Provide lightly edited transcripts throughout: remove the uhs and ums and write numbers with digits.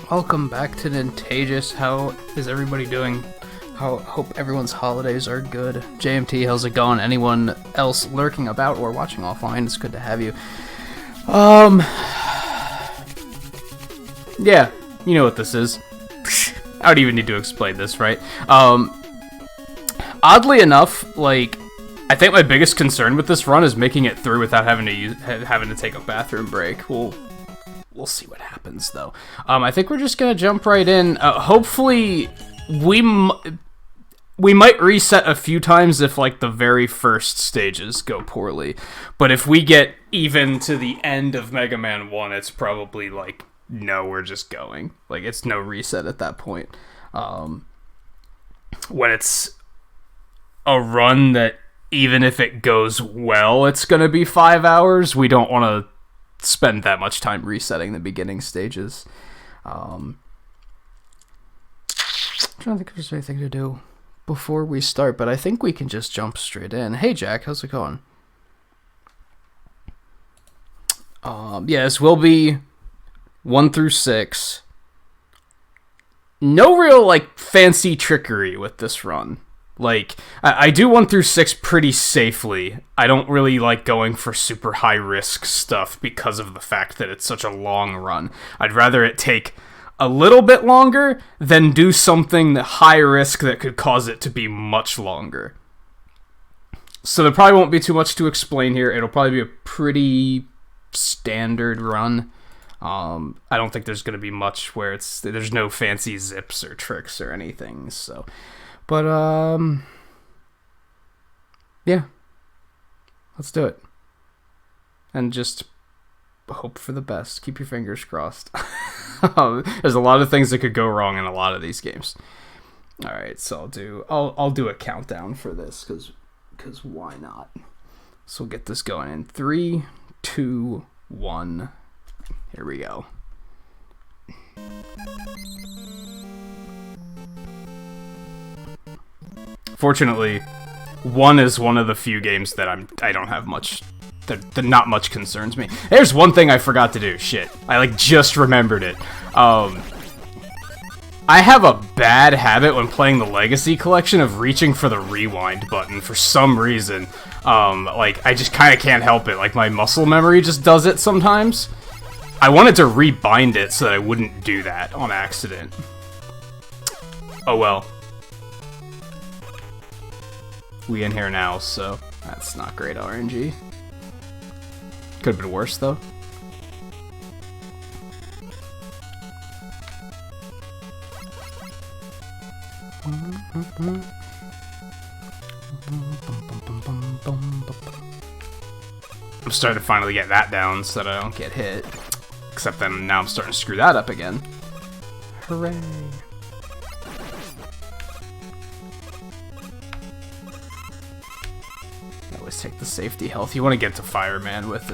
Welcome back to Nintagious. How is everybody doing? Hope everyone's holidays are good. JMT, how's it going? Anyone else lurking about or watching offline? It's good to have you. Yeah, you know what this is. I don't even need to explain this, right? Oddly enough, like, I think my biggest concern with this run is making it through without having to take a bathroom break. We'll see what happens, though. I think we're just gonna jump right in. Hopefully, we might reset a few times if, like, the very first stages go poorly. But if we get even to the end of Mega Man 1, it's probably, like, no, we're just going. Like, it's no reset at that point. When it's a run that, even if it goes well, it's gonna be 5 hours, we don't want to spend that much time resetting the beginning stages. I'm trying to think if there's anything to do before we start, but I think we can just jump straight in. Hey Jack, how's it going? Yeah, this will be 1 through 6. No real, like, fancy trickery with this run. Like, I do 1 through 6 pretty safely. I don't really like going for super high-risk stuff because of the fact that it's such a long run. I'd rather it take a little bit longer than do something high-risk that could cause it to be much longer. So there probably won't be too much to explain here. It'll probably be a pretty standard run. I don't think there's going to be much where there's no fancy zips or tricks or anything, so... But, yeah, let's do it. And just hope for the best. Keep your fingers crossed. There's a lot of things that could go wrong in a lot of these games. All right, so I'll do a countdown for this, because why not? So we'll get this going in 3, 2, 1. Here we go. Fortunately, 1 is one of the few games that I don't have much, that not much concerns me. There's one thing I forgot to do. Shit, I like just remembered it. I have a bad habit when playing the Legacy Collection of reaching for the rewind button for some reason. Like, I just kind of can't help it. Like, my muscle memory just does it sometimes. I wanted to rebind it so that I wouldn't do that on accident. Oh well. We in here now, so that's not great RNG. Could have been worse, though. I'm starting to finally get that down so that I don't get hit. Except then now I'm starting to screw that up again. Hooray. Take the safety health. You want to get to Fireman with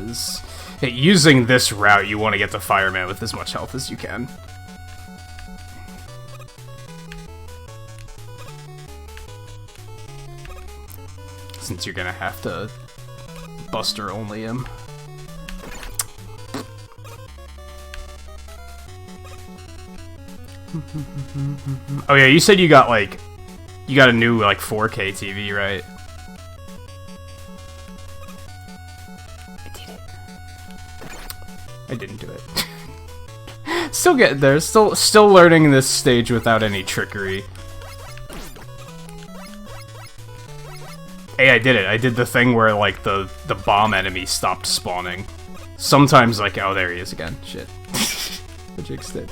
using this route, you want to get to Fireman with as much health as you can. Since you're gonna have to Buster only him. Oh yeah, you said you got a new 4K TV, right? I didn't do it. Still getting there. Still learning this stage without any trickery. Hey, I did it. I did the thing where, like, the bomb enemy stopped spawning. Sometimes, like, oh, there he is again. Shit. I jinxed it.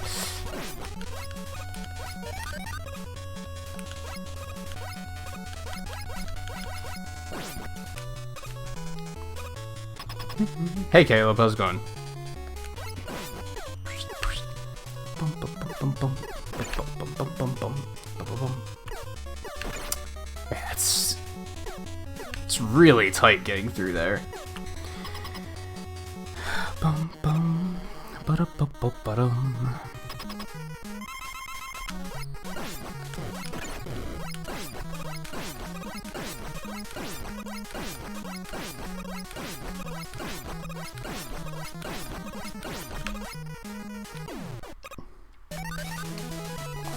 Hey, Caleb, how's it going? It's really tight getting through there.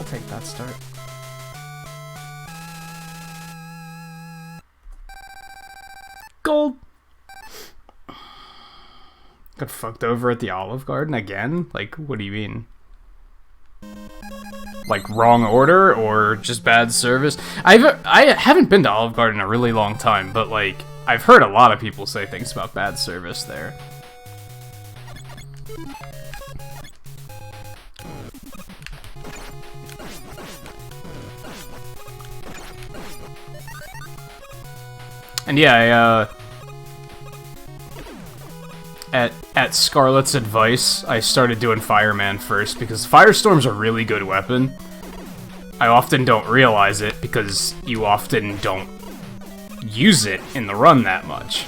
take that start. Gold! Got fucked over at the Olive Garden again? Like, what do you mean? Like, wrong order or just bad service? I haven't been to Olive Garden in a really long time, but, like, I've heard a lot of people say things about bad service there. And yeah, at Scarlet's advice, I started doing Fireman first, because Firestorm's a really good weapon. I often don't realize it, because you often don't use it in the run that much.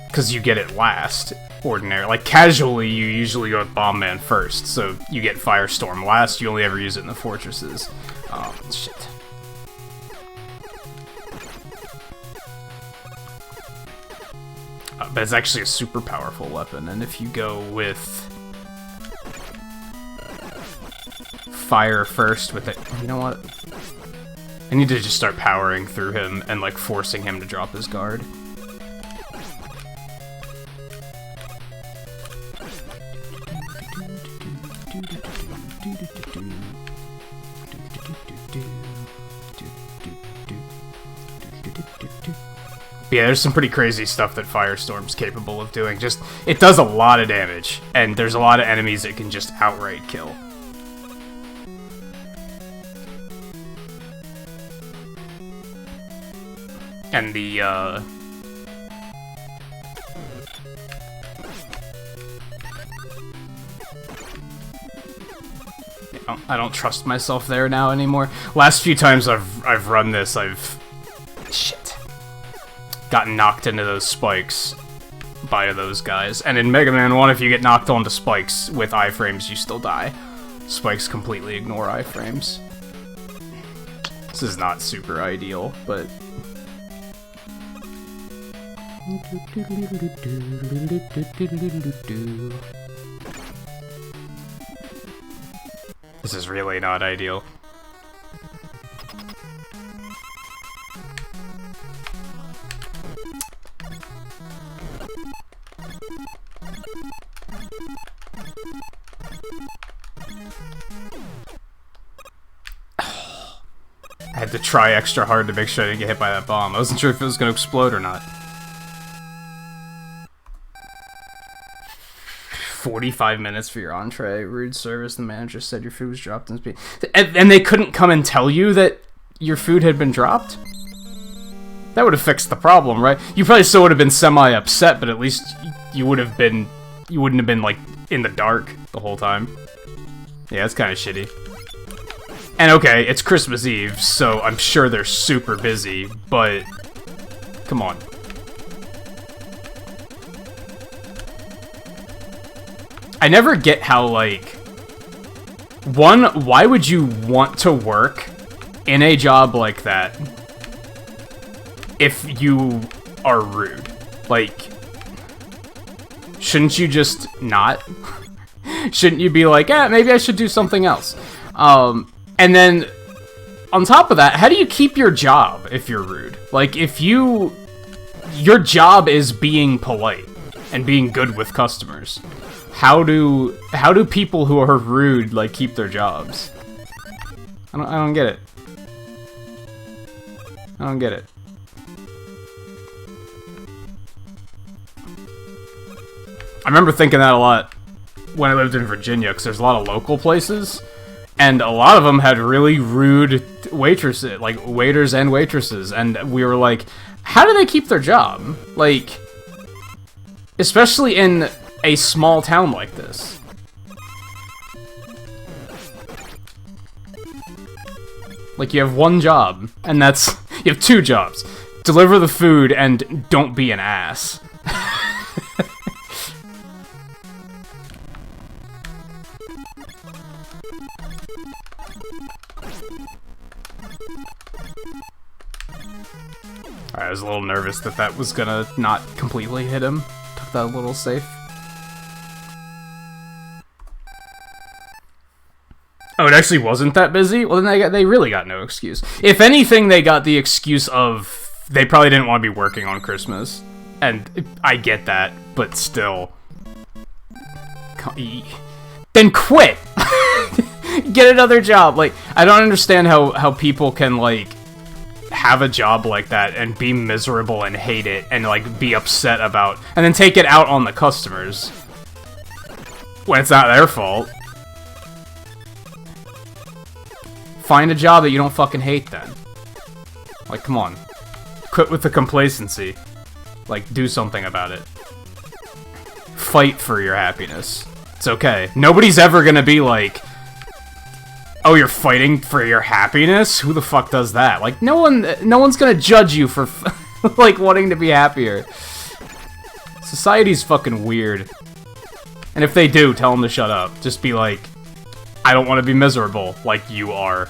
Because you get it last, ordinary. Like, casually, you usually go with Bomb Man first, so you get Firestorm last, you only ever use it in the fortresses. Shit. But it's actually a super powerful weapon, and if you go with fire first with it, you know what? I need to just start powering through him and, like, forcing him to drop his guard. Yeah, there's some pretty crazy stuff that Firestorm's capable of doing. Just, it does a lot of damage, and there's a lot of enemies it can just outright kill. And the, I don't trust myself there now anymore. Last few times I've run this, shit. Gotten knocked into those spikes by those guys. And in Mega Man 1, if you get knocked onto spikes with iframes, you still die. Spikes completely ignore iframes. This is not super ideal, but... This is really not ideal. I had to try extra hard to make sure I didn't get hit by that bomb. I wasn't sure if it was going to explode or not. 45 minutes for your entree. Rude service. The manager said your food was dropped in speed. And they couldn't come and tell you that your food had been dropped? That would have fixed the problem, right? You probably still would have been semi-upset, but at least you would have been... You wouldn't have been, like, in the dark the whole time. Yeah, it's kind of shitty. And okay, it's Christmas Eve, so I'm sure they're super busy, but... Come on. I never get how, like... One, why would you want to work in a job like that if you are rude? Like, shouldn't you just not? Shouldn't you be like, maybe I should do something else? And then, on top of that, how do you keep your job if you're rude? Like, if your job is being polite and being good with customers, how do people who are rude, like, keep their jobs? I don't get it. I don't get it. I remember thinking that a lot when I lived in Virginia, because there's a lot of local places, and a lot of them had really rude waitresses, like waiters and waitresses, and we were like, how do they keep their job? Like, especially in a small town like this. Like, you have one job, and that's, you have two jobs. Deliver the food and don't be an ass. I was a little nervous that that was gonna not completely hit him. Took that a little safe. Oh, it actually wasn't that busy? Well, then they really got no excuse. If anything, they got the excuse of they probably didn't want to be working on Christmas. And I get that, but still. Then quit! Get another job. Like, I don't understand how people can, like, have a job like that and be miserable and hate it and, like, be upset about... And then take it out on the customers. When it's not their fault. Find a job that you don't fucking hate, then. Like, come on. Quit with the complacency. Like, do something about it. Fight for your happiness. It's okay. Nobody's ever gonna be like, oh, you're fighting for your happiness? Who the fuck does that? Like, no one's gonna judge you for, like, wanting to be happier. Society's fucking weird. And if they do, tell them to shut up. Just be like, I don't want to be miserable like you are.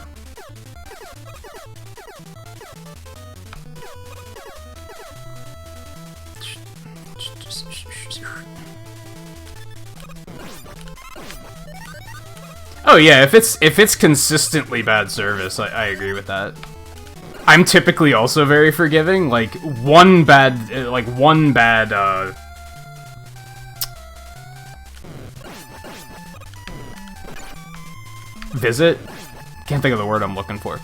Oh yeah, if it's consistently bad service, I agree with that. I'm typically also very forgiving. Like one bad visit. Can't think of the word I'm looking for.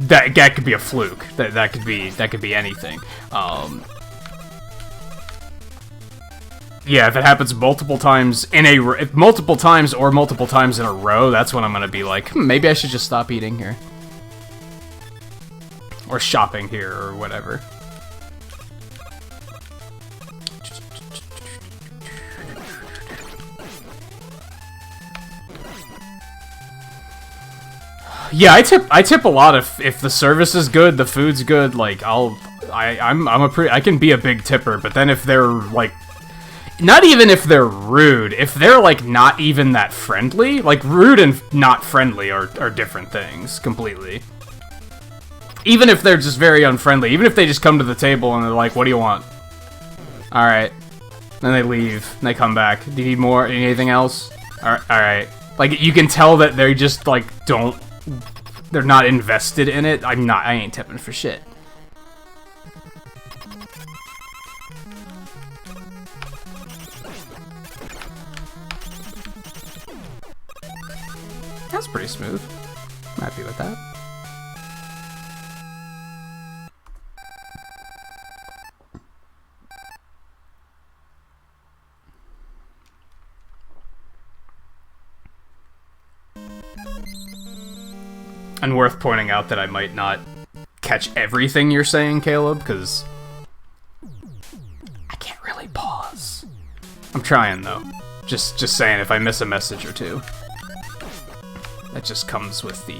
That could be a fluke. That could be anything. Yeah, if it happens multiple times multiple times in a row, that's when I'm gonna be like, maybe I should just stop eating here. Or shopping here, or whatever. Yeah, I tip a lot if the service is good, the food's good. Like I can be a big tipper, but then if they're like. Not even if they're rude, if they're, like, not even that friendly, like, rude and not friendly are different things, completely. Even if they're just very unfriendly, even if they just come to the table and they're like, what do you want? Alright. Then they leave, and they come back. Do you need more? Anything else? Alright. Like, you can tell that they just, like, they're not invested in it. I ain't tipping for shit. That's pretty smooth. I'm happy with that. And worth pointing out that I might not catch everything you're saying, Caleb, because I can't really pause. I'm trying, though. Just saying if I miss a message or two. That just comes with the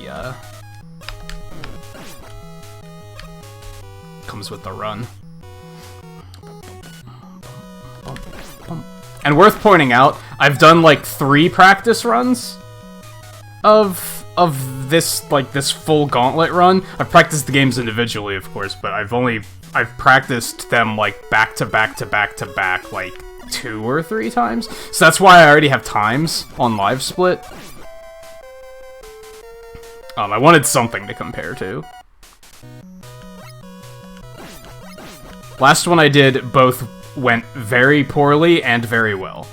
run. And worth pointing out, I've done like 3 practice runs of this full gauntlet run. I've practiced the games individually, of course, but I've practiced them like back to back like 2 or 3 times. So that's why I already have times on Live Split. I wanted something to compare to. Last one I did, both went very poorly and very well.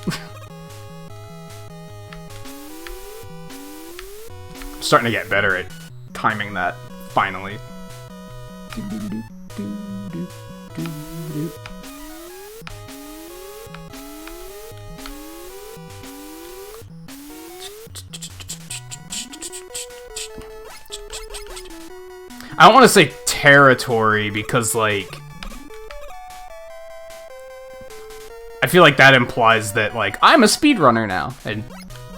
I'm starting to get better at timing that, finally. I don't want to say territory because, like, I feel like that implies that, like, I'm a speedrunner now, and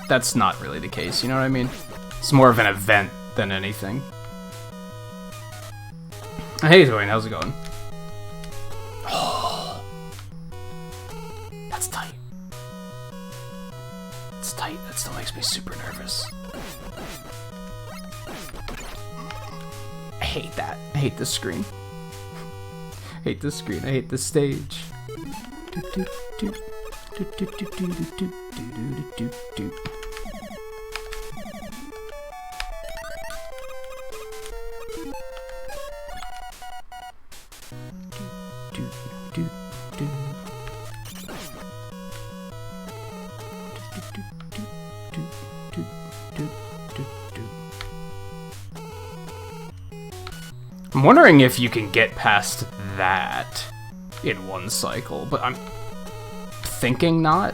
that's not really the case, you know what I mean? It's more of an event than anything. Hey, Dwayne, how's it going? Oh, that's tight. It's tight, that still makes me super nervous. I hate that. I hate this screen. I hate this screen. I hate this stage. I'm wondering if you can get past that in one cycle, but I'm thinking not.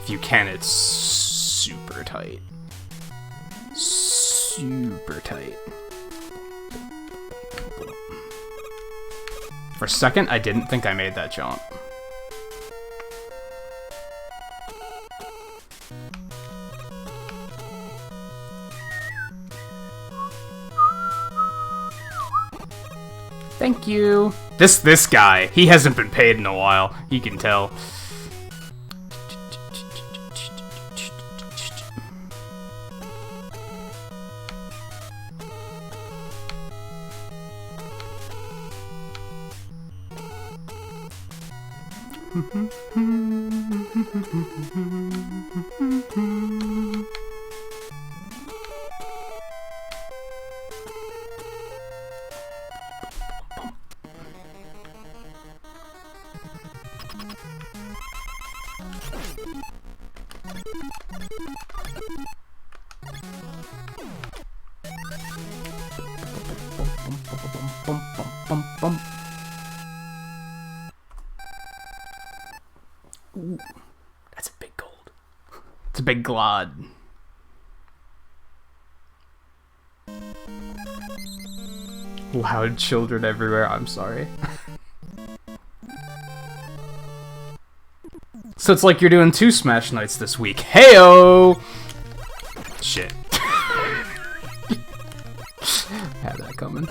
If you can, it's super tight. Super tight. For a second, I didn't think I made that jump. Thank you. This guy, he hasn't been paid in a while. You can tell. Ooh, that's a big gold. It's a big glod. Loud children everywhere, I'm sorry. So it's like you're doing 2 Smash Nights this week. Heyo! Shit. Had that coming.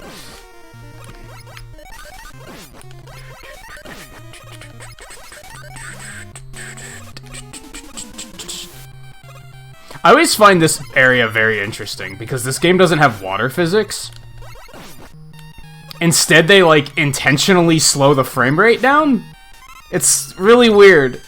I always find this area very interesting because this game doesn't have water physics. Instead, they like intentionally slow the frame rate down. It's really weird.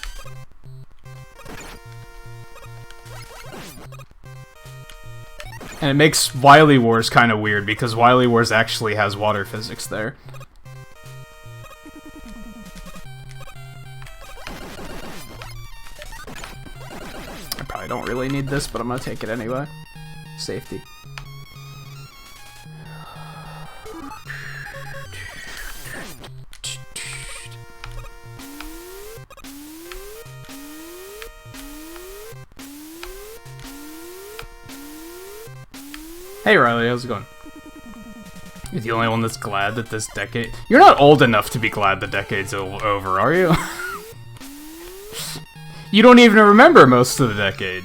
And it makes Wily Wars kind of weird because Wily Wars actually has water physics there. I don't really need this, but I'm gonna take it anyway. Safety. Hey Riley, how's it going? You're the only one that's glad that this decade... You're not old enough to be glad the decade's over, are you? You don't even remember most of the decade.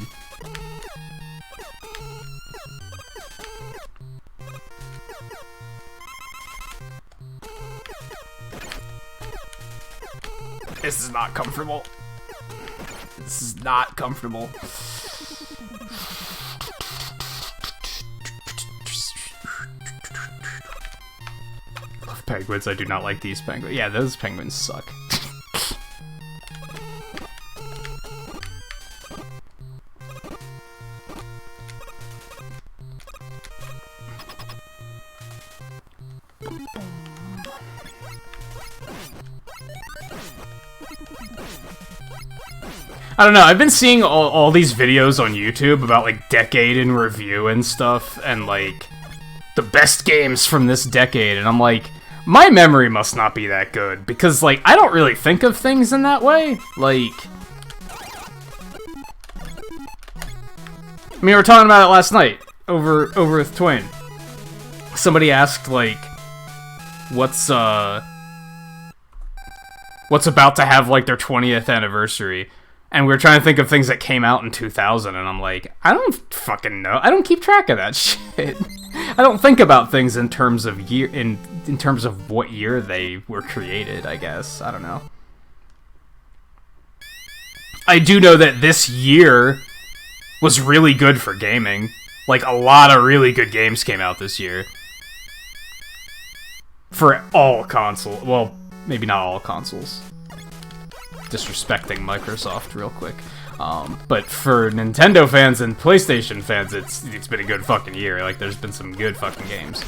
This is not comfortable. This is not comfortable. Love penguins. I do not like these penguins. Yeah, those penguins suck. I don't know, I've been seeing all these videos on YouTube about, like, decade in review and stuff, and, like, the best games from this decade, and I'm like, my memory must not be that good, because, like, I don't really think of things in that way, like... I mean, we were talking about it last night, over with Twain. Somebody asked, like, what's about to have, like, their 20th anniversary? And we were trying to think of things that came out in 2000, and I'm like, I don't fucking know. I don't keep track of that shit. I don't think about things in terms of year, in terms of what year they were created, I guess. I don't know. I do know that this year was really good for gaming. Like, a lot of really good games came out this year. For all consoles. Well, maybe not all consoles. Disrespecting Microsoft real quick. But for Nintendo fans and PlayStation fans, it's been a good fucking year. Like, there's been some good fucking games.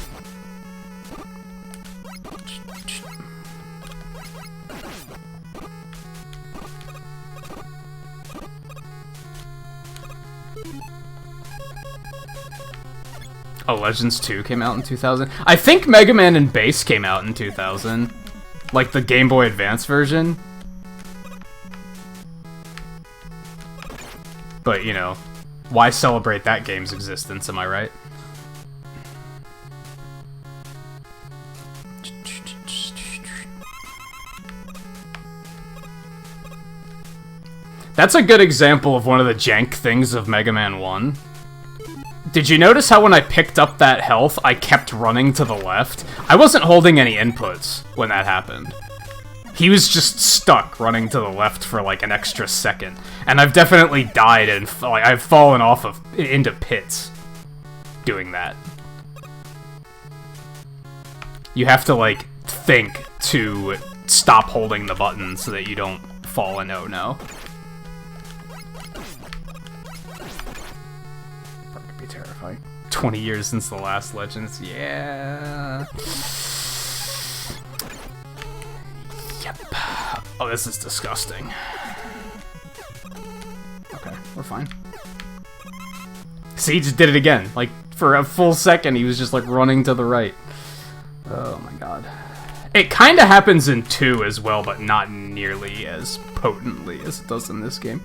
Oh, Legends 2 came out in 2000? I think Mega Man and Bass came out in 2000. Like the Game Boy Advance version. But, you know, why celebrate that game's existence, am I right? That's a good example of one of the jank things of Mega Man 1. Did you notice how when I picked up that health, I kept running to the left? I wasn't holding any inputs when that happened. He was just stuck running to the left for like an extra second. And I've definitely died and like I've fallen off of into pits doing that. You have to like think to stop holding the button so that you don't fall in oh no. That could be terrifying. 20 years since the last Legends, yeah. Yep. Oh, this is disgusting. Okay, we're fine. See, he just did it again. Like, for a full second, he was just, like, running to the right. Oh my god. It kind of happens in 2 as well, but not nearly as potently as it does in this game.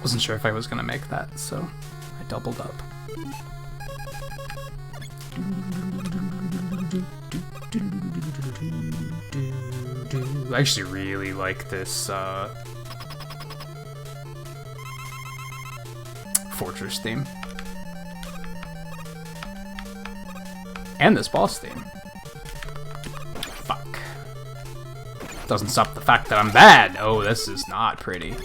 Wasn't sure if I was gonna make that, so I doubled up. I actually really like this Fortress theme. And this boss theme. Fuck. Doesn't stop the fact that I'm bad. Oh, this is not pretty.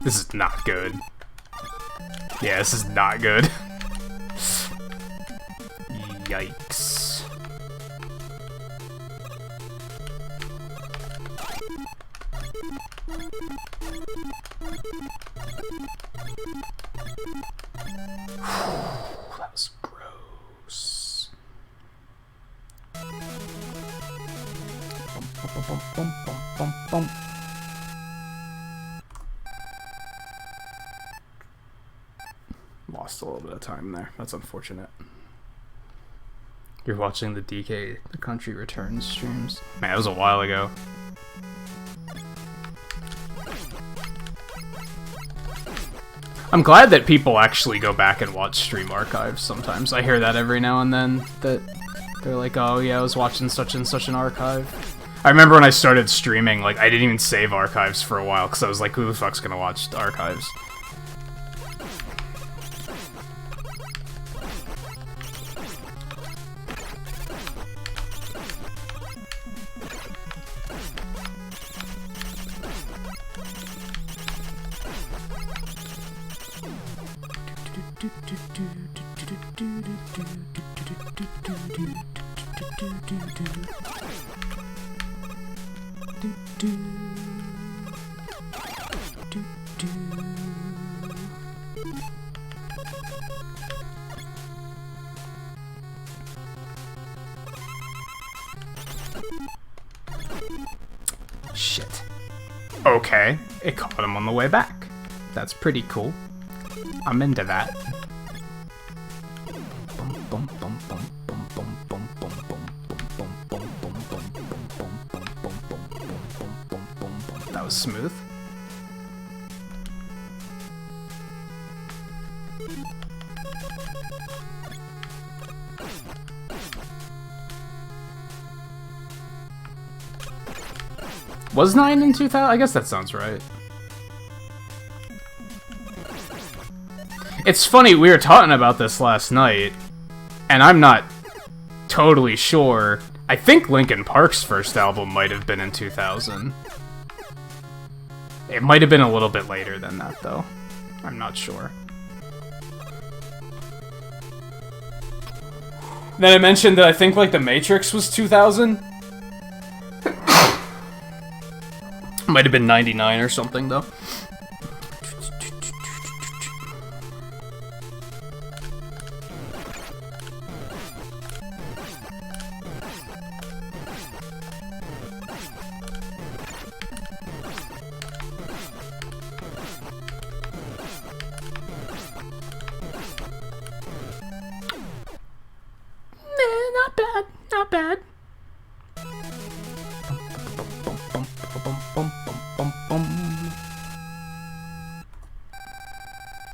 This is not good. Yeah, this is not good. Yikes. That was gross. Bum, bum, bum, bum, bum, bum. Lost a little bit of time there. That's unfortunate. You're watching the DK, the Country Returns streams. Man, that was a while ago. I'm glad that people actually go back and watch stream archives sometimes. I hear that every now and then, that they're like, oh yeah, I was watching such and such an archive. I remember when I started streaming, like, I didn't even save archives for a while, because I was like, who the fuck's gonna watch archives? Shit. Okay, it caught him on the way back. That's pretty cool. I'm into that. That was smooth. Was 9 in 2000? I guess that sounds right. It's funny, we were talking about this last night, and I'm not totally sure. I think Linkin Park's first album might have been in 2000. It might have been a little bit later than that, though. I'm not sure. Then I mentioned that I think, like, The Matrix was 2000. Might have been 99 or something, though.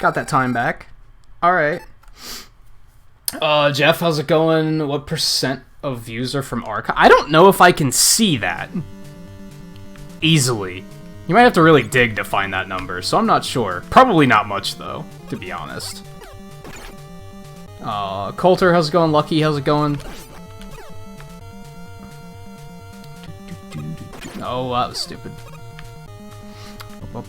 Got that time back. Alright. Jeff, how's it going? What percent of views are from archive? I don't know if I can see that easily. You might have to really dig to find that number, so I'm not sure. Probably not much, though, to be honest. Coulter, how's it going? Lucky, how's it going? Oh, that was stupid. Oh,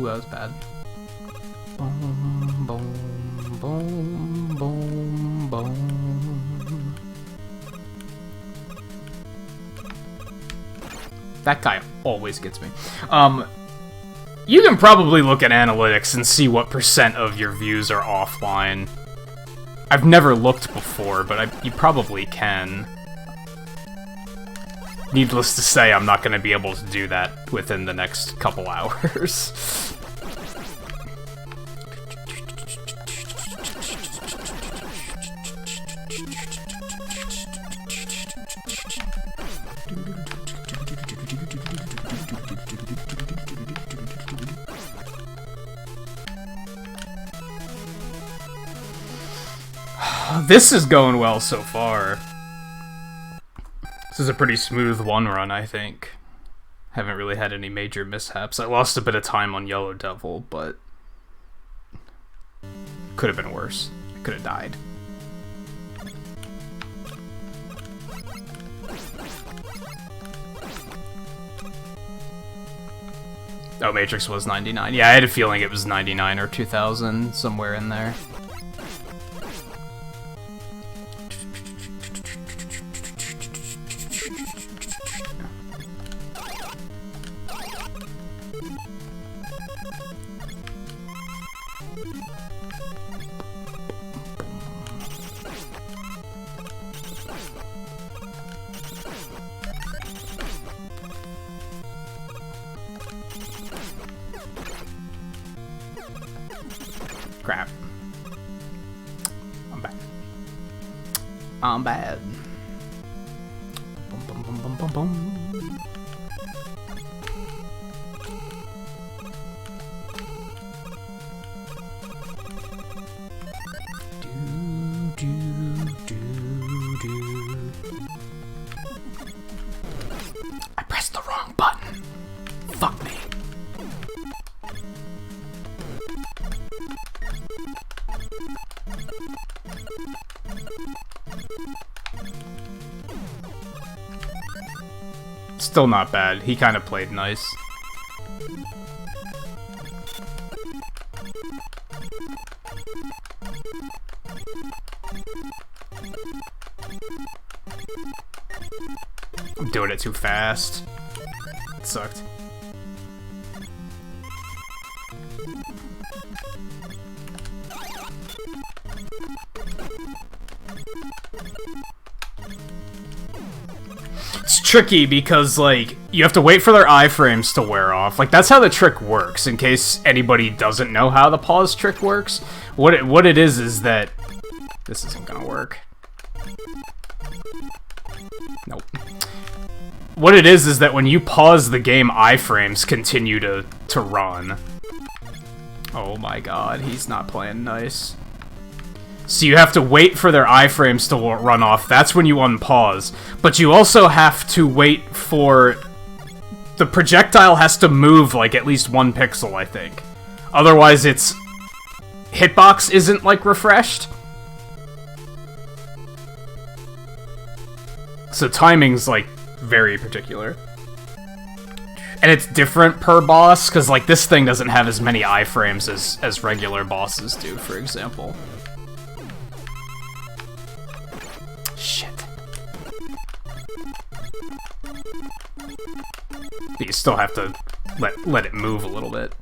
that was bad. Boom, boom, boom, boom, boom. That guy always gets me. You can probably look at analytics and see what percent of your views are offline. I've never looked before, but you probably can. Needless to say, I'm not going to be able to do that within the next couple hours. This is going well so far. This is a pretty smooth one run, I think. Haven't really had any major mishaps. I lost a bit of time on Yellow Devil, but could have been worse. I could have died. Oh, Matrix was 99. Yeah, I had a feeling it was 99 or 2000, somewhere in there. Crap. I'm bad. I'm bad. Bum, bum, bum, bum, bum, bum. I pressed the wrong button. Fuck me. Still not bad. He kind of played nice. I'm doing it too fast. It sucked. It's tricky because, like, you have to wait for their iframes to wear off. Like, that's how the trick works, in case anybody doesn't know how the pause trick works. What it is that... This isn't gonna work. Nope. What it is that when you pause the game, iframes continue to run. Oh my god, he's not playing nice. So you have to wait for their iframes to run off. That's when you unpause. But you also have to wait for... The projectile has to move, like, at least 1 pixel, I think. Otherwise, its hitbox isn't, like, refreshed. So timing's, like, very particular. And it's different per boss, because, like, this thing doesn't have as many iframes as regular bosses do, for example. Shit. But you still have to let it move a little bit.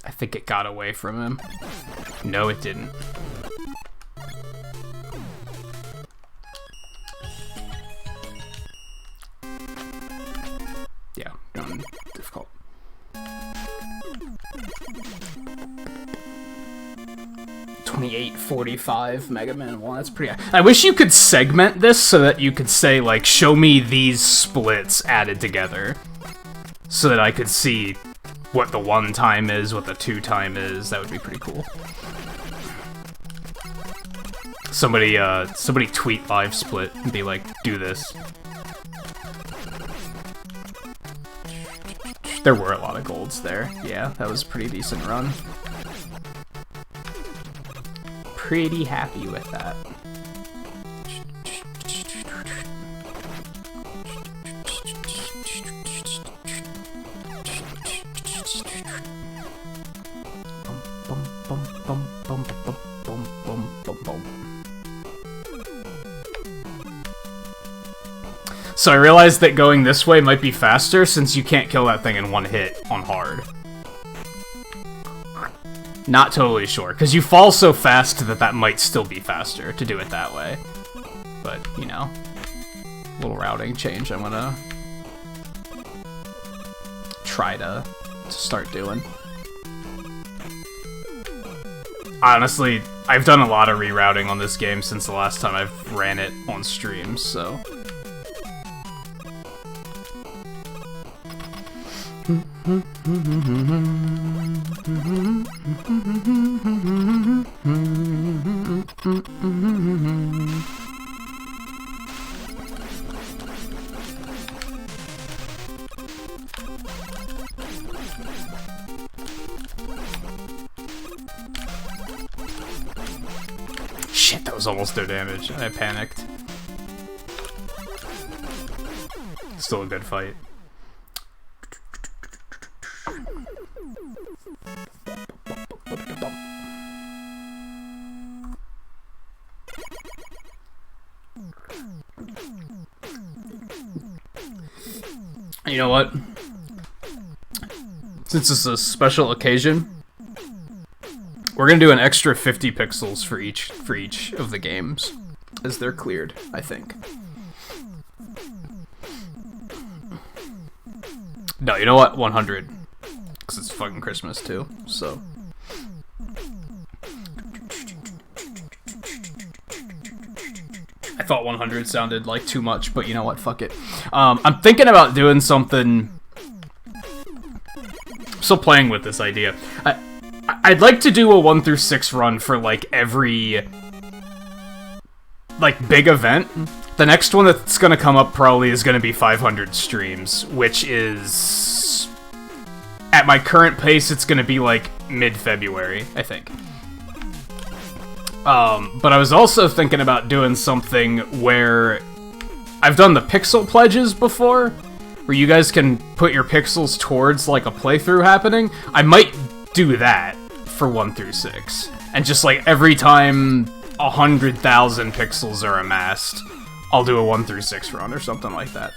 I think it got away from him. No, it didn't. Yeah, difficult. $28.45 Mega Man 1. That's pretty. I wish you could segment this so that you could say, like, show me these splits added together, so that I could see what the 1 time is, what the 2 time is. That would be pretty cool. Somebody tweet live split and be like, do this. There were a lot of golds there. Yeah, that was a pretty decent run. Pretty happy with that. So I realized that going this way might be faster since you can't kill that thing in 1 hit on hard. Not totally sure, because you fall so fast that that might still be faster to do it that way. But, you know, little routing change I'm gonna try to start doing. Honestly, I've done a lot of rerouting on this game since the last time I've ran it on stream, so... Shit, that was almost no damage. I panicked. Still a good fight. You know what? Since it's a special occasion, we're gonna do an extra 50 pixels for each of the games as they're cleared, I think. No, you know what? 100. Because it's fucking Christmas too, so. I thought 100 sounded like too much, but you know what? Fuck it. I'm thinking about doing something. I'm still playing with this idea. I'd like to do a 1 through 6 run for like every like big event. The next one that's gonna come up probably is gonna be 500 streams, which is at my current pace it's gonna be like mid-February, I think. But I was also thinking about doing something where I've done the pixel pledges before, where you guys can put your pixels towards like a playthrough happening. I might do that for 1 through 6, and just like every time 100,000 pixels are amassed, I'll do a 1 through 6 run or something like that.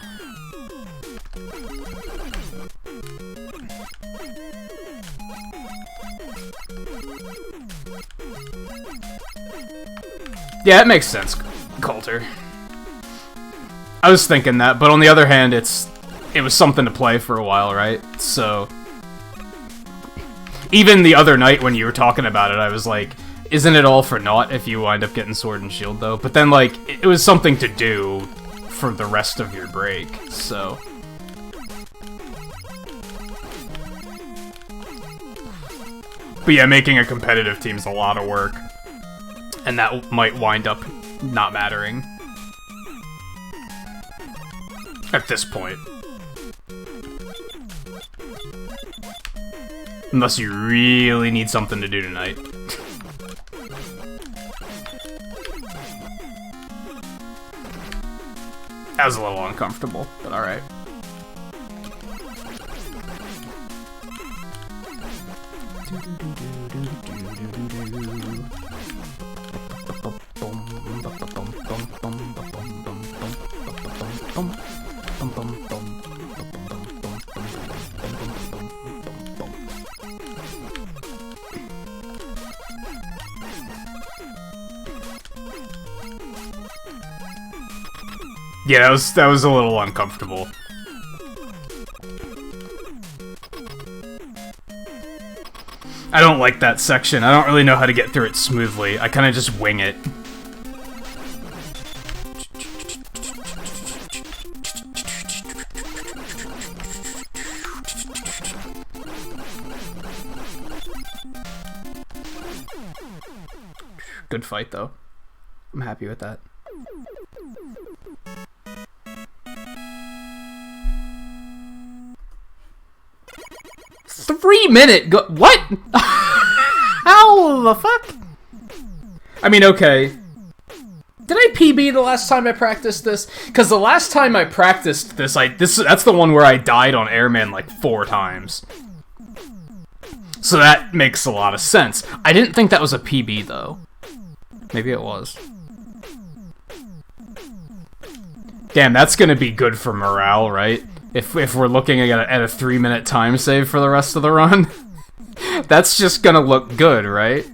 Yeah, it makes sense, Coulter. I was thinking that, but on the other hand, it was something to play for a while, right? So even the other night when you were talking about it, I was like, isn't it all for naught if you wind up getting Sword and Shield, though? But then, like, it was something to do for the rest of your break, so... But yeah, making a competitive team's a lot of work. And that might wind up not mattering. At this point. Unless you really need something to do tonight. That was a little uncomfortable, but alright. Yeah, that was a little uncomfortable. I don't like that section. I don't really know how to get through it smoothly. I kind of just wing it. Good fight, though. I'm happy with that. Three-minute what? How the fuck? I mean, okay. Did I PB the last time I practiced this? Because the last time I practiced this, that's the one where I died on Airman like 4 times. So that makes a lot of sense. I didn't think that was a PB, though. Maybe it was. Damn, that's gonna be good for morale, right? If we're looking at a 3-minute time save for the rest of the run. That's just gonna look good, right?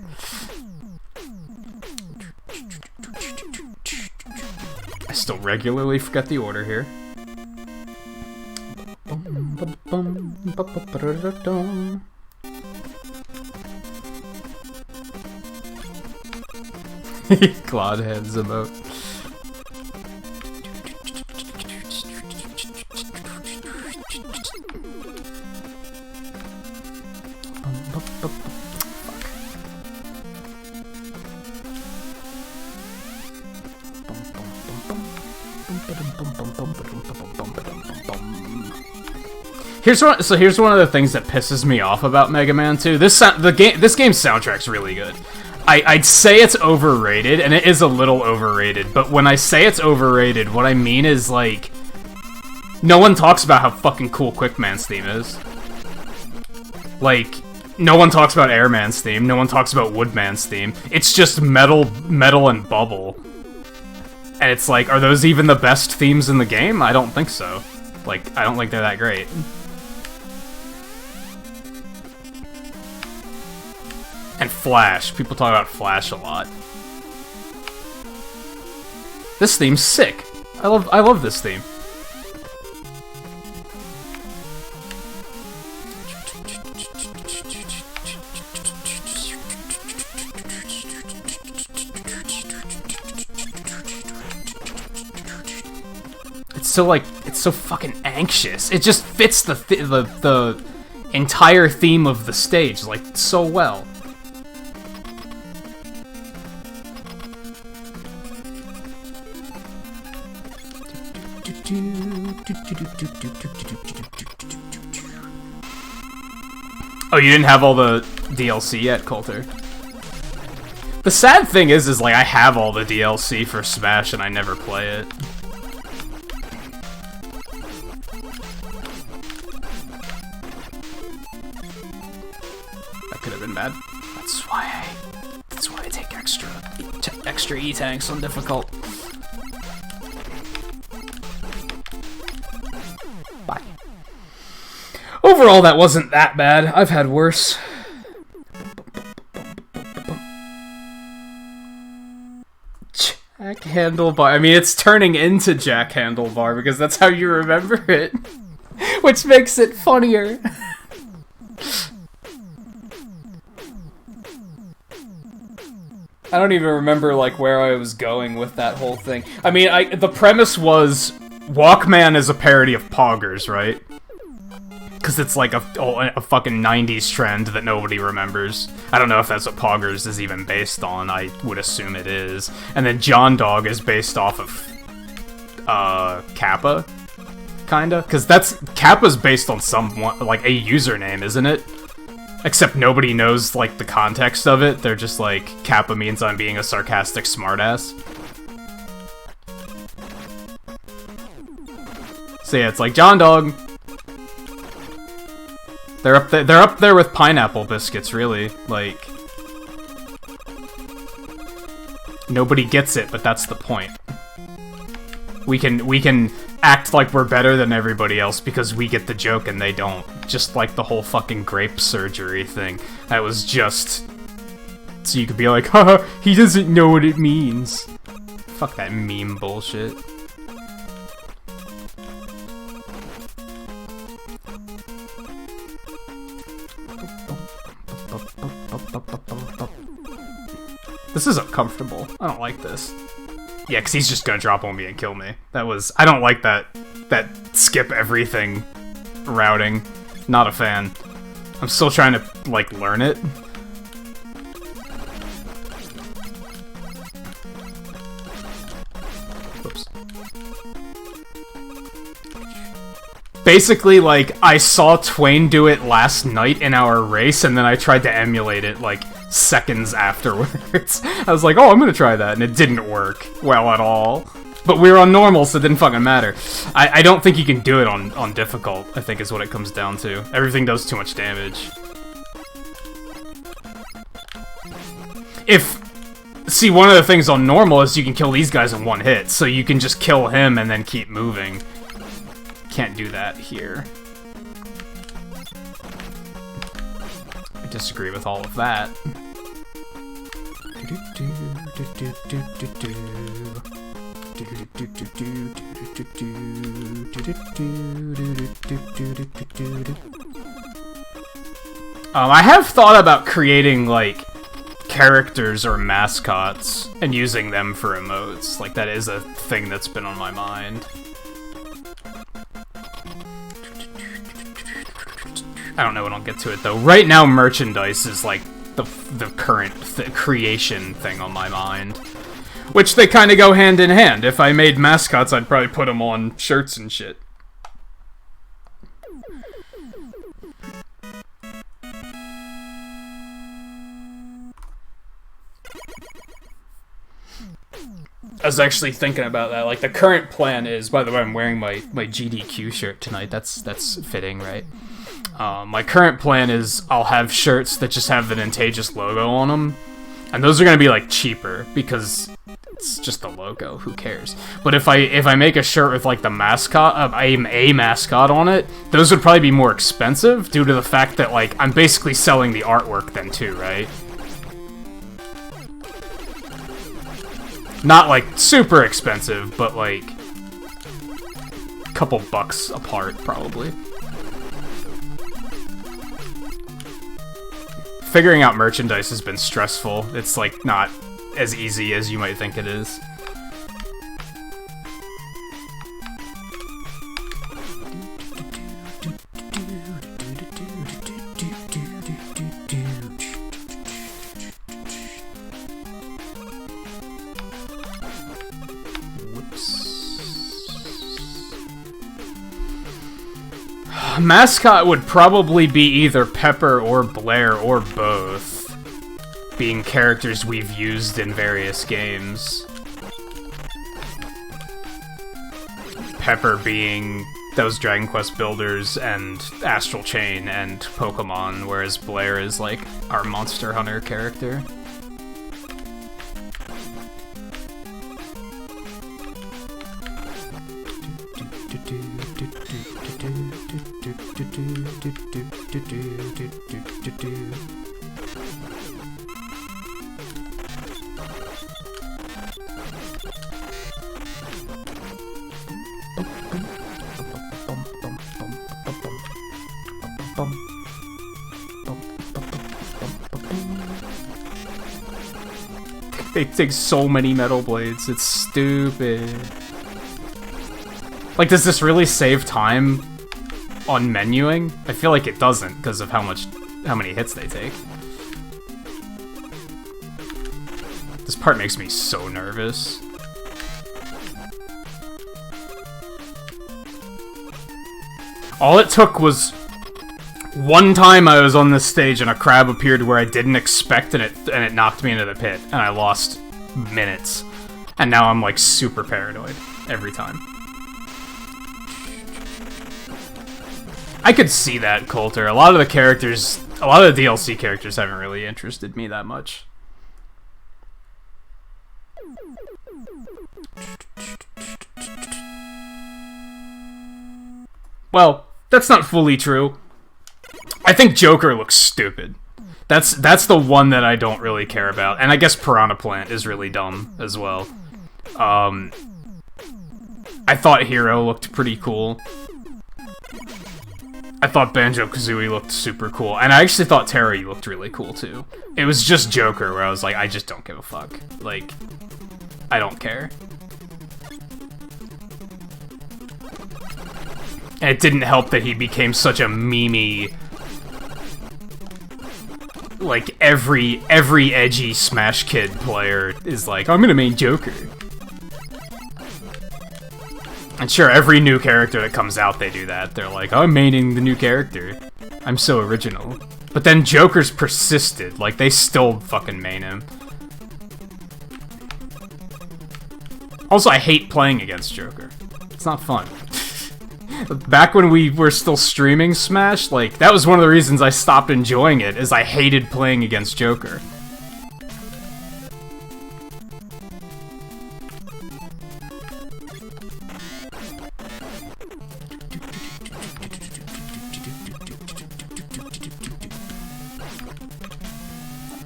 I still regularly forget the order here. Claude heads about. Here's one of the things that pisses me off about Mega Man 2. This game's soundtrack's really good. I'd say it's overrated, and it is a little overrated, but when I say it's overrated, what I mean is, like, no one talks about how fucking cool Quickman's theme is. Like, no one talks about Airman's theme, no one talks about Woodman's theme. It's just metal, and bubble. And it's like, are those even the best themes in the game? I don't think so. Like, I don't think they're that great. And Flash. People talk about Flash a lot. This theme's sick. I love this theme. It's so fucking anxious. It just fits the entire theme of the stage, like, so well. Oh, you didn't have all the DLC yet, Coulter? The sad thing is like, I have all the DLC for Smash and I never play it. That could have been bad. That's why I take extra E-tanks on difficult. Bye. Overall, that wasn't that bad. I've had worse. Jack Handlebar. I mean, it's turning into Jack Handlebar because that's how you remember it. Which makes it funnier. I don't even remember, like, where I was going with that whole thing. I mean, the premise was Walkman is a parody of Poggers, right? Because it's like a fucking 90s trend that nobody remembers. I don't know if that's what Poggers is even based on. I would assume it is. And then John Dog is based off of Kappa, kinda? Because Kappa's based on like a username, isn't it? Except nobody knows, like, the context of it. They're just like, Kappa means I'm being a sarcastic smartass. So yeah, it's like John Dog. They're up there with Pineapple Biscuits, really. Like, nobody gets it, but that's the point. We can act like we're better than everybody else because we get the joke and they don't. Just like the whole fucking grape surgery thing. That was just so you could be like, haha, he doesn't know what it means. Fuck that meme bullshit. This is uncomfortable. I don't like this. Yeah, because he's just gonna drop on me and kill me. That was... I don't like that skip everything routing. Not a fan. I'm still trying to, like, learn it. Whoops. Basically, like, I saw Twain do it last night in our race, and then I tried to emulate it, like, seconds afterwards. I was like, oh, I'm gonna try that, and it didn't work well at all. But we were on normal, so it didn't fucking matter. I don't think you can do it on difficult, I think is what it comes down to. Everything does too much damage. See, one of the things on normal is you can kill these guys in one hit, so you can just kill him and then keep moving. Can't do that here. I disagree with all of that. I have thought about creating, like, characters or mascots and using them for emotes. Like, that is a thing that's been on my mind. I don't know when I'll get to it, though. Right now, merchandise is, like, the current creation thing on my mind. Which they kind of go hand in hand. If I made mascots, I'd probably put them on shirts and shit. I was actually thinking about that. Like, the current plan is... By the way, I'm wearing my GDQ shirt tonight. That's fitting, right? My current plan is I'll have shirts that just have the Nintagious logo on them. And those are going to be, like, cheaper, because it's just the logo. Who cares? But if I make a shirt with, like, the mascot, a mascot on it, those would probably be more expensive due to the fact that, like, I'm basically selling the artwork then, too, right? Not, like, super expensive, but, like, a couple bucks apart, probably. Figuring out merchandise has been stressful. It's, like, not as easy as you might think it is. Mascot would probably be either Pepper or Blair or both, being characters we've used in various games. Pepper being those Dragon Quest builders and Astral Chain and Pokemon, whereas Blair is like our Monster Hunter character. They take so many metal blades, it's stupid. Like, does this really save time on menuing? I feel like it doesn't, because of how many hits they take. This part makes me so nervous. All it took was one time I was on this stage and a crab appeared where I didn't expect, and it knocked me into the pit, and I lost minutes. And now I'm, like, super paranoid every time. I could see that, Coulter. A lot of the DLC characters haven't really interested me that much. Well, that's not fully true. I think Joker looks stupid. That's the one that I don't really care about. And I guess Piranha Plant is really dumb as well. I thought Hero looked pretty cool. I thought Banjo-Kazooie looked super cool, and I actually thought Terry looked really cool too. It was just Joker where I was like, I just don't give a fuck. Like, I don't care. And it didn't help that he became such a memey... Like, every edgy Smash Kid player is like, I'm gonna main Joker. And sure, every new character that comes out, they do that. They're like, I'm maining the new character. I'm so original. But then Joker's persisted. Like, they still fucking main him. Also, I hate playing against Joker. It's not fun. Back when we were still streaming Smash, like, that was one of the reasons I stopped enjoying it, is I hated playing against Joker.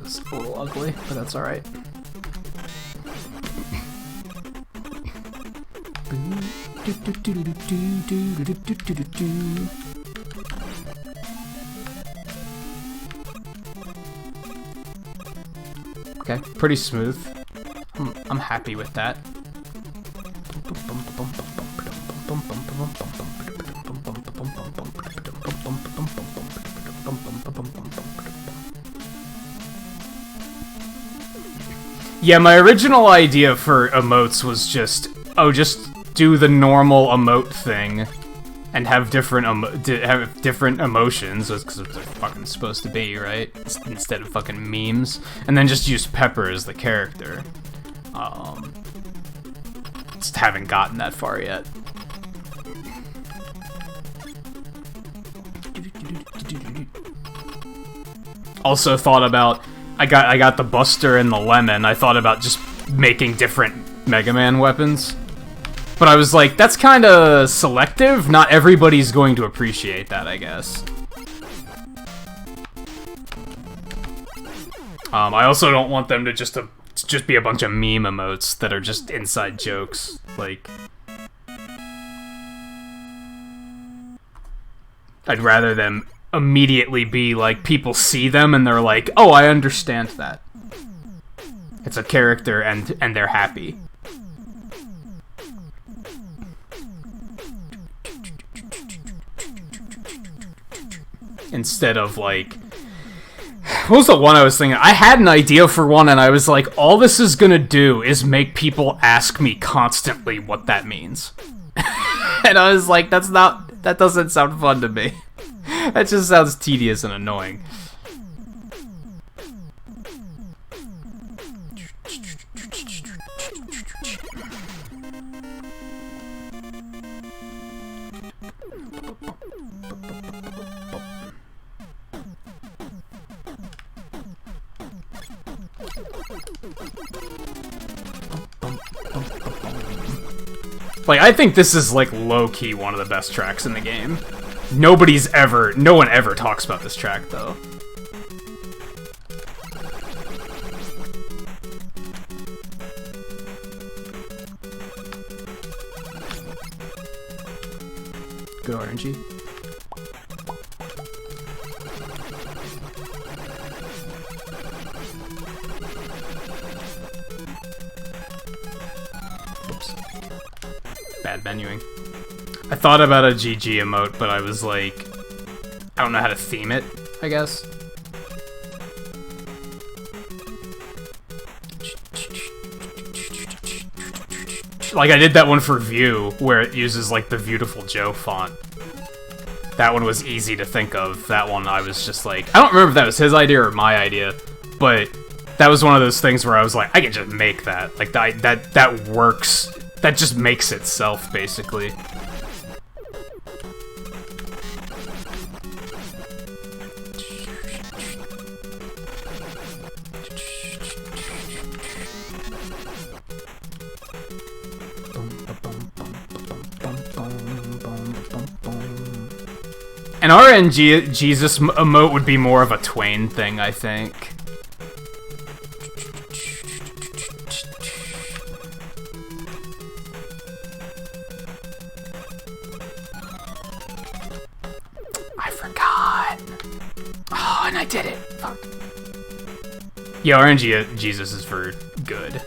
It's a little ugly, but that's alright. Okay, pretty smooth. I'm happy with that. Yeah, my original idea for emotes was just, oh, just do the normal emote thing and have different emotions, because it's what they're fucking supposed to be, right? Instead of fucking memes, and then just use Pepper as the character. Just haven't gotten that far yet. Also thought about, I got the Buster and the Lemon. I thought about just making different Mega Man weapons. But I was like, that's kind of selective. Not everybody's going to appreciate that, I guess. I also don't want them to just be a bunch of meme emotes that are just inside jokes. Like, I'd rather them immediately be like, people see them and they're like, oh, I understand that. It's a character and they're happy. Instead of like, what was the one I was thinking? I had an idea for one and I was like, all this is gonna do is make people ask me constantly what that means. And I was like, that doesn't sound fun to me. That just sounds tedious and annoying. Like, I think this is, like, low-key one of the best tracks in the game. No one ever talks about this track, though. Good RNG. Oops. Bad menuing. I thought about a GG emote, but I was like, I don't know how to theme it, I guess. Like, I did that one for View, where it uses, like, the Beautiful Joe font. That one was easy to think of. That one, I was just like, I don't remember if that was his idea or my idea, but that was one of those things where I was like, I can just make that. Like, that works. That just makes itself, basically. An RNG Jesus emote would be more of a Twain thing, I think. I did it! Fuck. Yeah, RNG Jesus is for good.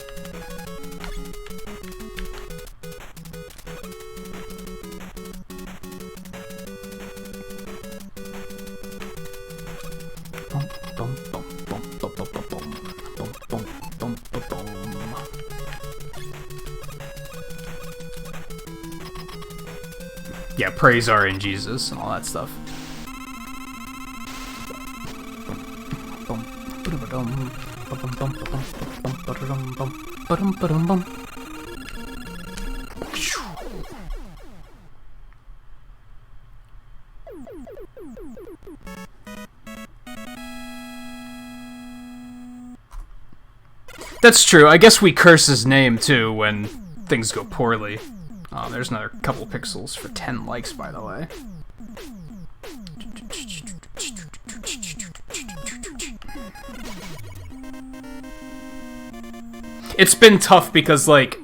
Yeah, praise RNGesus and all that stuff. That's true. I guess we curse his name, too, when things go poorly. Oh, there's another couple pixels for 10 likes, by the way. It's been tough because, like,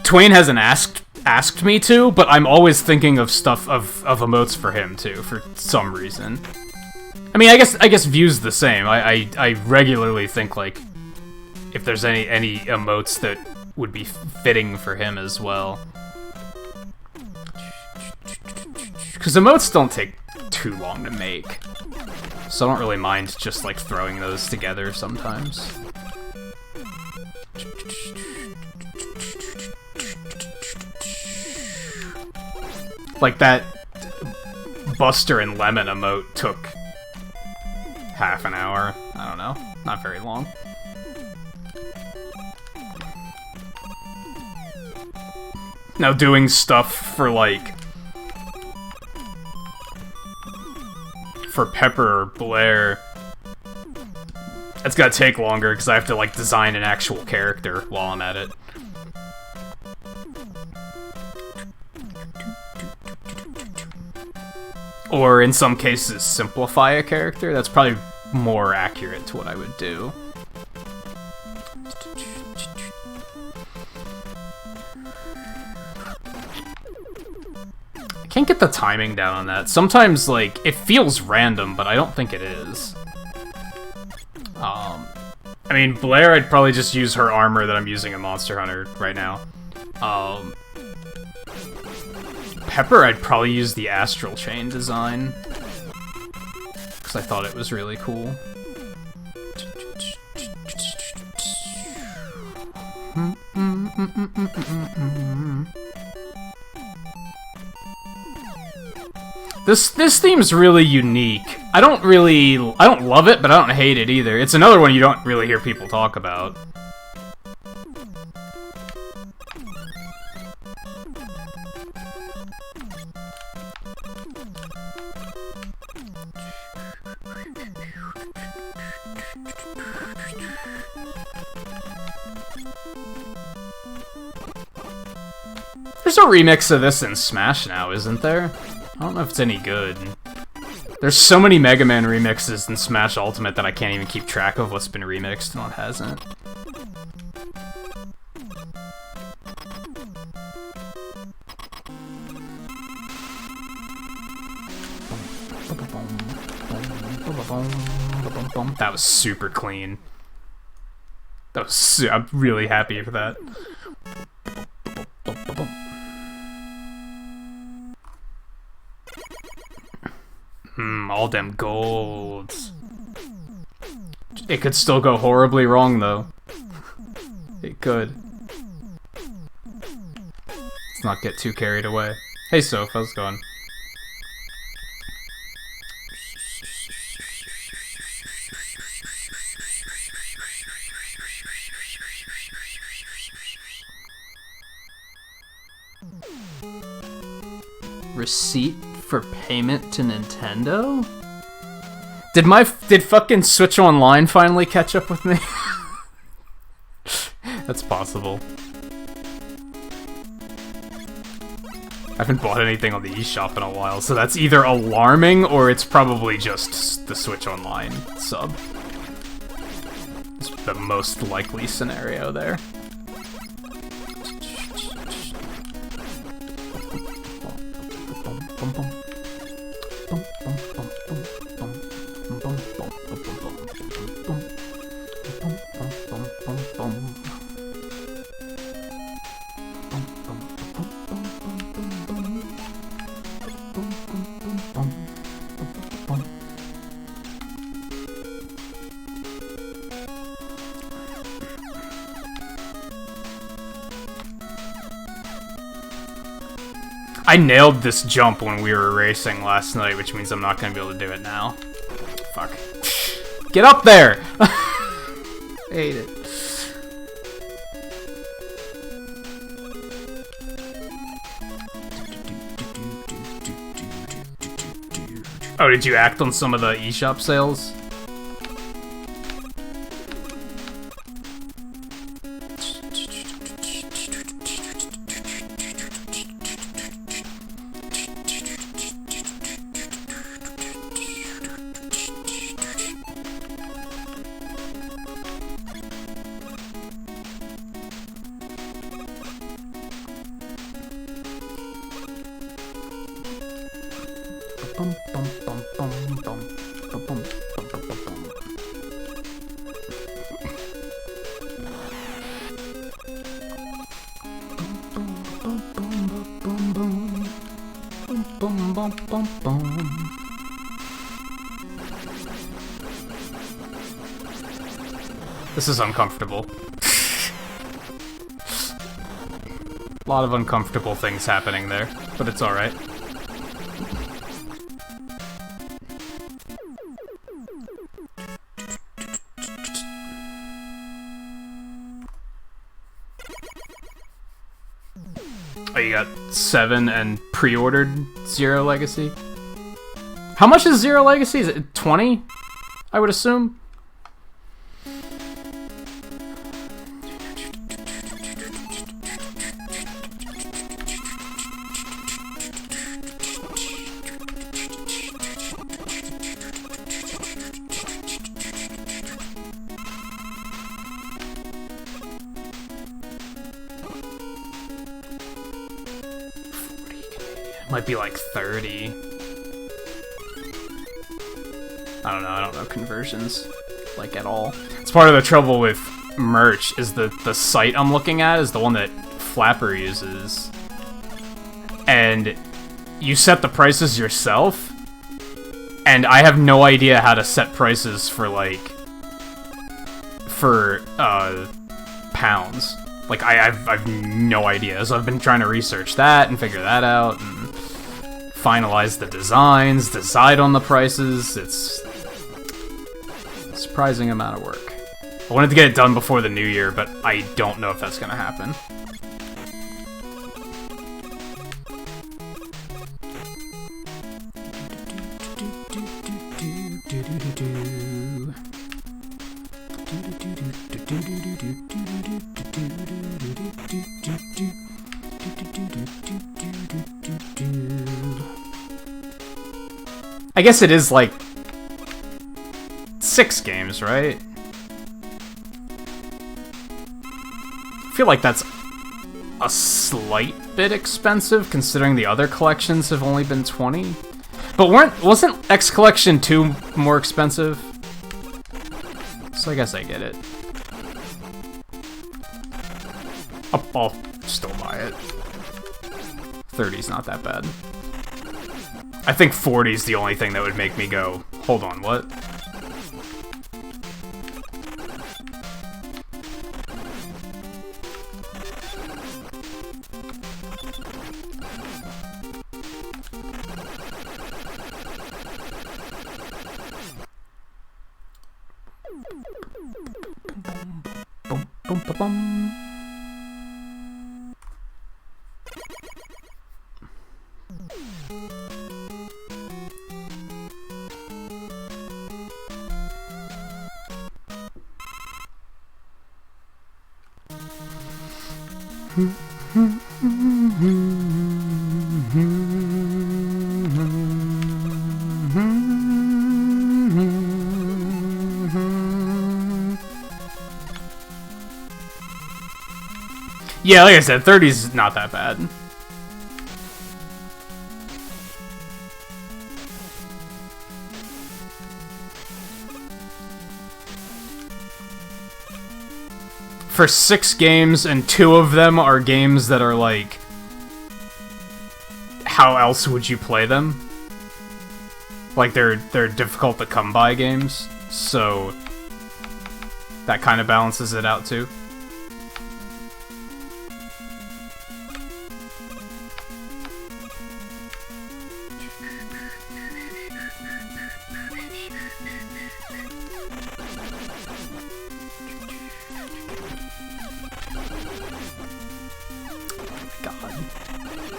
Twain hasn't asked me to, but I'm always thinking of stuff of emotes for him too, for some reason. I mean, I guess view's the same. I regularly think, like, if there's any emotes that would be fitting for him as well. Because emotes don't take too long to make, so I don't really mind just, like, throwing those together sometimes. Like, that Buster and Lemon emote took half an hour. I don't know. Not very long. Now doing stuff for, like, for Pepper or Blair, that's gotta take longer because I have to, like, design an actual character while I'm at it. Or, in some cases, simplify a character. That's probably more accurate to what I would do. I can't get the timing down on that. Sometimes, like, it feels random, but I don't think it is. I mean, Blair, I'd probably just use her armor that I'm using in Monster Hunter right now. Pepper, I'd probably use the Astral Chain design, because I thought it was really cool. This theme's really unique. I don't love it, but I don't hate it either. It's another one you don't really hear people talk about. There's a remix of this in Smash now, isn't there? I don't know if it's any good. There's so many Mega Man remixes in Smash Ultimate that I can't even keep track of what's been remixed and what hasn't. That was super clean. I'm really happy for that. All them golds. It could still go horribly wrong, though. It could. Let's not get too carried away. Hey, Soph, how's it going? Receipt for payment to Nintendo? Did fucking Switch Online finally catch up with me? That's possible. I haven't bought anything on the eShop in a while, so that's either alarming or it's probably just the Switch Online sub. It's the most likely scenario there. I nailed this jump when we were racing last night, which means I'm not going to be able to do it now. Fuck. Get up there! I hate it. Oh, did you act on some of the eShop sales? This is uncomfortable. A lot of uncomfortable things happening there, but it's alright. Oh, you got 7 and pre-ordered Zero Legacy? How much is Zero Legacy? Is it 20? I would assume. Might be like 30. I don't know conversions, like, at all. It's part of the trouble with merch, is the site I'm looking at is the one that Flapper uses. And you set the prices yourself, and I have no idea how to set prices for, like, pounds. Like, I've no idea, so I've been trying to research that and figure that out, and finalize the designs, decide on the prices. It's a surprising amount of work. I wanted to get it done before the new year, but I don't know if that's gonna happen. I guess it is like 6 games, right? I feel like that's a slight bit expensive considering the other collections have only been 20. But wasn't X Collection 2 more expensive? So I guess I get it. I'll still buy it. 30's not that bad. I think 40's the only thing that would make me go, hold on, what? Boom, boom, boom, boom. Yeah, like I said, 30's not that bad. for 6 games, and 2 of them are games that are like, how else would you play them? Like, they're difficult to come by games, so that kind of balances it out too.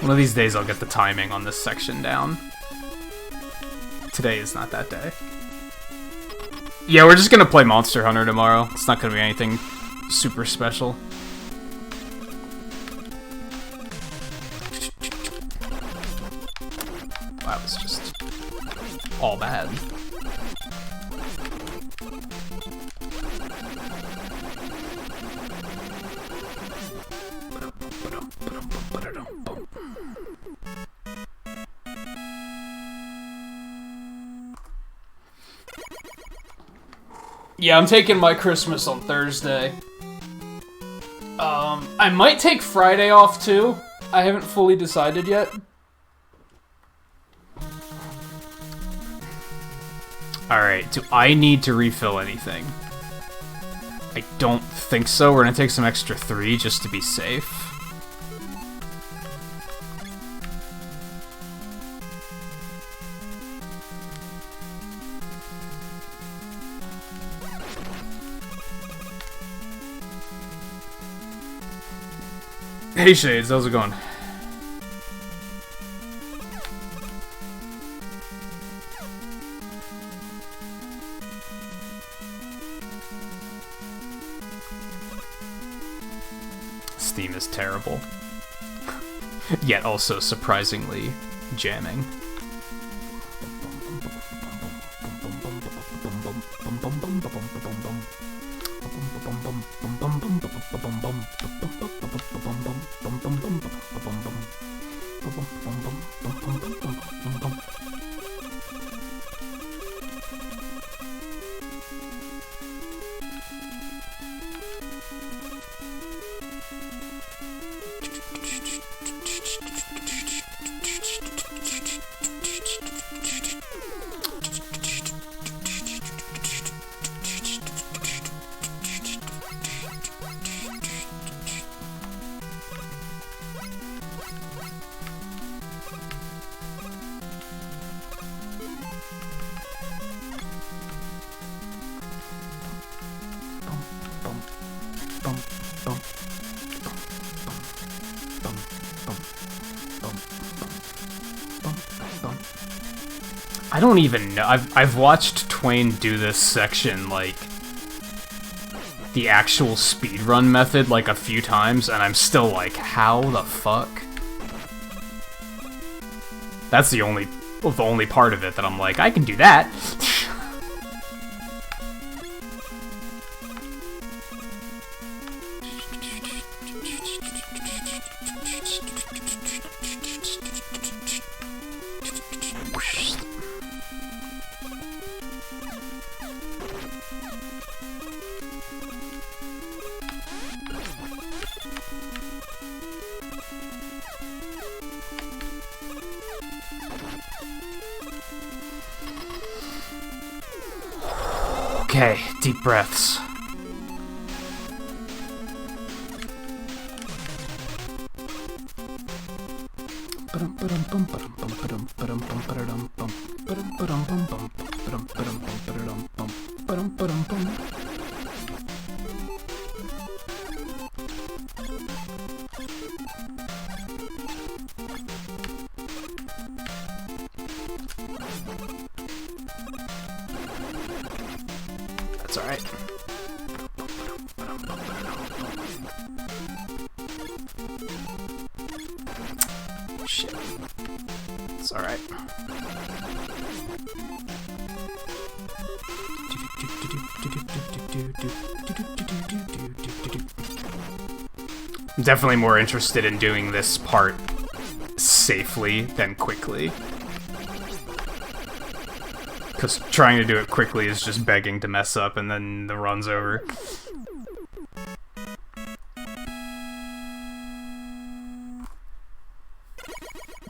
One of these days I'll get the timing on this section down. Today is not that day. Yeah, we're just gonna play Monster Hunter tomorrow. It's not gonna be anything super special. That was just all bad. Yeah, I'm taking my Christmas on Thursday. I might take Friday off too. I haven't fully decided yet. Alright, do I need to refill anything? I don't think so. We're gonna take some extra 3 just to be safe. Hey Shades, how's it going? Steam is terrible. Yet also surprisingly jamming. I don't even know. I've watched Twain do this section, like, the actual speedrun method, like, a few times, and I'm still like, how the fuck? That's the only part of it that I'm like, I can do that. Okay, deep breaths. That's alright. Shit. It's alright. I'm definitely more interested in doing this part safely than quickly. Because trying to do it quickly is just begging to mess up and then the run's over.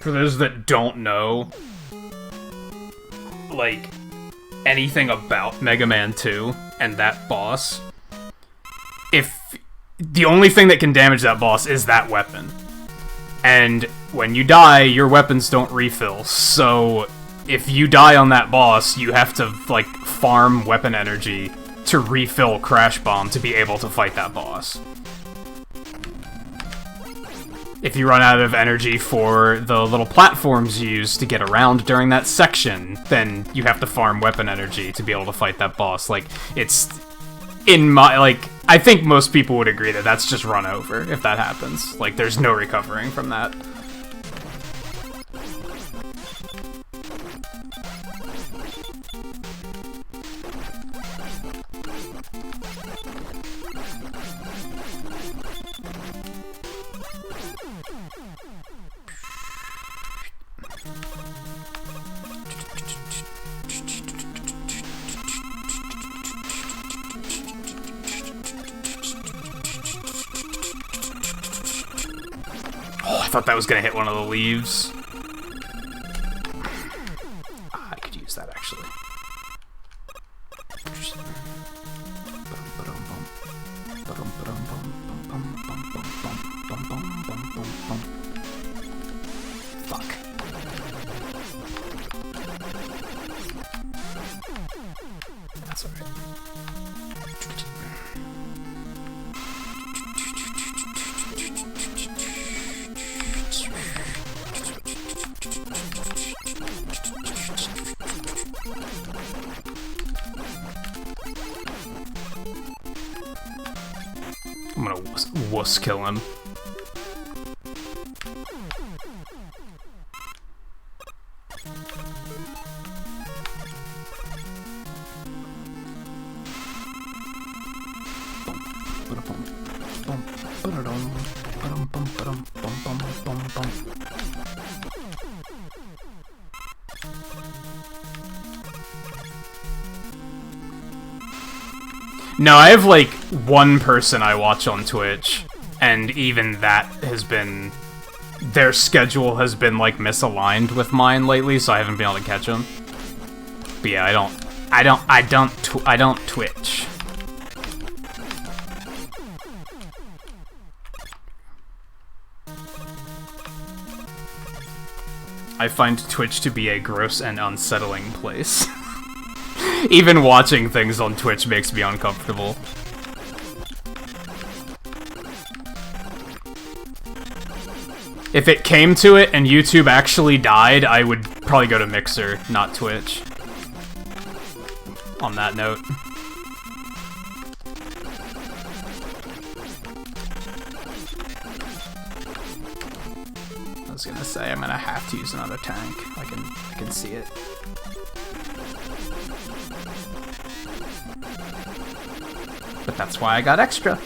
For those that don't know, like, anything about Mega Man 2 and that boss, if the only thing that can damage that boss is that weapon. And when you die, your weapons don't refill, so if you die on that boss, you have to, like, farm weapon energy to refill Crash Bomb to be able to fight that boss. If you run out of energy for the little platforms you use to get around during that section, then you have to farm weapon energy to be able to fight that boss. Like, it's... in my... like, I think most people would agree that that's just run over if that happens. Like, there's no recovering from that. I thought that was gonna hit one of the leaves. I could use that, actually. Fuck. That's alright. I'm gonna wuss kill him. No, I have, like, one person I watch on Twitch, and even that has been... their schedule has been, like, misaligned with mine lately, so I haven't been able to catch them. But yeah, I don't Twitch. I find Twitch to be a gross and unsettling place. Even watching things on Twitch makes me uncomfortable. If it came to it and YouTube actually died, I would probably go to Mixer, not Twitch. On that note. I was gonna say, I'm gonna have to use another tank. I can see it. But that's why I got extra.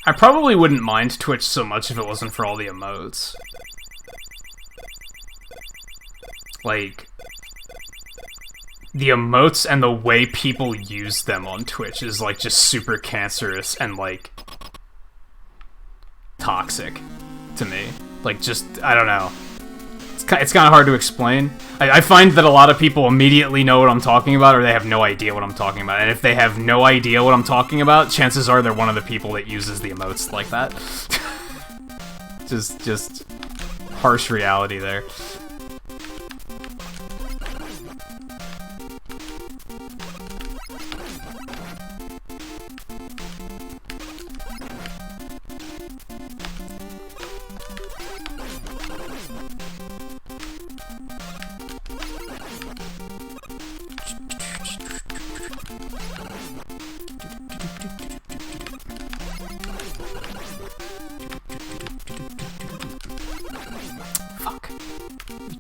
I probably wouldn't mind Twitch so much if it wasn't for all the emotes. Like, the emotes and the way people use them on Twitch is, like, just super cancerous and, like, toxic to me. Like, just, I don't know. It's kind of hard to explain. I find that a lot of people immediately know what I'm talking about, or they have no idea what I'm talking about. And if they have no idea what I'm talking about, chances are they're one of the people that uses the emotes like that. just harsh reality there.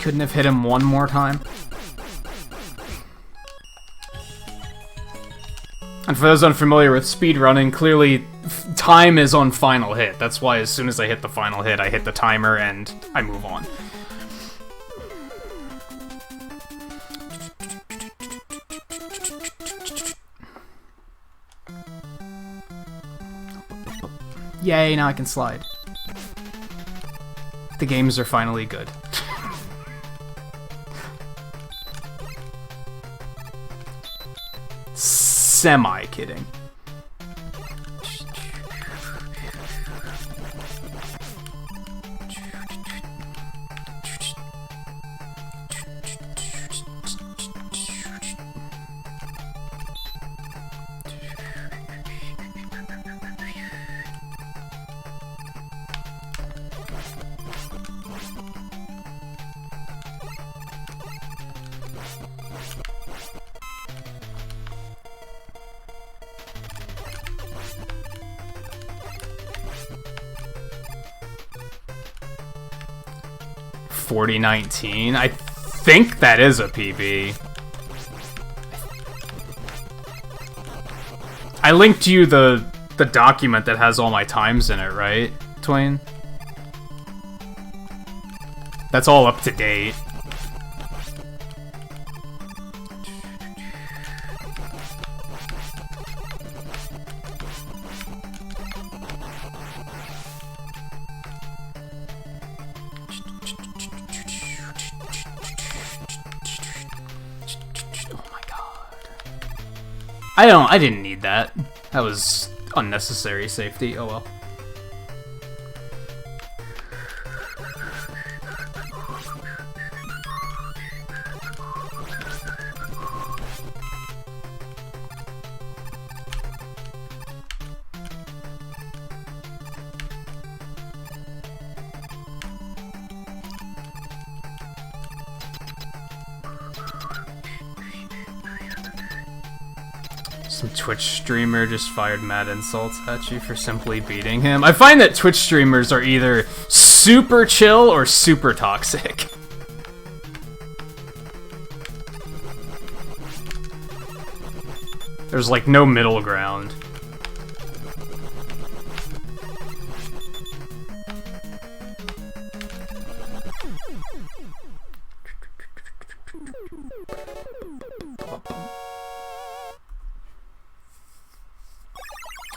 couldn't have hit him one more time. And for those unfamiliar with speedrunning, clearly time is on final hit. That's why as soon as I hit the final hit, I hit the timer and I move on. Yay, now I can slide. The games are finally good. Semi-kidding. $40.19. I think that is a PB. I linked you the document that has all my times in it, right, Twain? That's all up to date. I didn't need that. That was unnecessary safety. Oh well. Some Twitch streamer just fired mad insults at you for simply beating him. I find that Twitch streamers are either super chill or super toxic. There's like no middle ground.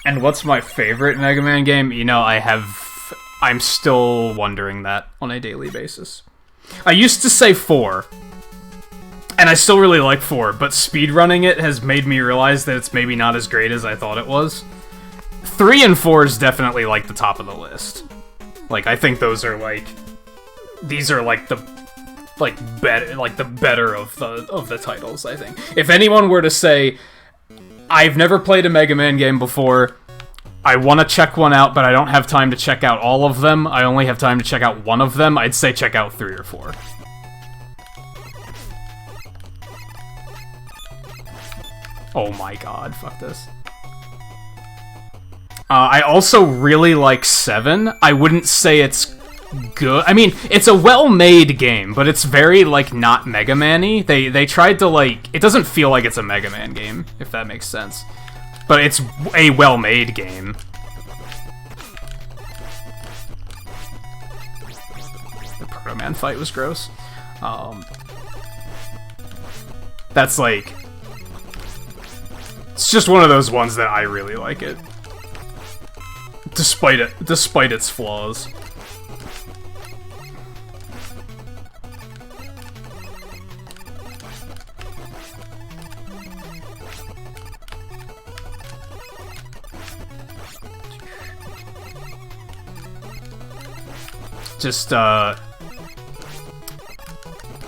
And what's my favorite Mega Man game? You know, I'm still wondering that on a daily basis. I used to say 4, and I still really like 4, but speedrunning it has made me realize that it's maybe not as great as I thought it was. 3 and 4 is definitely like the top of the list. Like, I think those are like, these are like the better of the titles, I think. If anyone were to say, I've never played a Mega Man game before, I want to check one out, but I don't have time to check out all of them, I only have time to check out one of them, I'd say check out 3 or 4. Oh my god, fuck this. I also really like 7. I wouldn't say it's good. I mean, it's a well-made game, but it's very, like, not Mega Man-y. They tried to, like... It doesn't feel like it's a Mega Man game, if that makes sense. But it's a well-made game. The Proto Man fight was gross. That's, like... It's just one of those ones that I really like it. Despite its flaws. Just,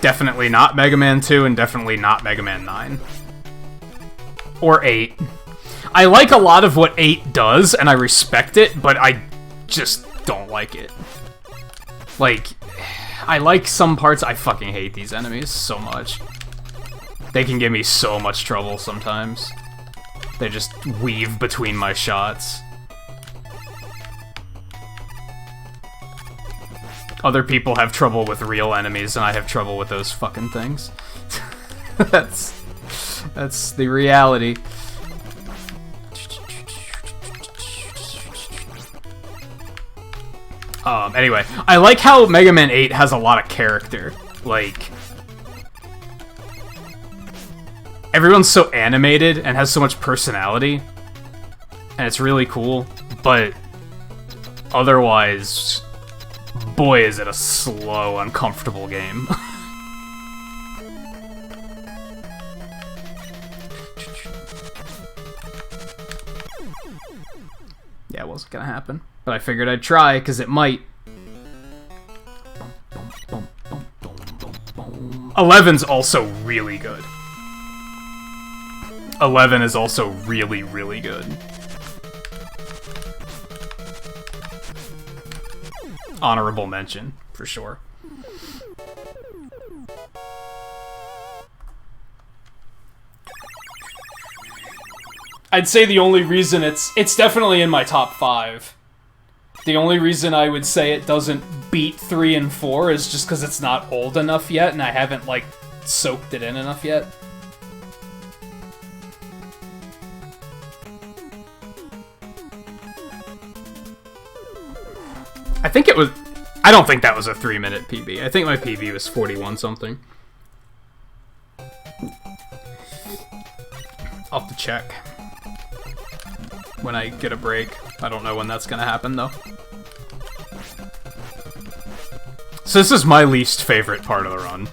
definitely not Mega Man 2 and definitely not Mega Man 9. Or 8. I like a lot of what 8 does, and I respect it, but I just don't like it. Like, I like some parts. I fucking hate these enemies so much. They can give me so much trouble sometimes. They just weave between my shots. Other people have trouble with real enemies, and I have trouble with those fucking things. That's the reality. Anyway, I like how Mega Man 8 has a lot of character. Like, everyone's so animated and has so much personality, and it's really cool, but otherwise, boy, is it a slow, uncomfortable game. Yeah, it wasn't gonna happen. But I figured I'd try, because it might. 11's also really good. 11 is also really, really good. Honorable mention, for sure. I'd say the only reason it's definitely in my top 5. The only reason I would say it doesn't beat 3 and 4 is just because it's not old enough yet, and I haven't, like, soaked it in enough yet. I think it was... I don't think that was a 3-minute PB. I think my PB was 41 something. I'll have to check when I get a break. I don't know when that's gonna happen, though. So this is my least favorite part of the run.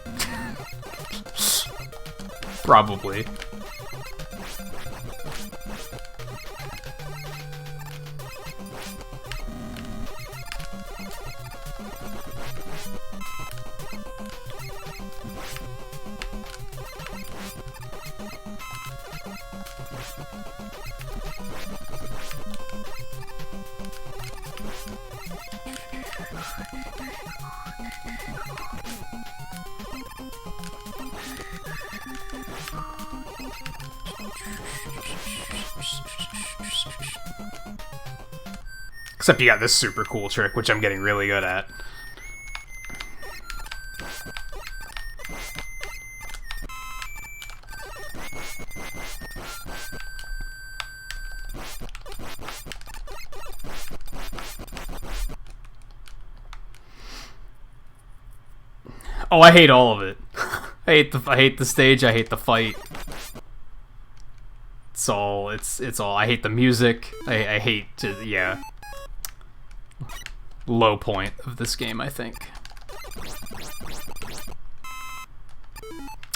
Probably. Except you got this super cool trick, which I'm getting really good at. Oh, I hate all of it. I hate the stage, I hate the fight. It's all I hate the music. I hate yeah. Low point of this game, I think.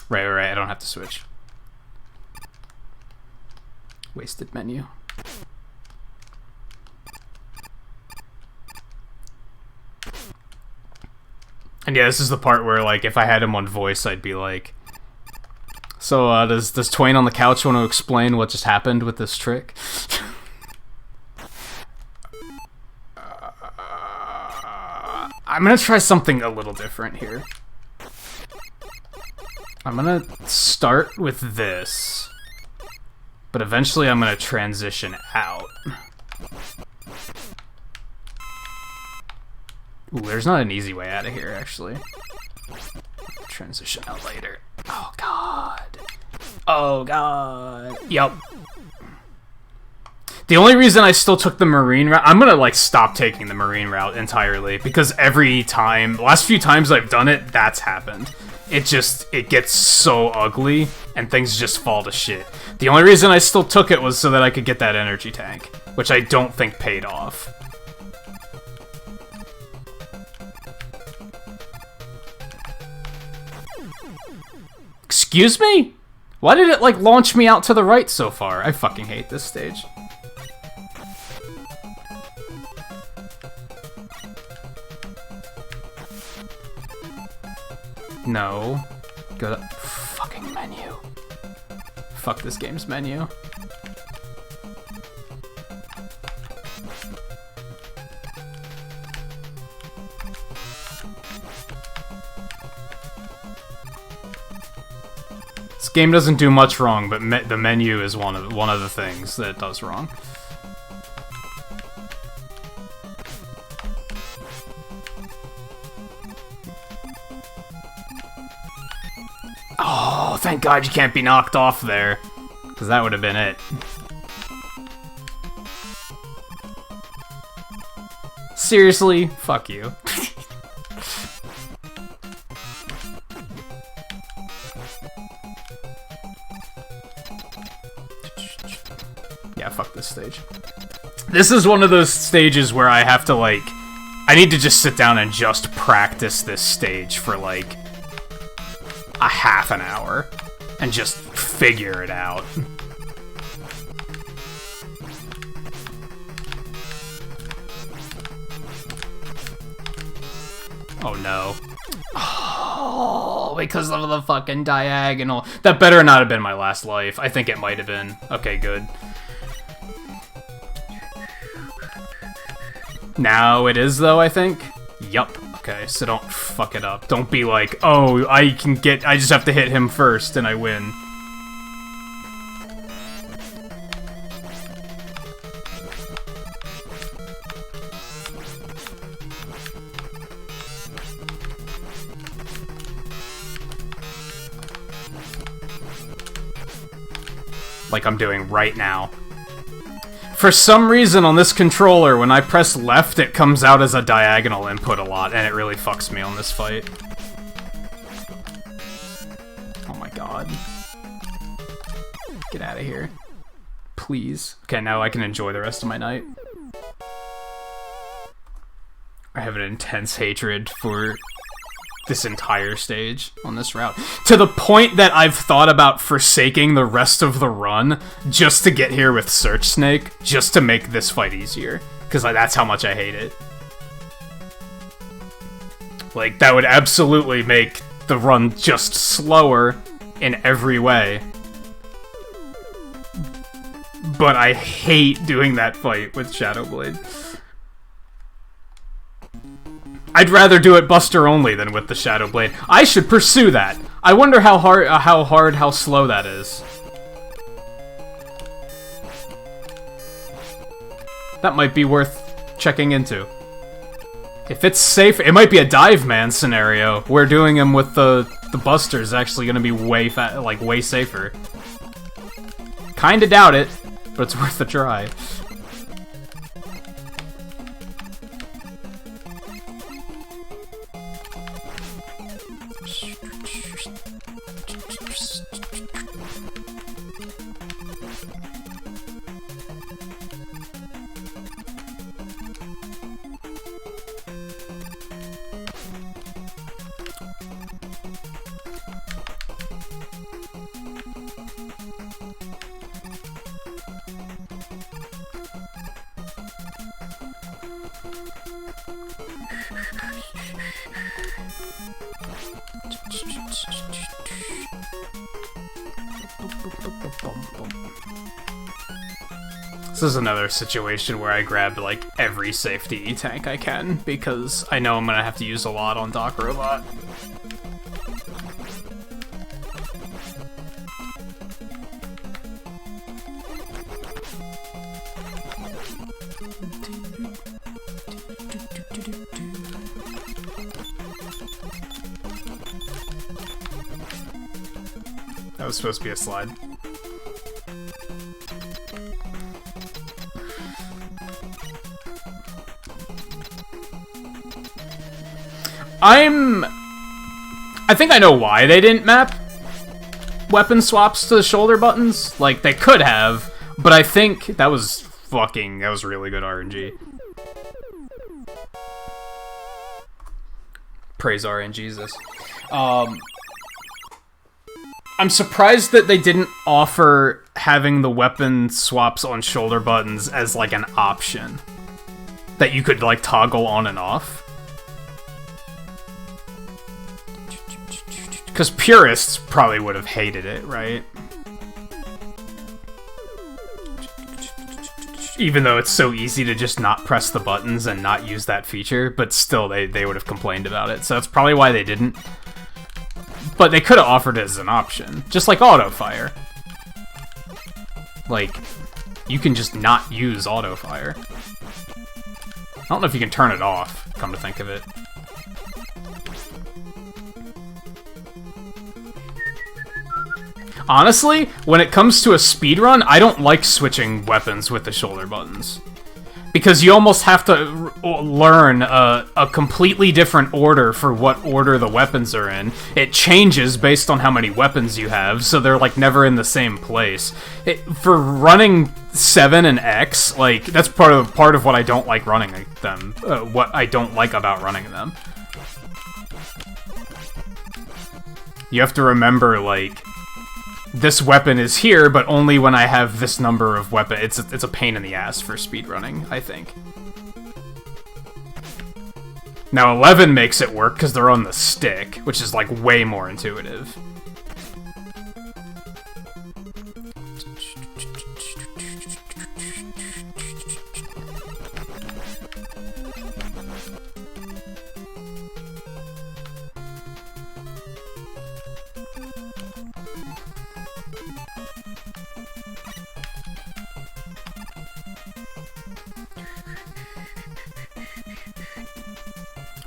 Right, I don't have to switch. Wasted menu. And yeah, this is the part where, like, if I had him on voice, I'd be like, so, does Twain on the couch want to explain what just happened with this trick? I'm gonna try something a little different here. I'm gonna start with this, but eventually I'm gonna transition out. Ooh, there's not an easy way out of here, actually. Transition out later. Oh, God. Oh, God. Yup. The only reason I still took the marine route... I'm gonna, like, stop taking the marine route entirely, because every time... The last few times I've done it, that's happened. It gets so ugly, and things just fall to shit. The only reason I still took it was so that I could get that energy tank, which I don't think paid off. Excuse me? Why did it, like, launch me out to the right so far? I fucking hate this stage. No. Go to fucking menu. Fuck this game's menu. This game doesn't do much wrong, but the menu is one of the things that it does wrong. Oh, thank God you can't be knocked off there. Because that would have been it. Seriously? Fuck you. Yeah, fuck this stage. This is one of those stages where I have to, like... I need to just sit down and just practice this stage for, like, a half an hour. And just figure it out. Oh, no. Oh, because of the fucking diagonal. That better not have been my last life. I think it might have been. Okay, good. Now it is, though, I think? Yup. Okay, so don't fuck it up. Don't be like, oh, I just have to hit him first and I win. Like I'm doing right now. For some reason on this controller, when I press left, it comes out as a diagonal input a lot, and it really fucks me on this fight. Oh my god. Get out of here. Please. Okay, now I can enjoy the rest of my night. I have an intense hatred for this entire stage on this route. To the point that I've thought about forsaking the rest of the run just to get here with Search Snake, just to make this fight easier. Because that's how much I hate it. Like, that would absolutely make the run just slower in every way. But I hate doing that fight with Shadowblade. I'd rather do it Buster only than with the Shadowblade. I should pursue that. I wonder how slow that is. That might be worth checking into. If it's safe, it might be a dive man scenario where doing him with the Buster is actually going to be way safer. Kinda doubt it, but it's worth a try. This is another situation where I grabbed, like, every safety E-tank I can, because I know I'm gonna have to use a lot on Doc Robot. That was supposed to be a slide. I think I know why they didn't map weapon swaps to the shoulder buttons. Like, they could have, but I think that was really good RNG. Praise RNGesus. I'm surprised that they didn't offer having the weapon swaps on shoulder buttons as, like, an option that you could, like, toggle on and off. Because purists probably would have hated it, right? Even though it's so easy to just not press the buttons and not use that feature, but still they would have complained about it. So that's probably why they didn't. But they could have offered it as an option. Just like auto-fire. Like, you can just not use auto-fire. I don't know if you can turn it off, come to think of it. Honestly, when it comes to a speedrun, I don't like switching weapons with the shoulder buttons. Because you almost have to learn a completely different order for what order the weapons are in. It changes based on how many weapons you have, so they're like never in the same place. For running 7 and X, like that's part of what I don't like running them. What I don't like about running them. You have to remember, like, this weapon is here, but only when I have this number of weapon. It's a pain in the ass for speedrunning, I think. Now 11 makes it work because they're on the stick, which is like way more intuitive.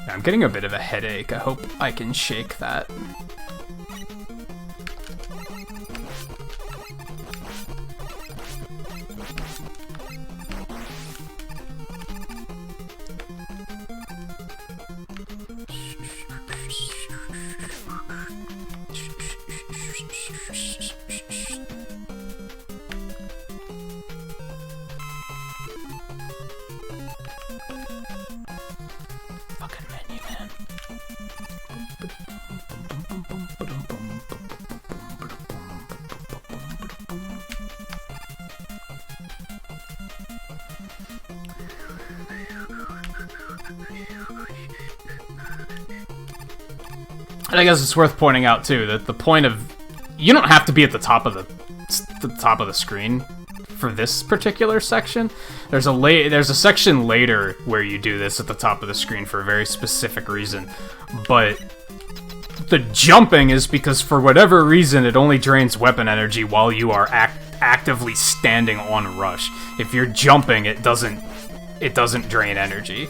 I'm getting a bit of a headache. I hope I can shake that. And I guess it's worth pointing out too that the point of you don't have to be at the top of the screen for this particular section. There's a section later where you do this at the top of the screen for a very specific reason, but the jumping is because for whatever reason it only drains weapon energy while you are actively standing on rush. If you're jumping, it doesn't drain energy.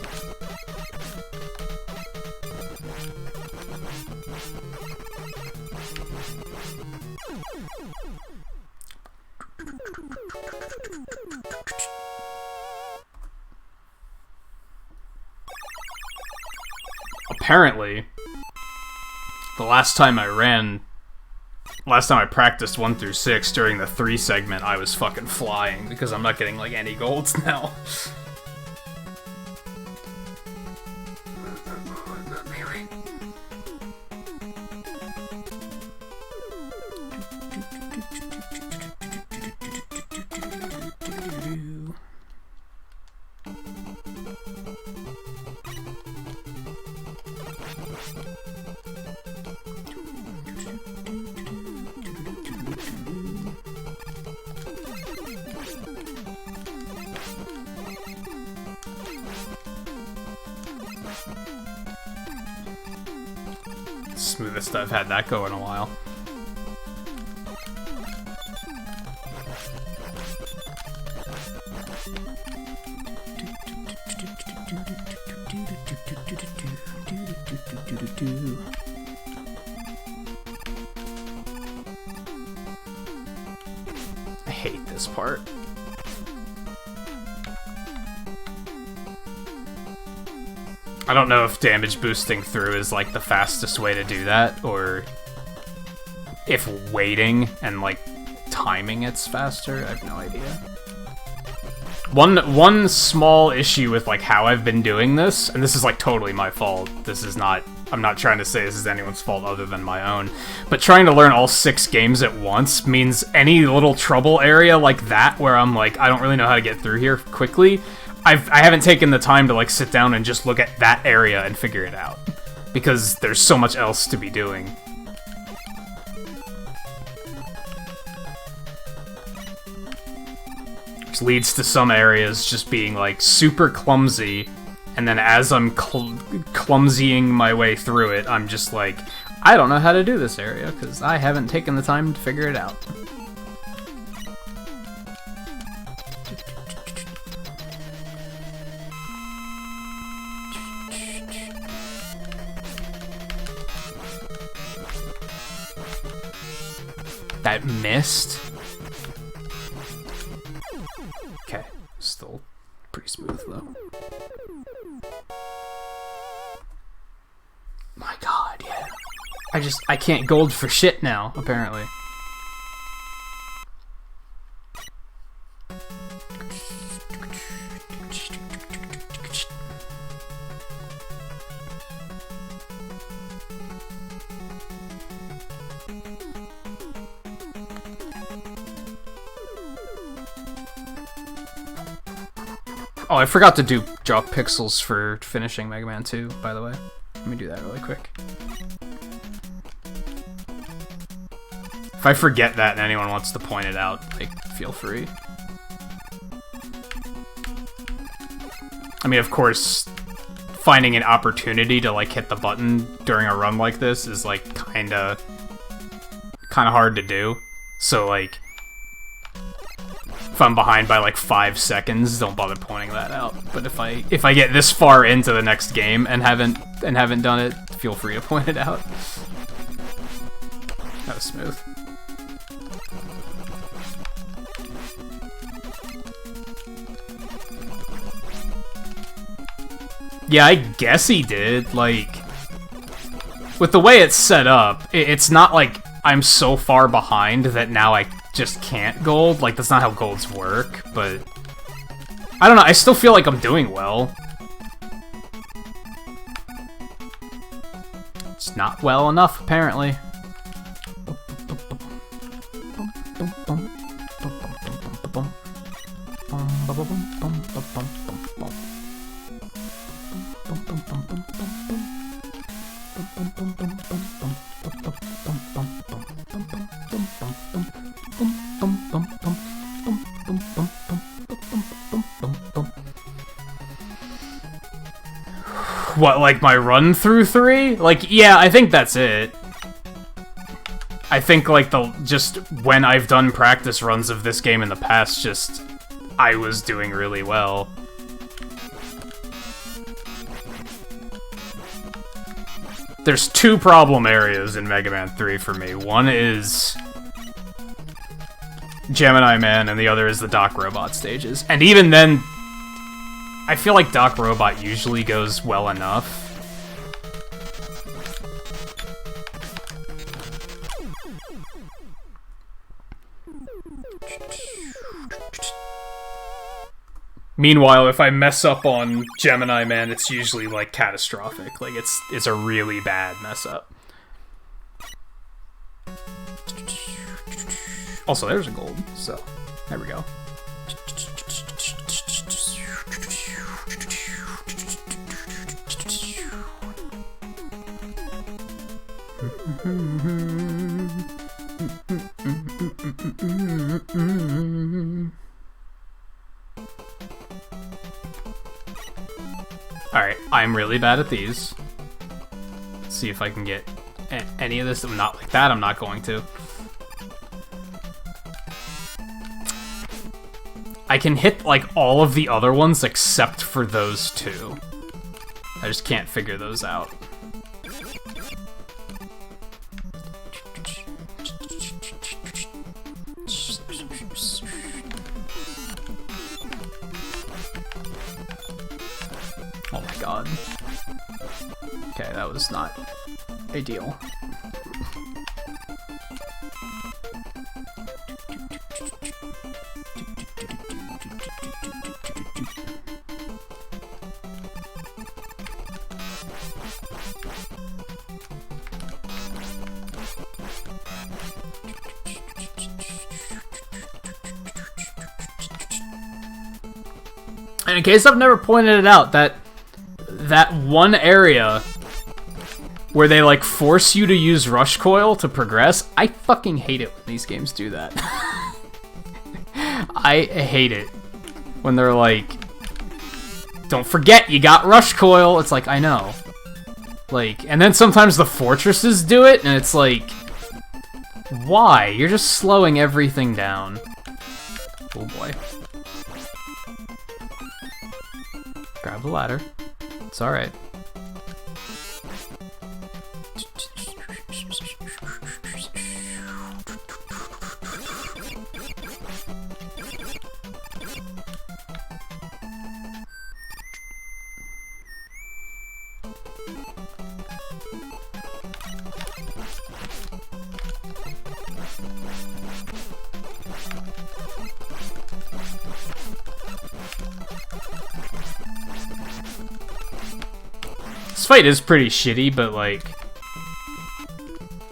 Apparently, the last time I practiced 1 through 6 during the 3 segment, I was fucking flying because I'm not getting like any golds now. Smoothest I've had that go in a while. I hate this part. I don't know if damage boosting through is like the fastest way to do that, or if waiting and like timing it's faster. I have no idea. One small issue with like how I've been doing this, and this is like totally my fault. This is not, I'm not trying to say this is anyone's fault other than my own, but trying to learn all 6 games at once means any little trouble area like that where I'm like, I don't really know how to get through here quickly, I haven't taken the time to like sit down and just look at that area and figure it out, because there's so much else to be doing. Which leads to some areas just being like super clumsy, and then as I'm clumsying my way through it, I'm just like, I don't know how to do this area because I haven't taken the time to figure it out. That missed. Okay, still pretty smooth though. My god, yeah. I can't gold for shit now, apparently. Oh, I forgot to drop pixels for finishing Mega Man 2, by the way. Let me do that really quick. If I forget that and anyone wants to point it out, like, feel free. I mean, of course, finding an opportunity to, like, hit the button during a run like this is, like, kinda hard to do. So, like, if I'm behind by like 5 seconds, don't bother pointing that out. But if I get this far into the next game and haven't done it, feel free to point it out. That was smooth. Yeah, I guess he did. Like, with the way it's set up, it's not like I'm so far behind that now I just can't gold. Like, that's not how golds work, but I don't know, I still feel like I'm doing well. It's not well enough, apparently. What, like my run through 3? Like, yeah, I think that's it. I think, like, just when I've done practice runs of this game in the past, just, I was doing really well. There's 2 problem areas in Mega Man 3 for me. One is Gemini Man, and the other is the Doc Robot stages. And even then, I feel like Doc Robot usually goes well enough. Meanwhile, if I mess up on Gemini Man, it's usually, like, catastrophic. Like, it's a really bad mess up. Also, there's a gold, so there we go. Alright, I'm really bad at these. Let's see if I can get any of this. Not like that, I'm not going to. I can hit, like, all of the other ones except for those 2. I just can't figure those out. Oh my god. Okay, that was not ideal. And in case I've never pointed it out, that one area where they, like, force you to use Rush Coil to progress, I fucking hate it when these games do that. I hate it when they're like, don't forget you got Rush Coil. It's like, I know. Like, and then sometimes the fortresses do it, and it's like, why? You're just slowing everything down. Oh boy. Grab the ladder. It's alright. This fight is pretty shitty, but, like...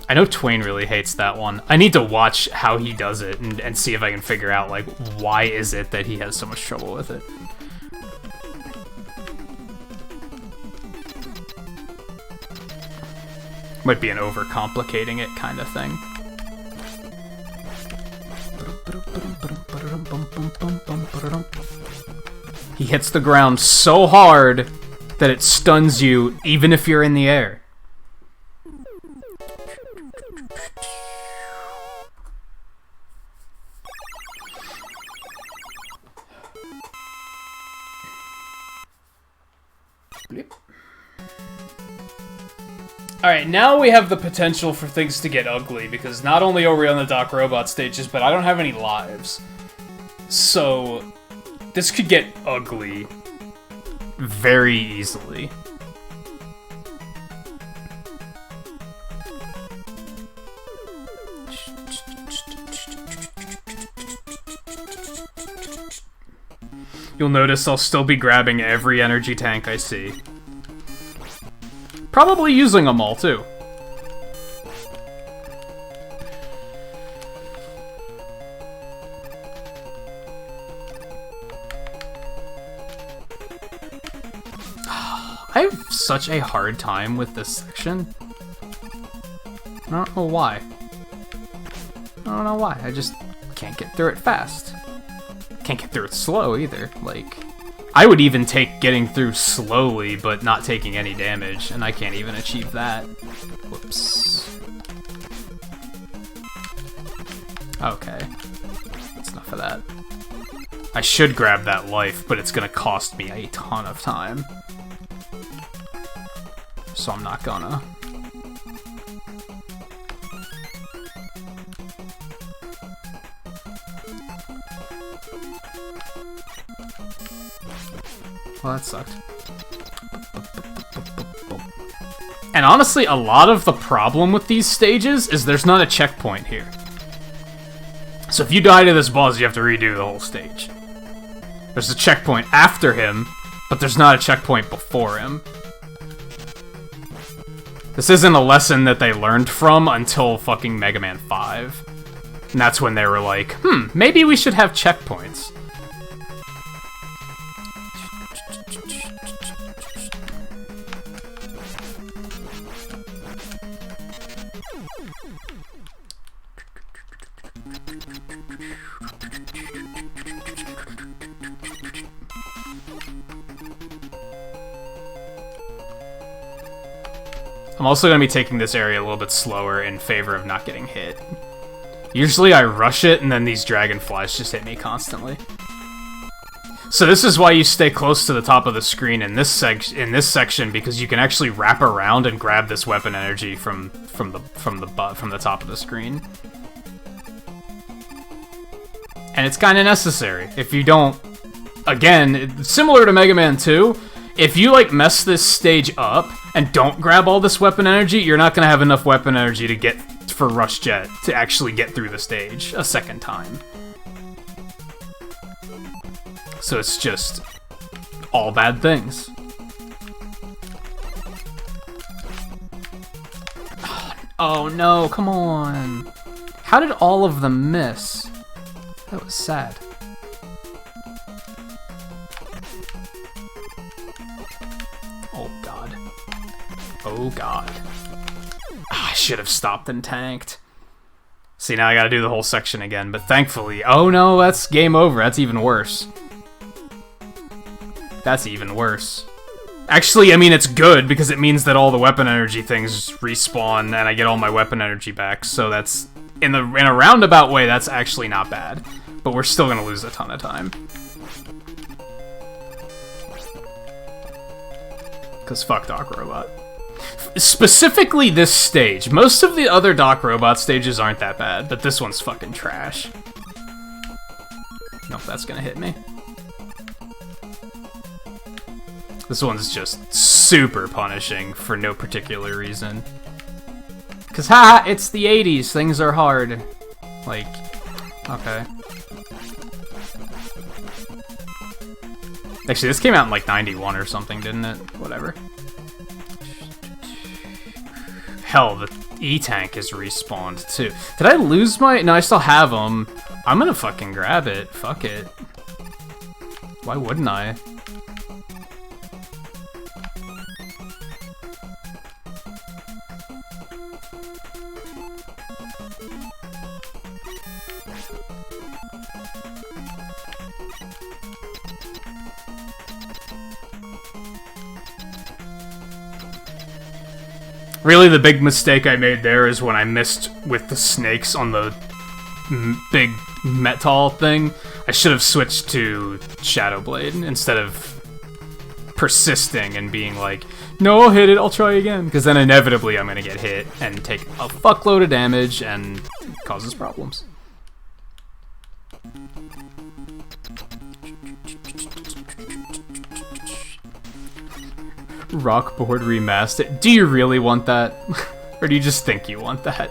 I know Twain really hates that one. I need to watch how he does it and see if I can figure out, like, why is it that he has so much trouble with it. Might be an overcomplicating it kind of thing. He hits the ground so hard that it stuns you even if you're in the air. Alright, now we have the potential for things to get ugly, because not only are we on the Doc Robot stages, but I don't have any lives. So, this could get ugly very easily. You'll notice I'll still be grabbing every energy tank I see. Probably using them all, too. I have such a hard time with this section. I don't know why. I don't know why. I just can't get through it fast. Can't get through it slow, either. Like... I would even take getting through slowly, but not taking any damage, and I can't even achieve that. Whoops. Okay. That's enough of that. I should grab that life, but it's gonna cost me a ton of time. So I'm not gonna. Well, that sucked. And honestly, a lot of the problem with these stages is there's not a checkpoint here. So if you die to this boss, you have to redo the whole stage. There's a checkpoint after him, but there's not a checkpoint before him. This isn't a lesson that they learned from until fucking Mega Man 5. And that's when they were like, maybe we should have checkpoints. I'm also going to be taking this area a little bit slower in favor of not getting hit. Usually I rush it, and then these dragonflies just hit me constantly. So this is why you stay close to the top of the screen in this section, because you can actually wrap around and grab this weapon energy from the top of the screen. And it's kind of necessary. If you don't, again, similar to Mega Man 2, if you, like, mess this stage up and don't grab all this weapon energy, you're not going to have enough weapon energy to get for Rush Jet to actually get through the stage a second time. So it's just all bad things. Oh no, come on. How did all of them miss? That was sad. Oh god. Oh god. I should have stopped and tanked. See, now I gotta do the whole section again, but thankfully... Oh no, that's game over. That's even worse. That's even worse. Actually, I mean, it's good, because it means that all the weapon energy things respawn, and I get all my weapon energy back, so that's... In a roundabout way, that's actually not bad. But we're still gonna lose a ton of time. Because fuck Doc Robot. Specifically this stage. Most of the other Doc Robot stages aren't that bad, but this one's fucking trash. Nope, that's gonna hit me. This one's just super punishing for no particular reason. Cause ha, it's the 80s, things are hard. Like, okay. Actually, this came out in like 91 or something, didn't it? Whatever. Hell, the E-tank is respawned too. Did I lose my... No, I still have them. I'm gonna fucking grab it. Fuck it. Why wouldn't I? Really, the big mistake I made there is when I missed with the snakes on the big metal thing. I should have switched to Shadow Blade instead of persisting and being like, no, I'll hit it, I'll try again. Because then inevitably I'm going to get hit and take a fuckload of damage and it causes problems. Rockboard remastered. Do you really want that? Or do you just think you want that?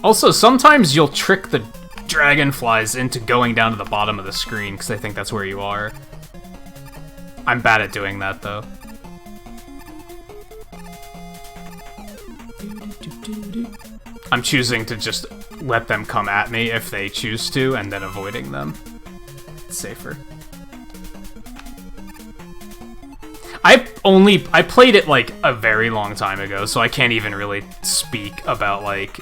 Also, sometimes you'll trick the dragonflies into going down to the bottom of the screen because they think that's where you are. I'm bad at doing that, though. I'm choosing to just let them come at me if they choose to, and then avoiding them. It's safer. I played it, like, a very long time ago, so I can't even really speak about, like,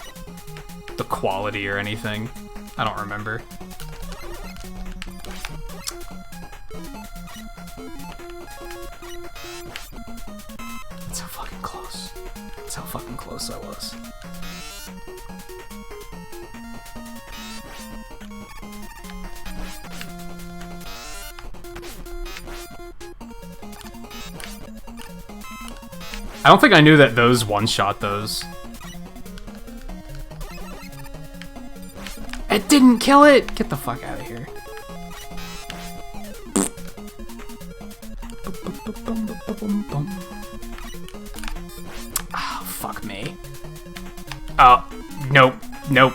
the quality or anything. I don't remember. That's how fucking close. That's how fucking close I was. I don't think I knew that those one-shot those. It didn't kill it! Get the fuck out of here. Oh, fuck me. Oh, nope. Nope.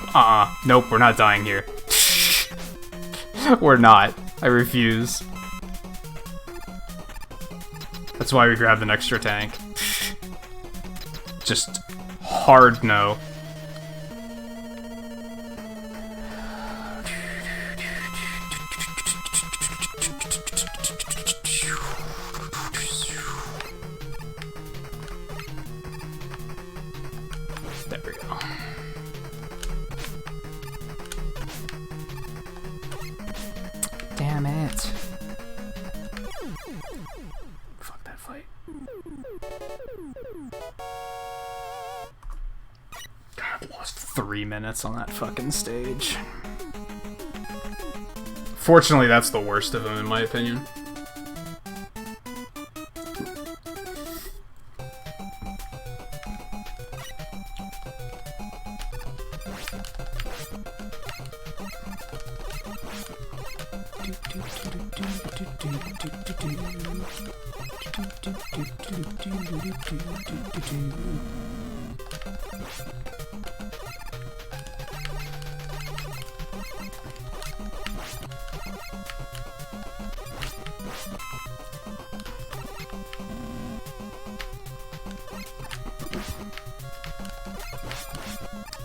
Nope, we're not dying here. We're not. I refuse. That's why we grabbed an extra tank. Just hard no. There we go. Damn it. Fuck that fight. God, I've lost 3 minutes on that fucking stage. Fortunately, that's the worst of them, in my opinion.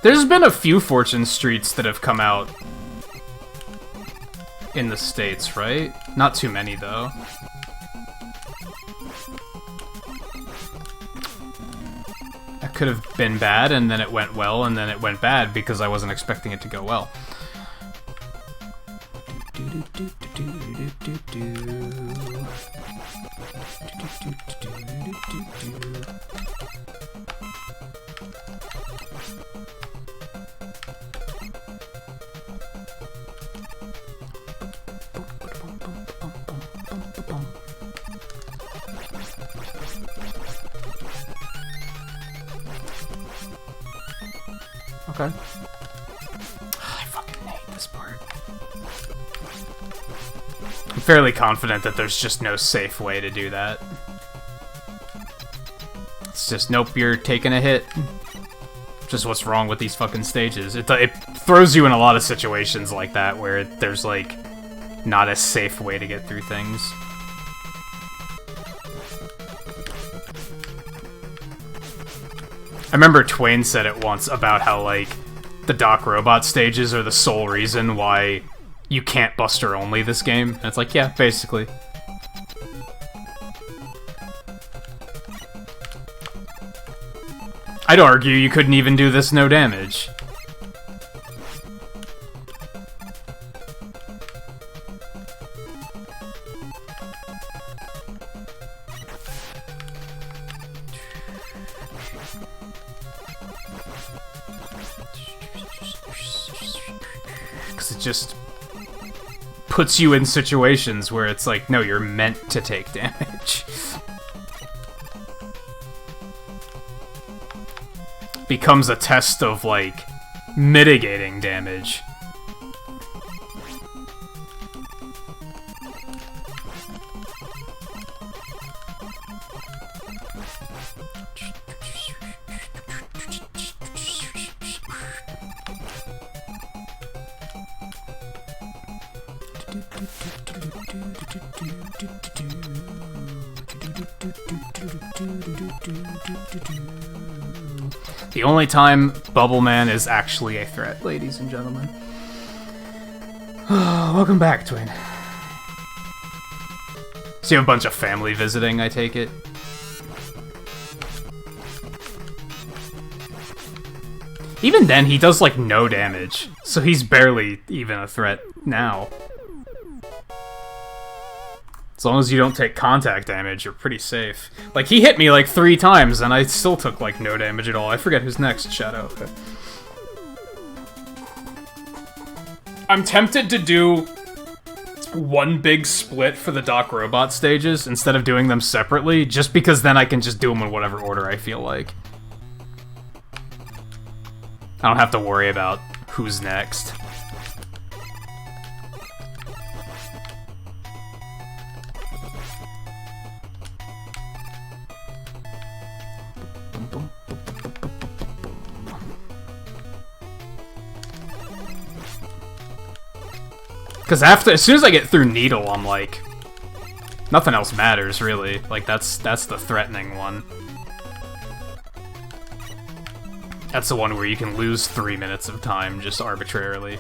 There's been a few Fortune Streets that have come out in the States, right? Not too many, though. That could have been bad, and then it went well, and then it went bad because I wasn't expecting it to go well. Okay. I fucking hate this part. I'm fairly confident that there's just no safe way to do that. It's just, nope, you're taking a hit. Just what's wrong with these fucking stages. It throws you in a lot of situations like that where there's, like, not a safe way to get through things. I remember Twain said it once about how, like, the Doc Robot stages are the sole reason why you can't Buster only this game. And it's like, yeah, basically. I'd argue you couldn't even do this no damage. Because it just puts you in situations where it's like, no, you're meant to take damage. Becomes a test of, like, mitigating damage. The only time Bubble Man is actually a threat, ladies and gentlemen. Welcome back, Twin. So you have a bunch of family visiting, I take it? Even then, he does, like, no damage. So he's barely even a threat now. As long as you don't take contact damage, you're pretty safe. Like, he hit me like 3 times, and I still took, like, no damage at all. I forget who's next, Shadow. Okay. I'm tempted to do one big split for the Doc Robot stages instead of doing them separately, just because then I can just do them in whatever order I feel like. I don't have to worry about who's next. Because as soon as I get through Needle, I'm like, nothing else matters, really. Like, that's the threatening one. That's the one where you can lose 3 minutes of time just arbitrarily.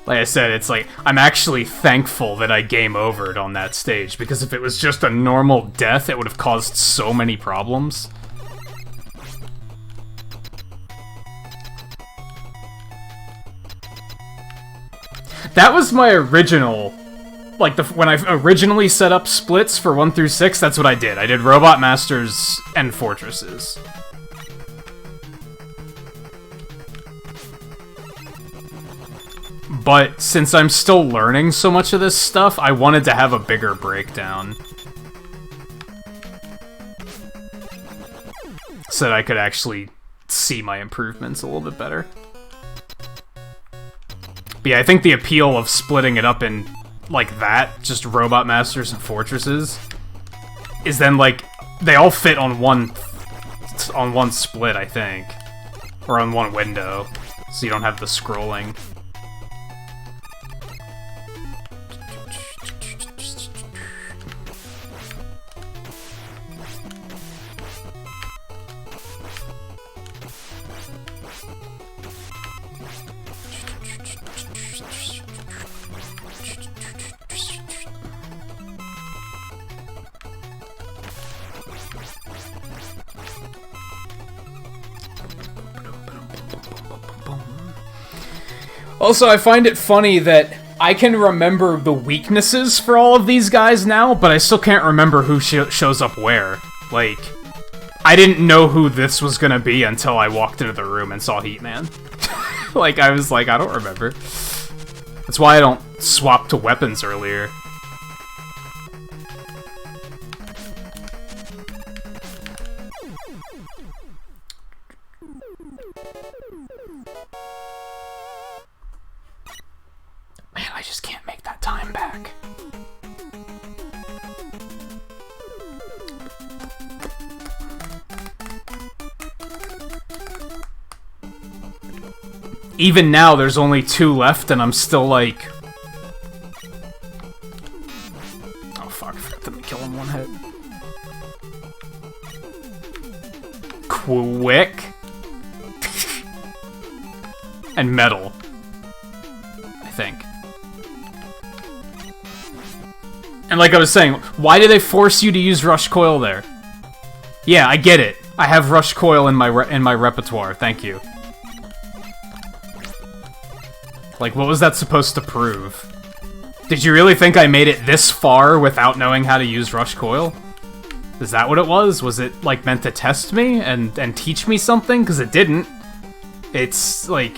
Like I said, it's like, I'm actually thankful that I game overed on that stage, because if it was just a normal death, it would have caused so many problems. That was my original, like, when I originally set up splits for 1 through 6, that's what I did. I did Robot Masters and Fortresses. But since I'm still learning so much of this stuff, I wanted to have a bigger breakdown. So that I could actually see my improvements a little bit better. But yeah, I think the appeal of splitting it up in, like that, just Robot Masters and Fortresses, is then, like, they all fit on one split, I think. Or on one window, so you don't have the scrolling. Also, I find it funny that I can remember the weaknesses for all of these guys now, but I still can't remember who shows up where. Like, I didn't know who this was gonna be until I walked into the room and saw Heatman. Like, I was like, I don't remember. That's why I don't swap to weapons earlier. I just can't make that time back. Even now, there's only 2 left, and I'm still like... Oh fuck, I forgot to kill him one hit. Quick. And metal. I think. And like I was saying, why do they force you to use Rush Coil there? Yeah, I get it. I have Rush Coil in my repertoire, thank you. Like, what was that supposed to prove? Did you really think I made it this far without knowing how to use Rush Coil? Is that what it was? Was it, like, meant to test me and teach me something? Because it didn't. It's, like,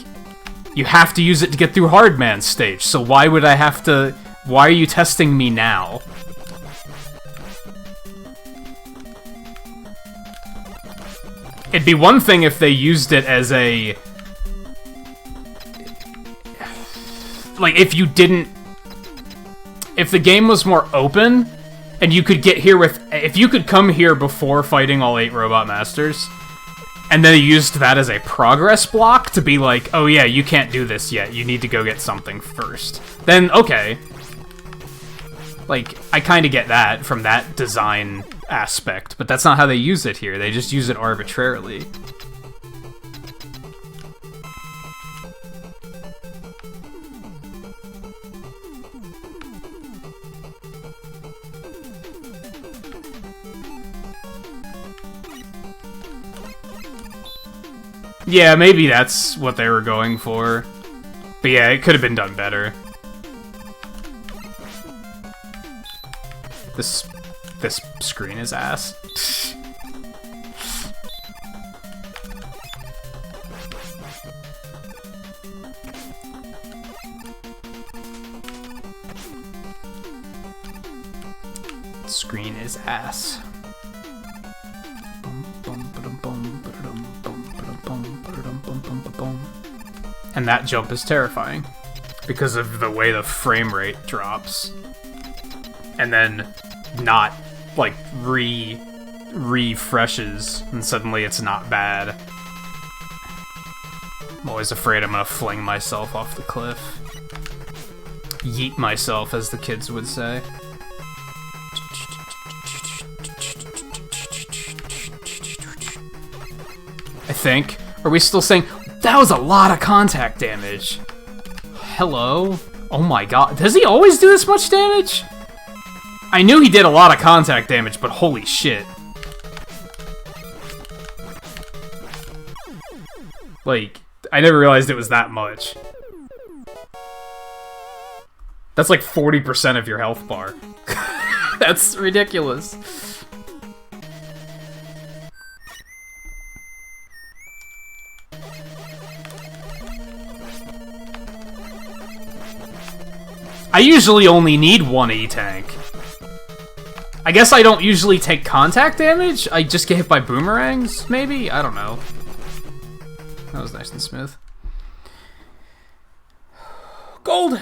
you have to use it to get through Hardman's stage, so why would I have to... Why are you testing me now? It'd be one thing if they used it as a... Like, if you didn't... If the game was more open, and you could get here with... If you could come here before fighting all 8 Robot Masters, and then they used that as a progress block to be like, oh yeah, you can't do this yet, you need to go get something first. Then, okay. Like, I kinda get that from that design aspect, but that's not how they use it here, they just use it arbitrarily. Yeah, maybe that's what they were going for. But yeah, it could have been done better. This screen is ass. Screen is ass. And that jump is terrifying because of the way the frame rate drops. And then not, like, refreshes, and suddenly it's not bad. I'm always afraid I'm gonna fling myself off the cliff. Yeet myself, as the kids would say. I think. Are we still saying... That was a lot of contact damage. Hello? Oh my god. Does he always do this much damage? I knew he did a lot of contact damage, but holy shit. Like, I never realized it was that much. That's like 40% of your health bar. That's ridiculous. I usually only need 1 E-Tank. I guess I don't usually take contact damage? I just get hit by boomerangs, maybe? I don't know. That was nice and smooth. Gold!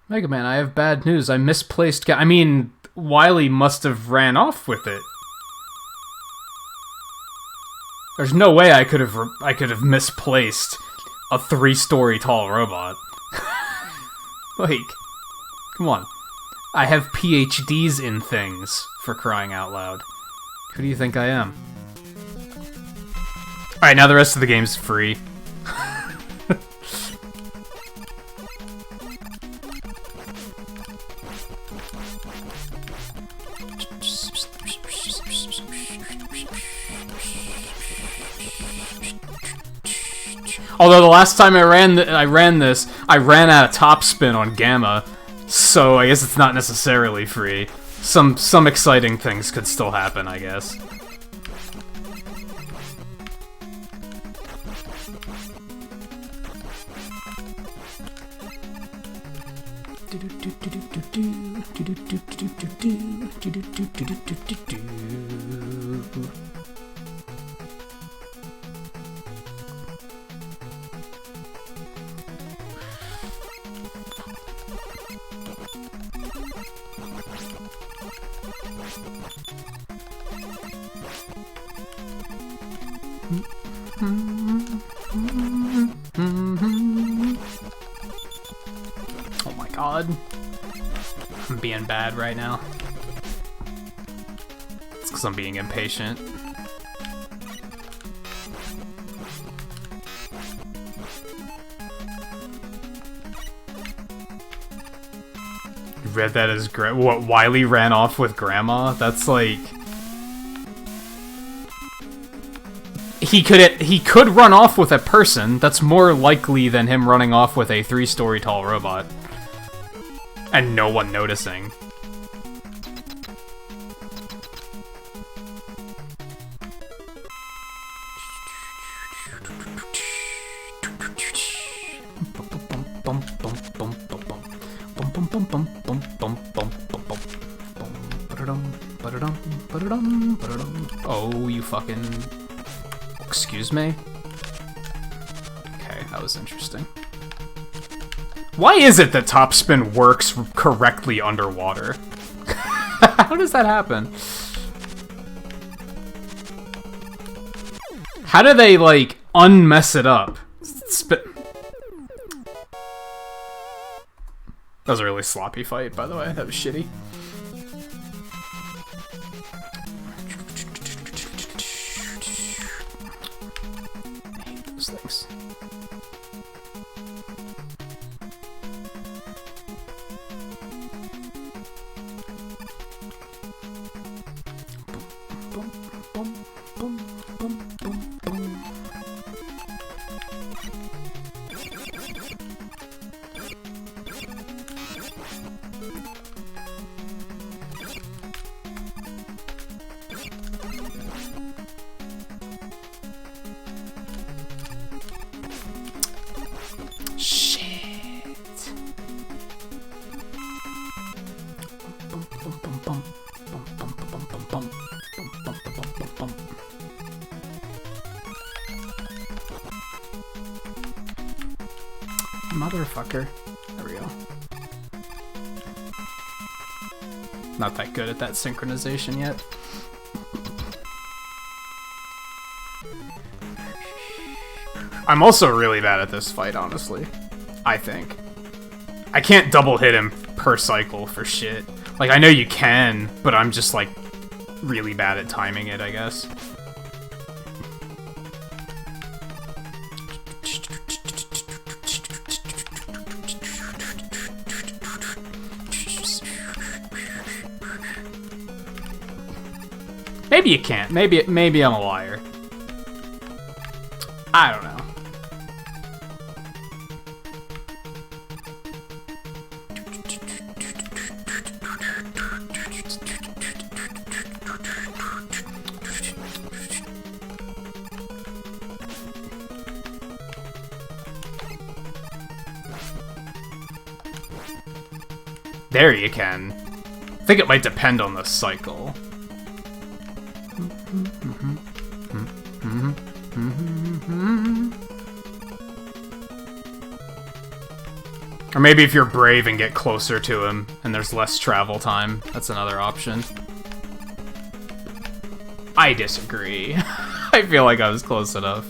Mega Man, I have bad news. I misplaced... I mean, Wily must have ran off with it. There's no way I could have misplaced a 3-story tall robot. Like, come on. I have PhDs in things, for crying out loud. Who do you think I am? Alright, now the rest of the game's free. Although the last time I ran this, I ran out of top spin on Gamma, so I guess it's not necessarily free. Some exciting things could still happen, I guess. Oh my god. I'm being bad right now. It's because I'm being impatient. You read that as what, Wiley ran off with Grandma? That's like... He could run off with a person. That's more likely than him running off with a 3-story tall robot. And no one noticing. Oh, you fucking... Excuse me? Okay, that was interesting. Why is it that topspin works correctly underwater? How does that happen? How do they, like, unmess it up? That was a really sloppy fight, by the way. That was shitty. I hate those things. Motherfucker. There we go. Not that good at that synchronization yet. I'm also really bad at this fight, honestly. I think. I can't double hit him per cycle for shit. Like, I know you can, but I'm just, like, really bad at timing it, I guess. Maybe you can't. Maybe I'm a liar. I don't know. There you can. I think it might depend on the cycle. Or maybe if you're brave and get closer to him and there's less travel time, that's another option. I disagree. I feel like I was close enough.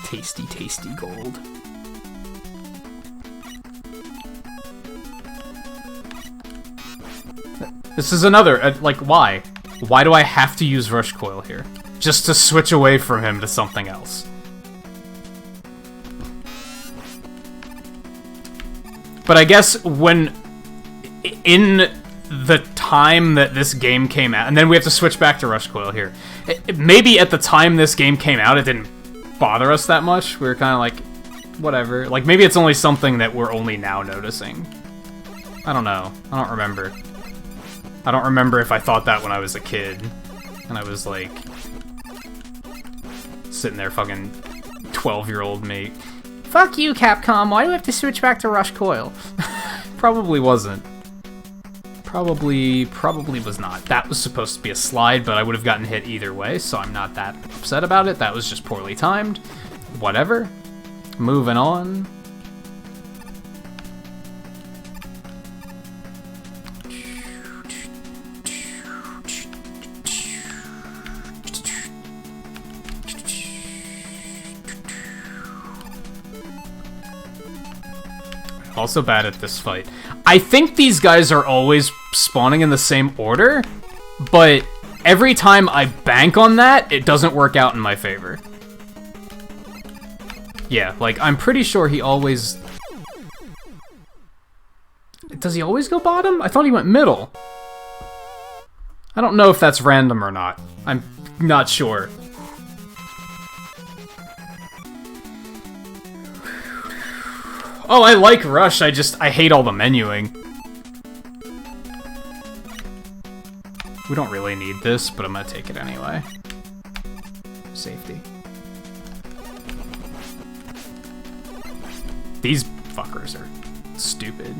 Tasty, tasty gold. This is another, like, why? Why do I have to use Rush Coil here? Just to switch away from him to something else. But I guess when, in the time that this game came out, and then we have to switch back to Rush Coil here. Maybe at the time this game came out, it didn't bother us that much. We were kind of like, whatever. Like, maybe it's only something that we're only now noticing. I don't know. I don't remember. I don't remember if I thought that when I was a kid. And I was, like, sitting there fucking 12-year-old me. Fuck you, Capcom. Why do we have to switch back to Rush Coil? Probably wasn't. Probably was not. That was supposed to be a slide, but I would have gotten hit either way, so I'm not that upset about it. That was just poorly timed. Whatever. Moving on. Also bad at this fight. I think these guys are always spawning in the same order, but every time I bank on that, it doesn't work out in my favor. Yeah, like, I'm pretty sure he always... Does he always go bottom? I thought he went middle. I don't know if that's random or not. I'm not sure. Oh, I like Rush, I hate all the menuing. We don't really need this, but I'm gonna take it anyway. Safety. These fuckers are stupid.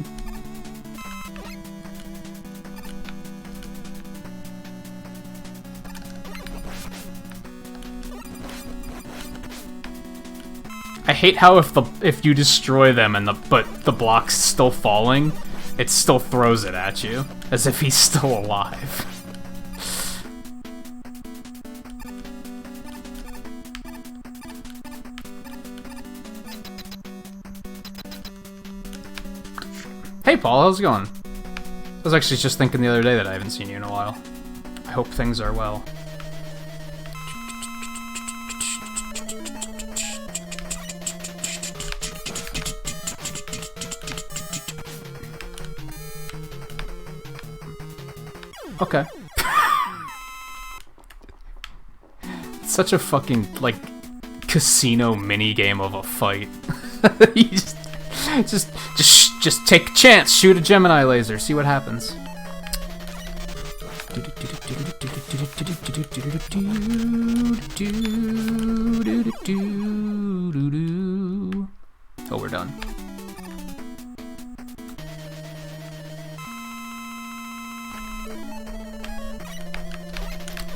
I hate how if you destroy them and but the block's still falling, it still throws it at you as if he's still alive. Hey Paul, how's it going? I was actually just thinking the other day that I haven't seen you in a while. I hope things are well. Okay. It's such a fucking, like, casino minigame of a fight. You just take a chance, shoot a Gemini laser, see what happens. Oh, we're done.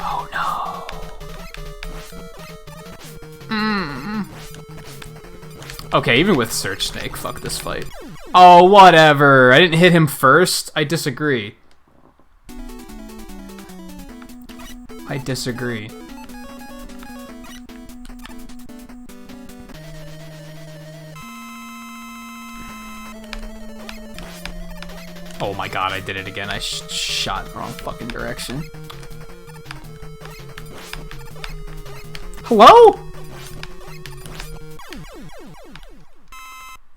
Oh no. Okay, even with Search Snake, fuck this fight. Oh, whatever. I didn't hit him first. I disagree. I disagree. Oh my god, I did it again. I shot in the wrong fucking direction. Hello?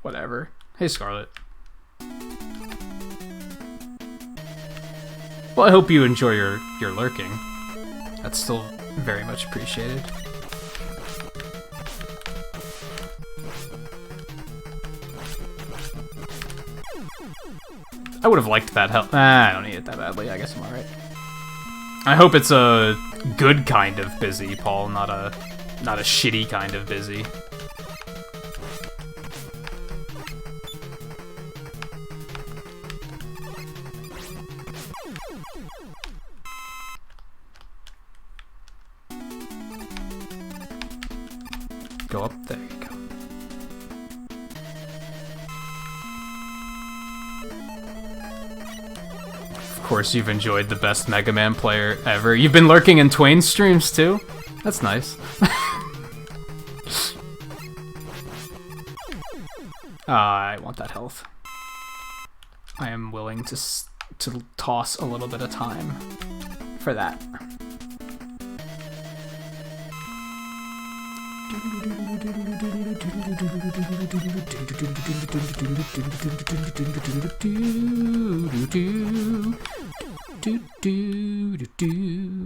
Whatever. Hey, Scarlet. Well, I hope you enjoy your lurking. That's still very much appreciated. I would have liked that help. I don't need it that badly. I guess I'm alright. I hope it's a good kind of busy, Paul, not a shitty kind of busy. Go up, there you go. Of course you've enjoyed the best Mega Man player ever. You've been lurking in Twain's streams too? That's nice. I want that health. I am willing to toss a little bit of time for that.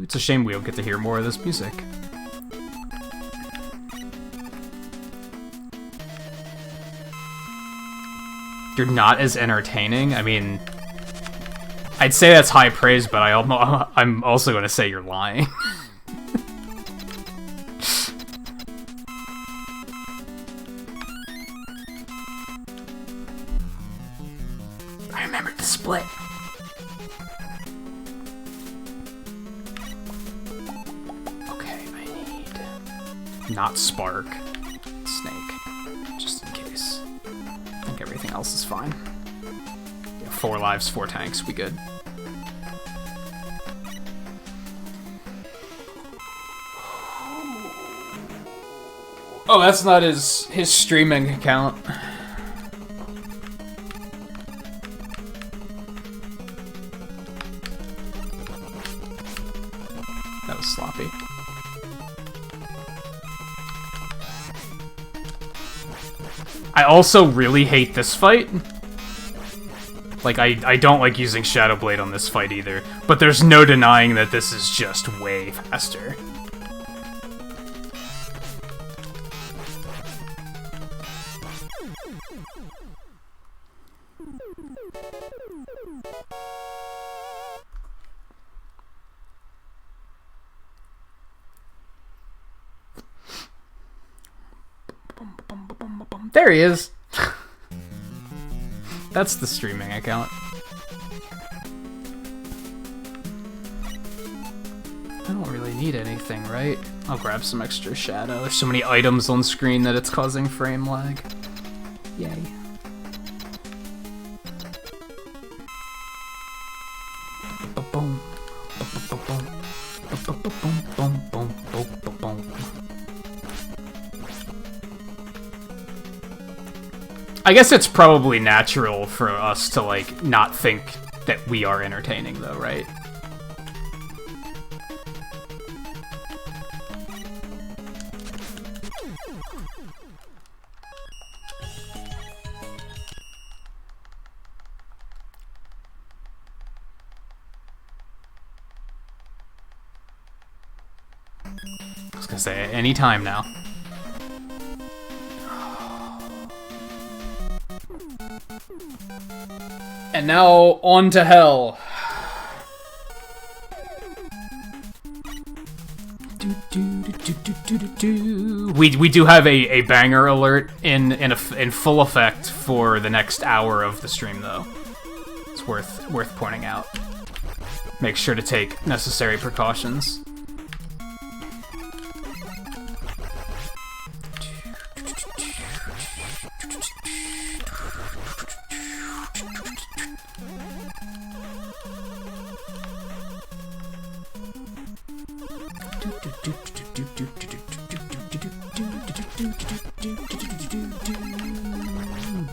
It's a shame we don't get to hear more of this music. You're not as entertaining? I mean, I'd say that's high praise, but I'm also going to say you're lying. I remembered the split. Okay, I need not Spark, Snake, just in case. I think everything else is fine. Yeah, 4 lives, 4 tanks, we good. Oh, that's not his streaming account. That was sloppy. I also really hate this fight. Like, I don't like using Shadow Blade on this fight either, but there's no denying that this is just way faster. There he is! That's the streaming account. I don't really need anything, right? I'll grab some extra shadow. There's so many items on screen that it's causing frame lag. Yay. I guess it's probably natural for us to, like, not think that we are entertaining, though, right? I was gonna say, any time now. And now, on to hell. We do have a banger alert in full effect for the next hour of the stream, though. It's worth pointing out. Make sure to take necessary precautions.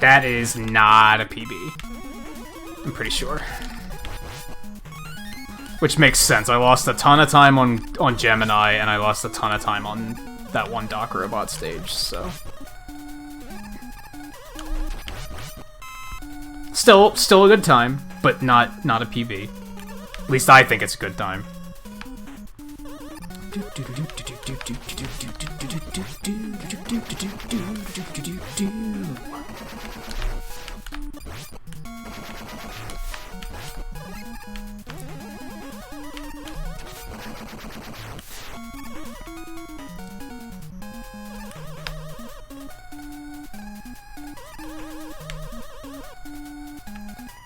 That is not a PB. I'm pretty sure. Which makes sense. I lost a ton of time on Gemini, and I lost a ton of time on that one Doc Robot stage, so... Still a good time, but not a PB. At least I think it's a good time.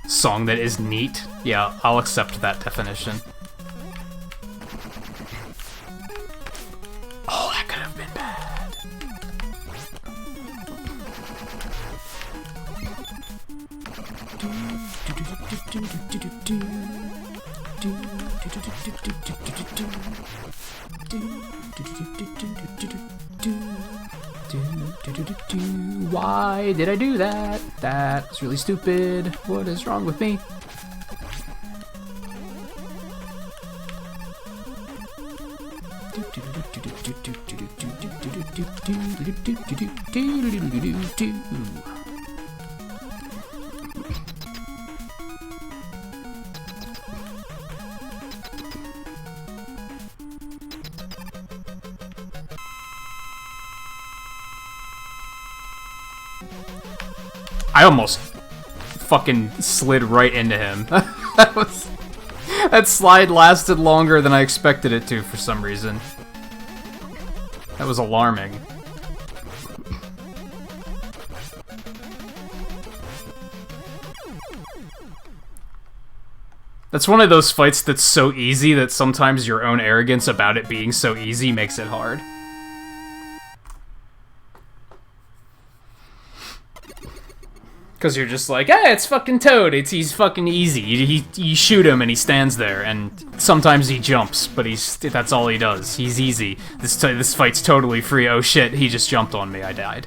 Song that is neat? Yeah, I'll accept that definition. Oh, that could have been bad. Why did I do that? That's really stupid. What is wrong with me? I almost fucking slid right into him. That slide lasted longer than I expected it to for some reason. That was alarming. That's one of those fights that's so easy that sometimes your own arrogance about it being so easy makes it hard. Because you're just like, hey, it's fucking Toad, he's fucking easy. You shoot him and he stands there, and sometimes he jumps, but that's all he does. He's easy. This fight's totally free. Oh shit, he just jumped on me, I died.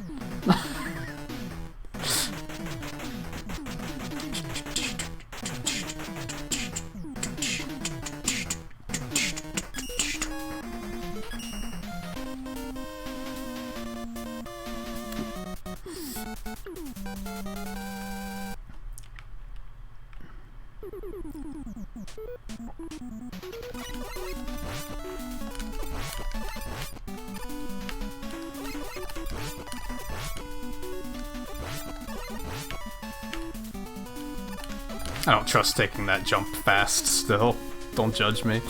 I don't trust taking that jump fast still. Don't judge me.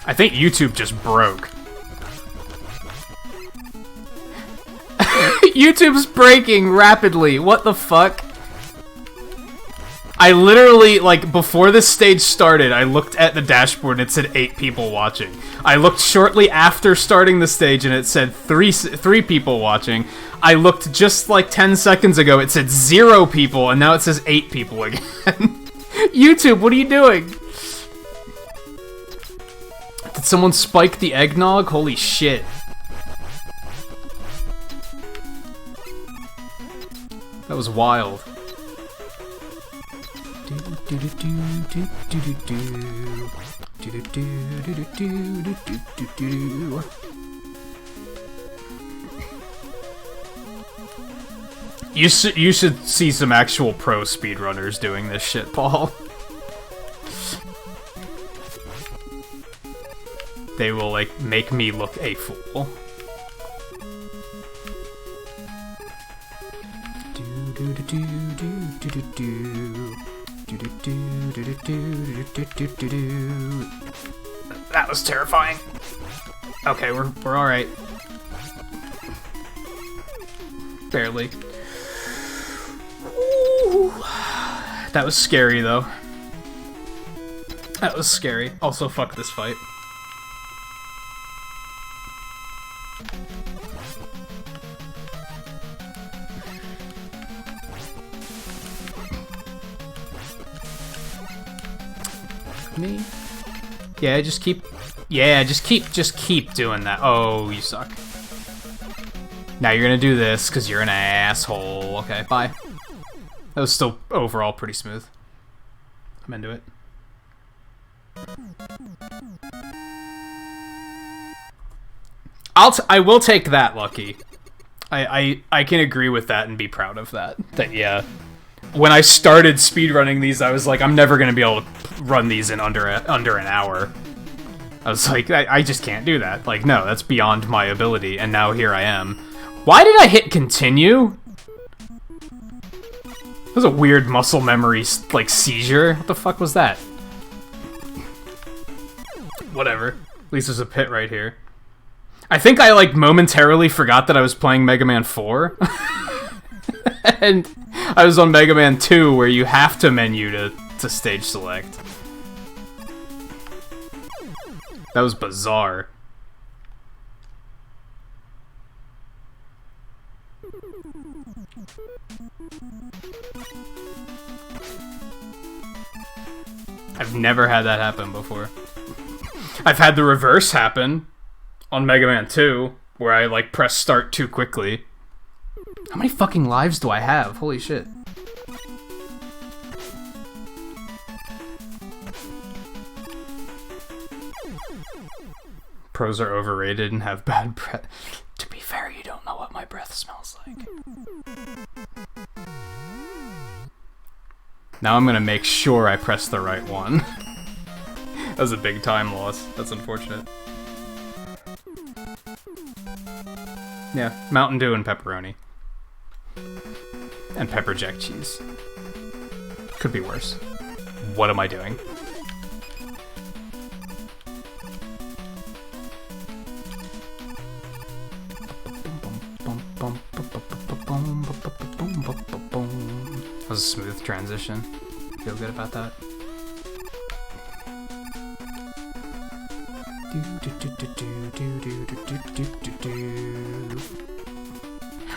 I think YouTube just broke. YouTube's breaking rapidly. What the fuck? I literally, like, before this stage started, I looked at the dashboard and it said 8 people watching. I looked shortly after starting the stage and it said 3 people watching. I looked just like 10 seconds ago, it said 0 people, and now it says 8 people again. YouTube, what are you doing? Did someone spike the eggnog? Holy shit. That was wild. You should see some actual pro speedrunners doing this shit, Paul. They will, like, make me look a fool. That was terrifying. Okay, we're all right. Barely. Ooh. That was scary, though. That was scary. Also, fuck this fight. Me? Yeah, just keep doing that. Oh, you suck. Now you're gonna do this because you're an asshole. Okay, bye. That was still overall pretty smooth. I'm into it. I will take that, Lucky. I can agree with that and be proud of that. That, yeah. When I started speedrunning these, I was like, I'm never gonna be able to run these in under an hour. I was like, I just can't do that. Like, no, that's beyond my ability, and now here I am. Why did I hit continue? That was a weird muscle memory, like, seizure. What the fuck was that? Whatever. At least there's a pit right here. I think I, like, momentarily forgot that I was playing Mega Man 4. And I was on Mega Man 2, where you have to menu to stage select. That was bizarre. I've never had that happen before. I've had the reverse happen on Mega Man 2, where I, like, press start too quickly. How many fucking lives do I have? Holy shit. Pros are overrated and have bad breath. To be fair, you don't know what my breath smells like. Now I'm gonna make sure I press the right one. That was a big time loss. That's unfortunate. Yeah, Mountain Dew and pepperoni. And pepper jack cheese. Could be worse. What am I doing? That was a smooth transition. Feel good about that.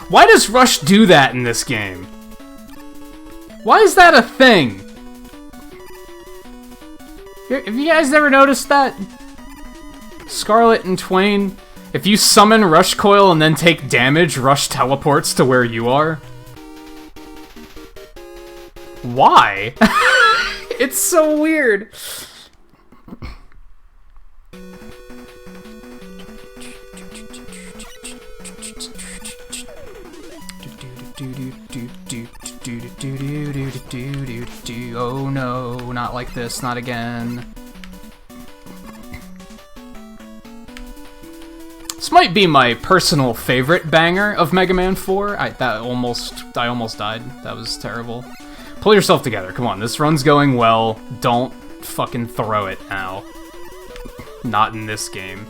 Why does Rush do that in this game? Why is that a thing? Have you guys ever noticed that? Scarlet and Twain, if you summon Rush Coil and then take damage, Rush teleports to where you are? Why? It's so weird. Oh no, not like this, not again. This might be my personal favorite banger of Mega Man 4. I almost died. That was terrible. Pull yourself together. Come on, this run's going well. Don't fucking throw it now. Not in this game.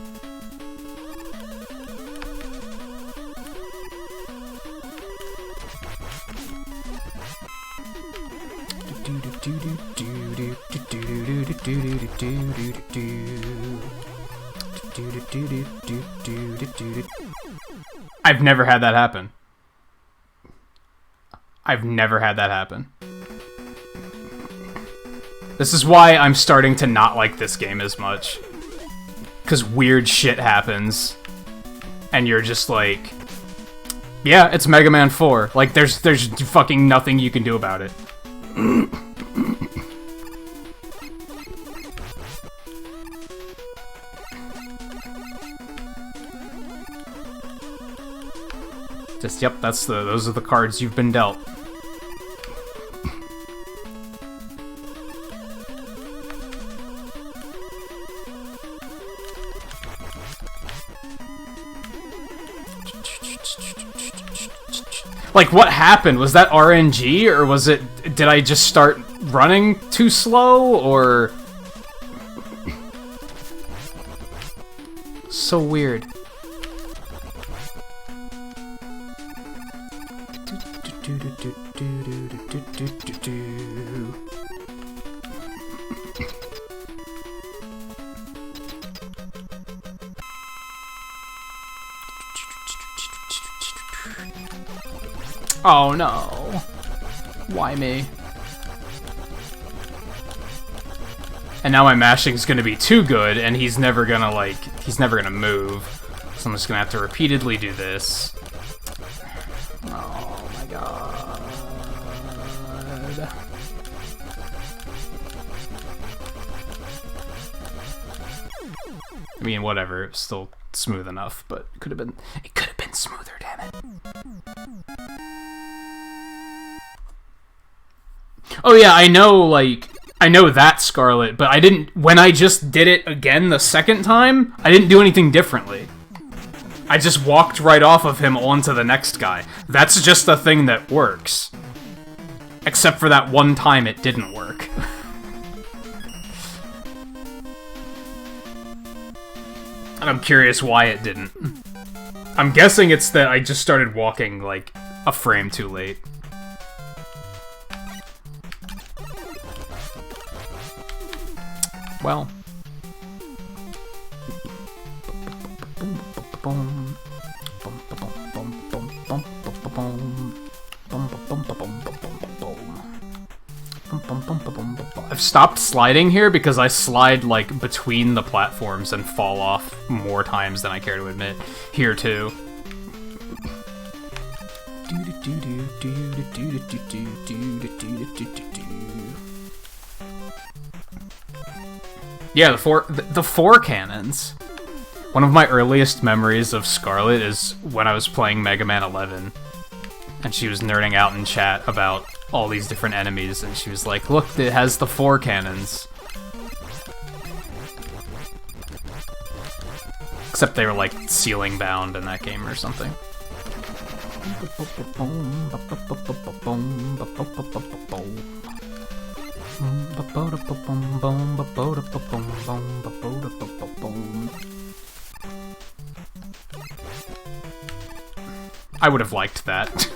I've never had that happen. I've never had that happen. This is why I'm starting to not like this game as much. Because weird shit happens. And you're just like... Yeah, it's Mega Man 4. Like, there's fucking nothing you can do about it. Just, yep, those are the cards you've been dealt. Like, what happened? Was that RNG, or was it... Did I just start running too slow, or... So weird. Oh no. Why me? And now my mashing's gonna be too good, and he's never gonna move. So I'm just gonna have to repeatedly do this. Oh my god. I mean, whatever, it's still smooth enough, but it could have been smoother, damn it. Oh yeah, I know that Scarlet, but when I just did it again the second time, I didn't do anything differently. I just walked right off of him onto the next guy. That's just a thing that works. Except for that one time it didn't work. And I'm curious why it didn't. I'm guessing it's that I just started walking, like, a frame too late. Well. I've stopped sliding here because I slide, like, between the platforms and fall off more times than I care to admit. Here, too. Yeah, the four cannons. One of my earliest memories of Scarlet is when I was playing Mega Man 11, and she was nerding out in chat about all these different enemies, and she was like, look, it has the 4 cannons. Except they were, like, ceiling bound in that game or something. I would have liked that.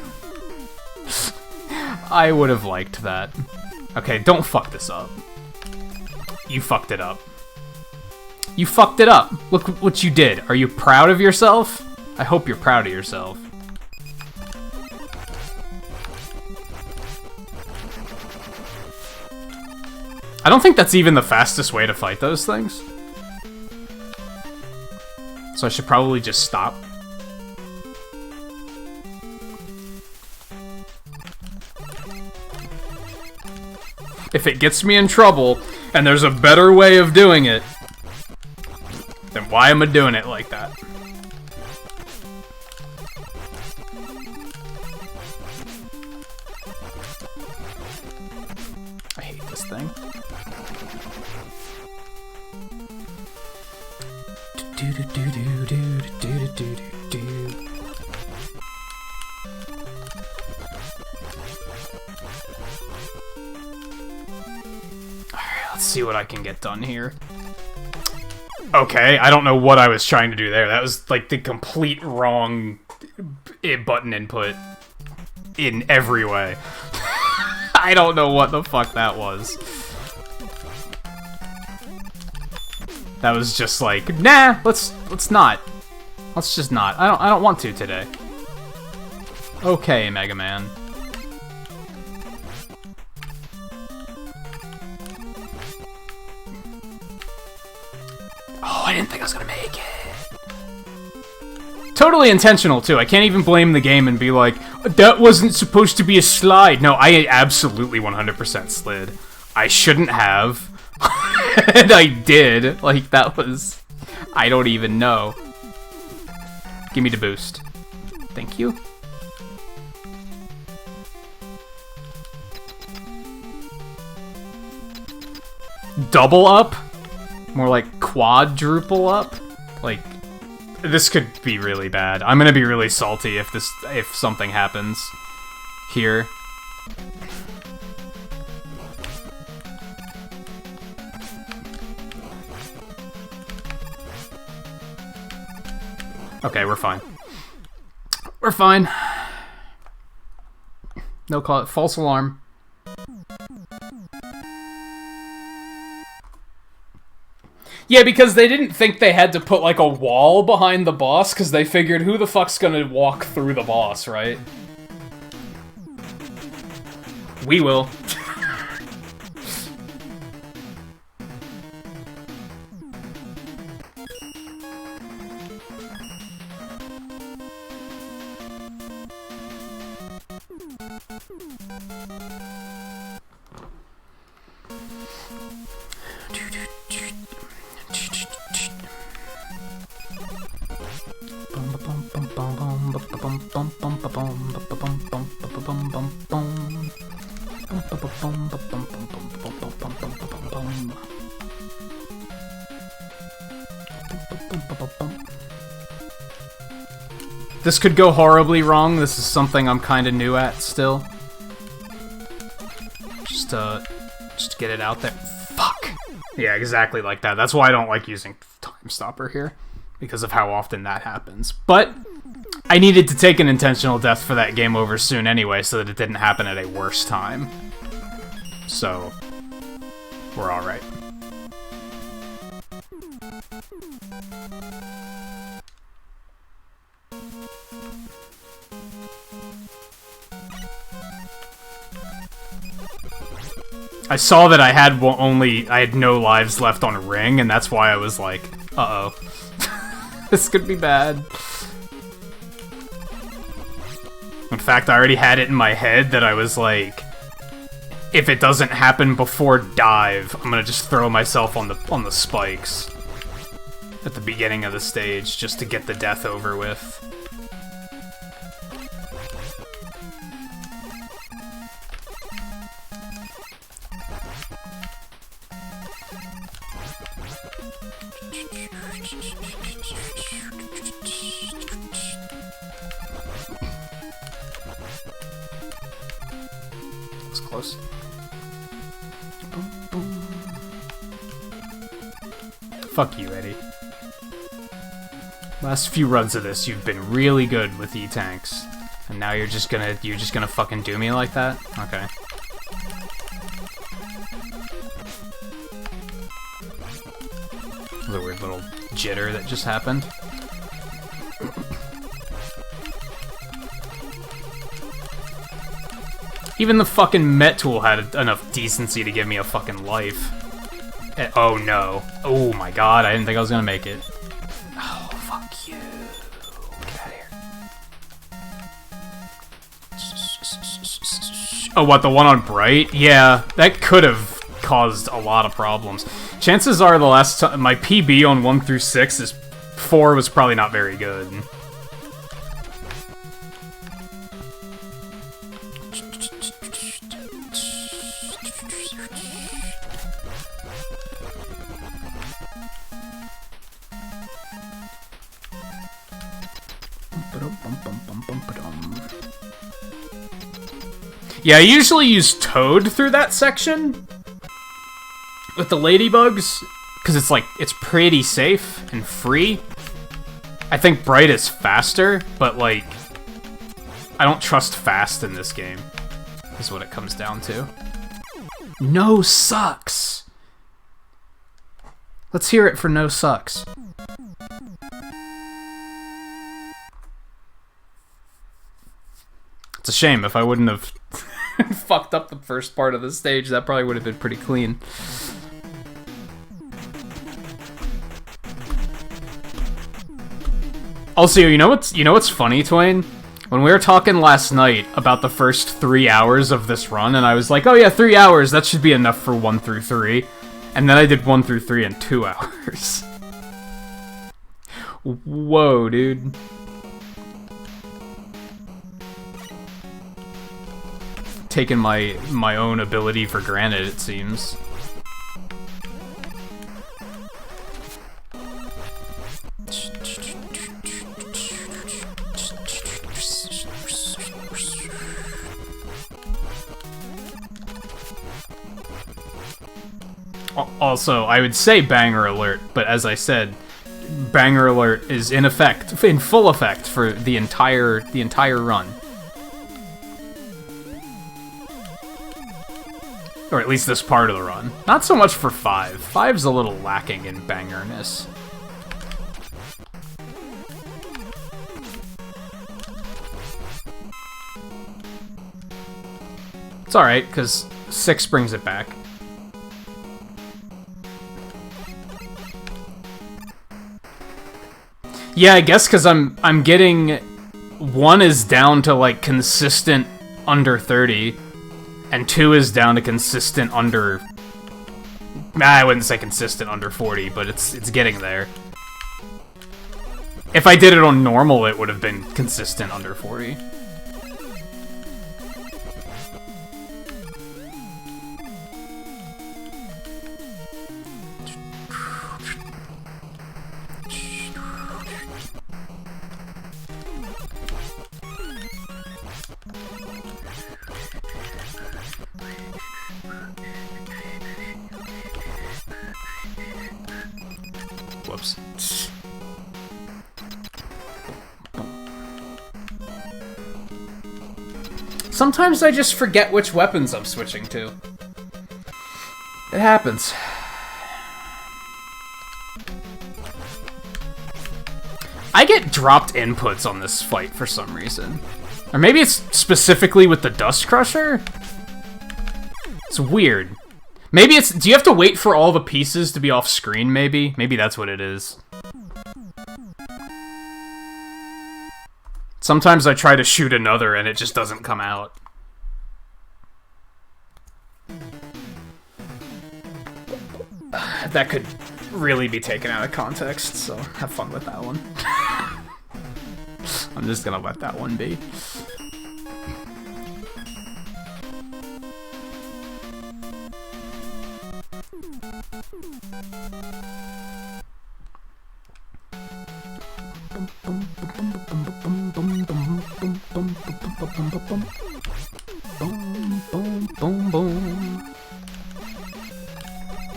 I would have liked that. Okay, don't fuck this up. You fucked it up. You fucked it up. Look what you did. Are you proud of yourself? I hope you're proud of yourself. I don't think that's even the fastest way to fight those things. So I should probably just stop. If it gets me in trouble, and there's a better way of doing it, then why am I doing it like that? I hate this thing. Alright, let's see what I can get done here. Okay, I don't know what I was trying to do there. That was like the complete wrong button input in every way. I don't know what the fuck that was. That was just like, nah, let's not. Let's just not. I don't want to today. Okay, Mega Man. Oh, I didn't think I was gonna make it. Totally intentional, too. I can't even blame the game and be like, that wasn't supposed to be a slide. No, I absolutely 100% slid. I shouldn't have. And I did. Like, that was... I don't even know. Give me the boost. Thank you. Double up? More like quadruple up? Like, this could be really bad. I'm gonna be really salty if something happens here. Okay, we're fine. We're fine. No call. False alarm. Yeah, because they didn't think they had to put, like, a wall behind the boss, because they figured, who the fuck's gonna walk through the boss, right? We will. This could go horribly wrong. This is something I'm kind of new at still. Just to get it out there. Fuck! Yeah, exactly like that. That's why I don't like using Time Stopper here, because of how often that happens. But I needed to take an intentional death for that game over soon anyway, so that it didn't happen at a worse time. So, we're alright. I saw that I had no lives left on Ring, and that's why I was like, uh-oh. This could be bad. In fact, I already had it in my head that I was like, if it doesn't happen before dive, I'm gonna just throw myself on the spikes at the beginning of the stage just to get the death over with. That's close. Boom, boom. Fuck you, Eddie. Last few runs of this, you've been really good with E-tanks, and now you're just gonna fucking do me like that? Okay. The weird little jitter that just happened. Even the fucking Met Tool had enough decency to give me a fucking life. Oh no. Oh my god, I didn't think I was gonna make it. Oh, fuck you. Get out of here. Oh, what, the one on Bright? Yeah, that could have caused a lot of problems. Chances are the last time my PB on 1 through 6 is 4 was probably not very good. Yeah, I usually use Toad through that section with the ladybugs, because it's like, it's pretty safe and free. I think Bright is faster, but like, I don't trust fast in this game, is what it comes down to. No sucks! Let's hear it for no sucks. It's a shame. If I wouldn't have fucked up the first part of the stage, that probably would have been pretty clean. Also, you know what's funny, Twain? When we were talking last night about the first 3 hours of this run, and I was like, oh yeah, 3 hours, that should be enough for 1 through 3. And then I did 1 through 3 in 2 hours. Whoa, dude. Taking my own ability for granted, it seems. Also, I would say banger alert, but as I said, banger alert is in full effect for the entire run. Or at least this part of the run. Not so much for 5. 5's a little lacking in bangerness. It's alright, because 6 brings it back. Yeah, I guess because I'm getting 1 is down to like consistent under 30. And 2 is down to consistent under... I wouldn't say consistent under 40, but it's getting there. If I did it on normal, it would have been consistent under 40. Whoops. Sometimes I just forget which weapons I'm switching to. It happens. I get dropped inputs on this fight for some reason. Or maybe it's specifically with the Dust Crusher? It's weird. Maybe it's... Do you have to wait for all the pieces to be off screen, maybe? Maybe that's what it is. Sometimes I try to shoot another and it just doesn't come out. That could really be taken out of context, so have fun with that one. I'm just gonna let that one be.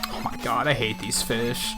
Oh my god, I hate these fish.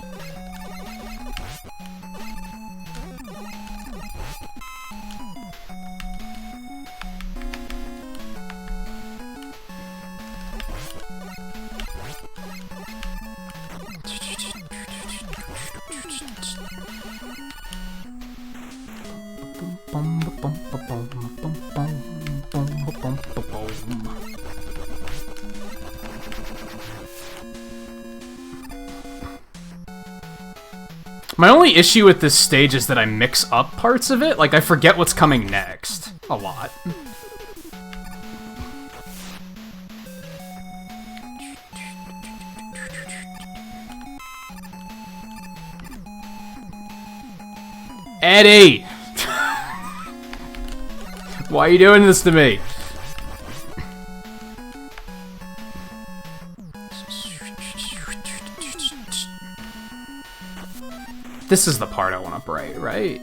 My only issue with this stage is that I mix up parts of it. Like, I forget what's coming next. A lot. Eddie! Why are you doing this to me? This is the part I want to break, right?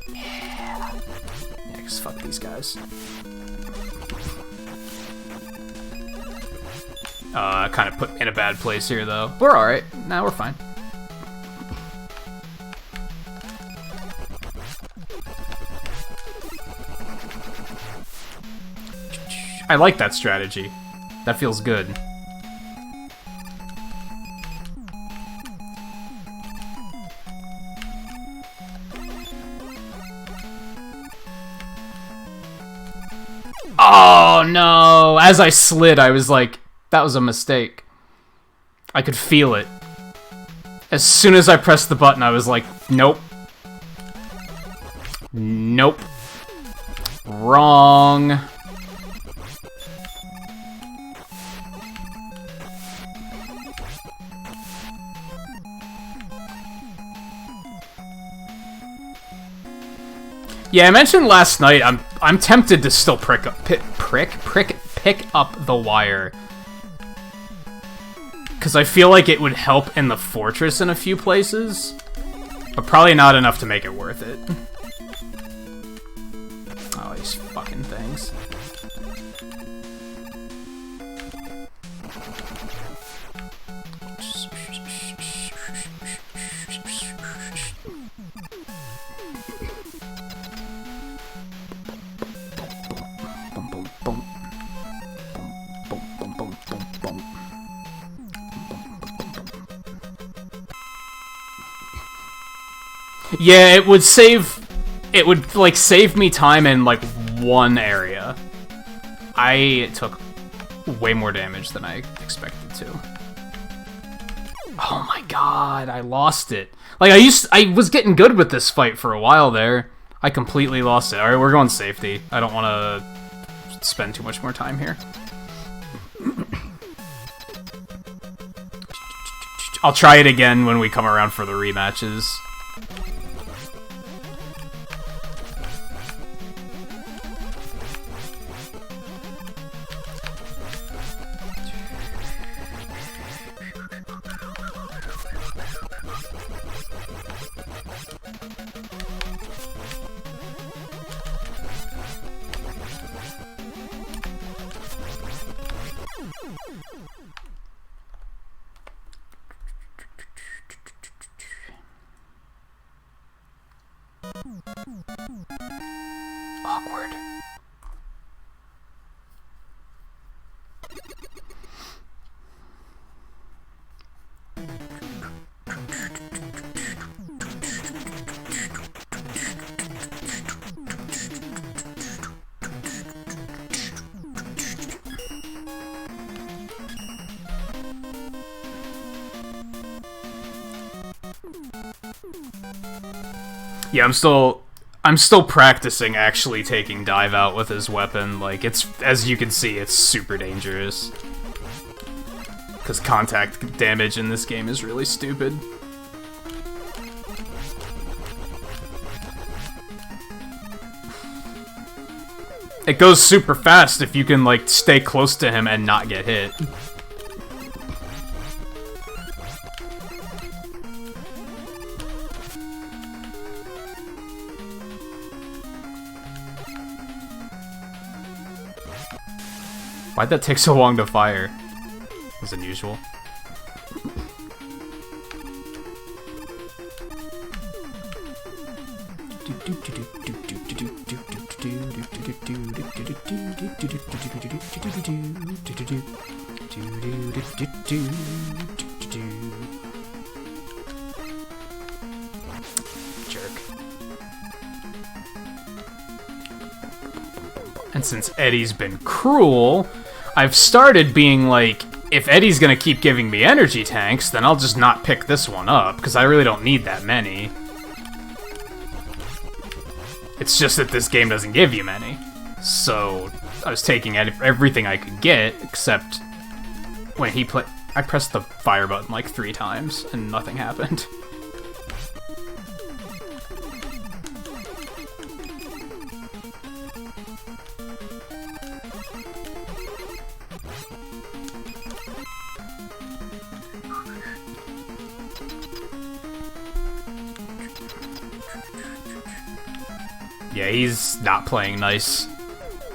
Yeah. Yeah, because fuck these guys. Kind of put in a bad place here, though. We're alright. Nah, we're fine. I like that strategy. That feels good. Oh no! As I slid, I was like, that was a mistake. I could feel it. As soon as I pressed the button, I was like, nope. Nope. Wrong. Yeah, I mentioned last night, I'm tempted to still pick up the wire. Because I feel like it would help in the fortress in a few places. But probably not enough to make it worth it. Oh, these fucking things. Yeah, it would like save me time in like one area. I took way more damage than I expected to. Oh my god, I lost it. Like I was getting good with this fight for a while there. I completely lost it. Alright, we're going safety. I don't want to spend too much more time here. I'll try it again when we come around for the rematches. Awkward. Yeah, I'm still practicing actually taking dive out with his weapon. Like, it's, as you can see, it's super dangerous. Because contact damage in this game is really stupid. It goes super fast if you can, like, stay close to him and not get hit. Why'd that take so long to fire? That's unusual. Jerk. And since Eddie's been cruel, I've started being like, if Eddie's gonna keep giving me energy tanks, then I'll just not pick this one up, because I really don't need that many. It's just that this game doesn't give you many. So, I was taking everything I could get, except when he I pressed the fire button like 3 times, and nothing happened. Yeah, he's not playing nice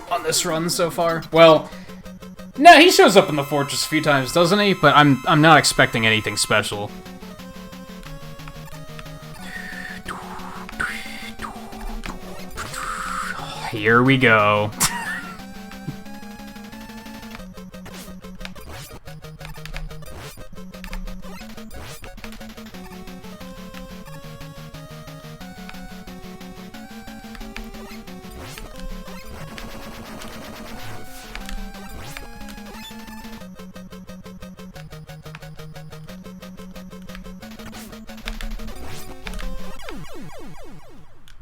on this run so far. Well, no, he shows up in the fortress a few times, doesn't he? But I'm not expecting anything special. Here we go.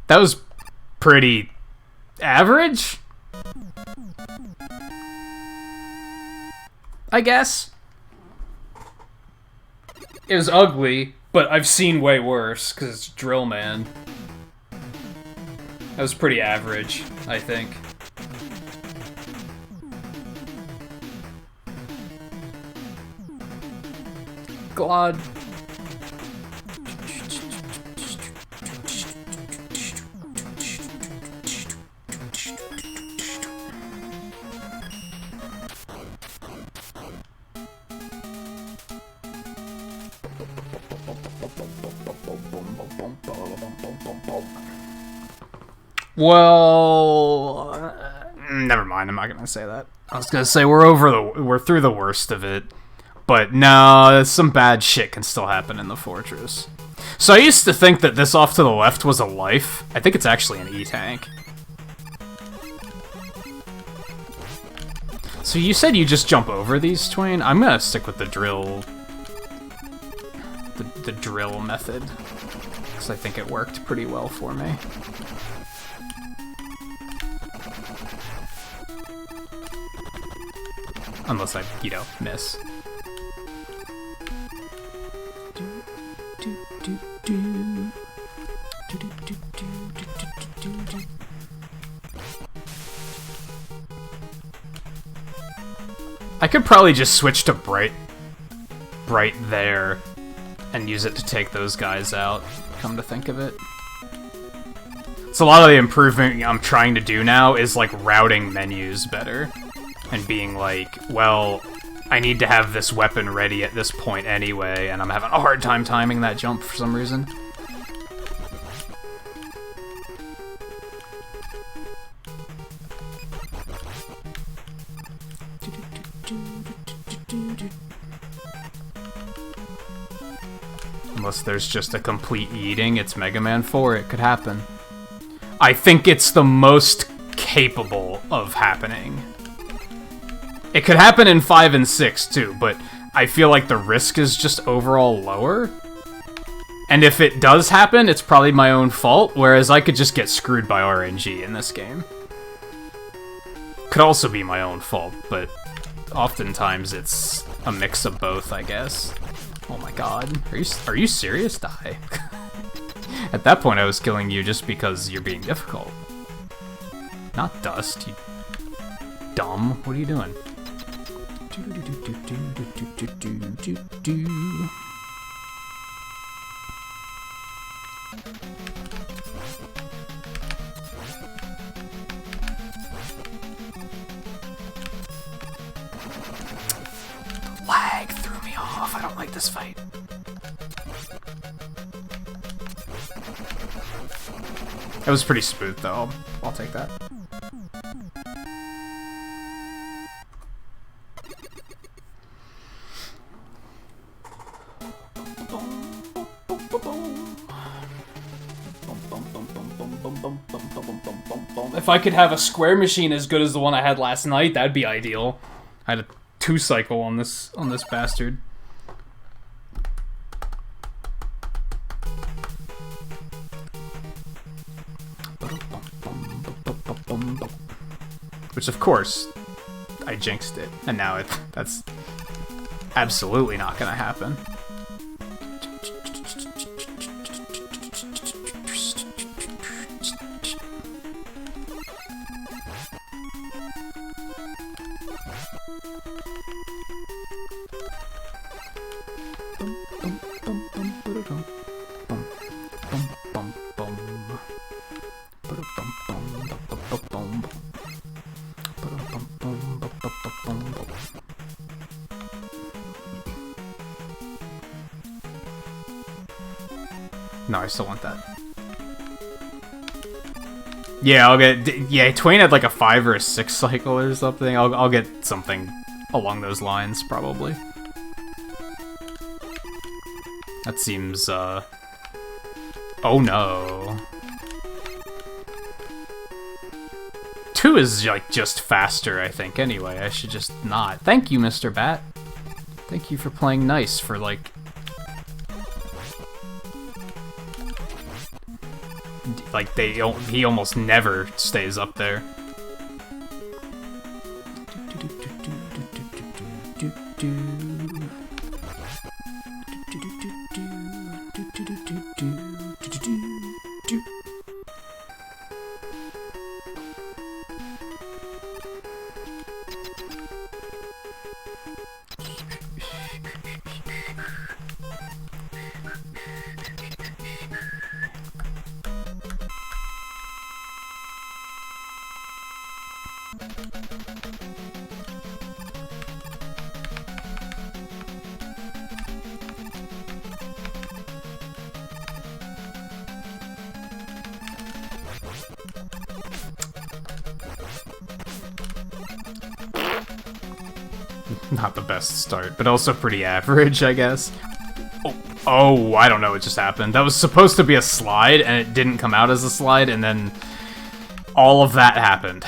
That was pretty average, I guess. It was ugly, but I've seen way worse, because it's Drill Man. That was pretty average, I think. God. Well, never mind. I'm not gonna say that. I was gonna say we're through the worst of it, but no, some bad shit can still happen in the fortress. So I used to think that this off to the left was a life. I think it's actually an E-tank. So you said you just jump over these, Twain? I'm gonna stick with the drill. The drill method, because I think it worked pretty well for me. Unless I, you know, miss. I could probably just switch to bright there and use it to take those guys out, come to think of it. So a lot of the improvement I'm trying to do now is like routing menus better. And being like, well, I need to have this weapon ready at this point anyway, and I'm having a hard time timing that jump for some reason. Unless there's just a complete eating, it's Mega Man 4, it could happen. I think it's the most capable of happening. It could happen in 5 and 6, too, but I feel like the risk is just overall lower. And if it does happen, it's probably my own fault, whereas I could just get screwed by RNG in this game. Could also be my own fault, but oftentimes it's a mix of both, I guess. Oh my god. Are you serious? Die. At that point, I was killing you just because you're being difficult. Not Dust, you dumb. What are you doing? Lag threw me off. I don't like this fight. That was pretty smooth, though. I'll take that. If I could have a square machine as good as the one I had last night, that'd be ideal. I had a 2-cycle on this bastard. Which, of course, I jinxed it, and now that's absolutely not gonna happen. No, I still want that. Yeah, I'll get... Yeah, Twain had like a 5 or a 6 cycle or something. I'll get something along those lines, probably. That seems, Oh no. 2 is, like, just faster, I think, anyway. I should just not. Thank you, Mr. Bat. Thank you for playing nice for, like... Like, he almost never stays up there. Not the best start, but also pretty average, I guess. Oh, I don't know what just happened. That was supposed to be a slide, and it didn't come out as a slide, and then all of that happened.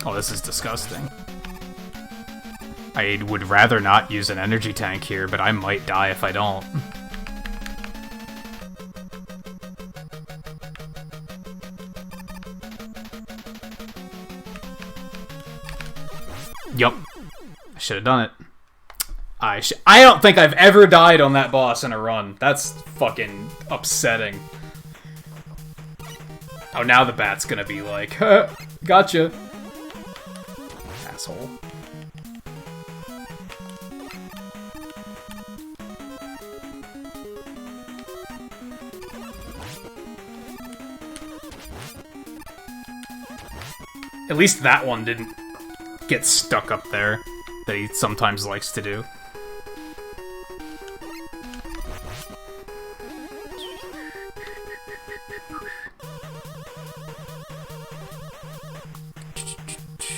Oh, this is disgusting. I would rather not use an energy tank here, but I might die if I don't. Yup. I should have done it. I don't think I've ever died on that boss in a run. That's fucking upsetting. Oh, now the bat's gonna be like, huh, gotcha. Asshole. At least that one didn't get stuck up there that he sometimes likes to do.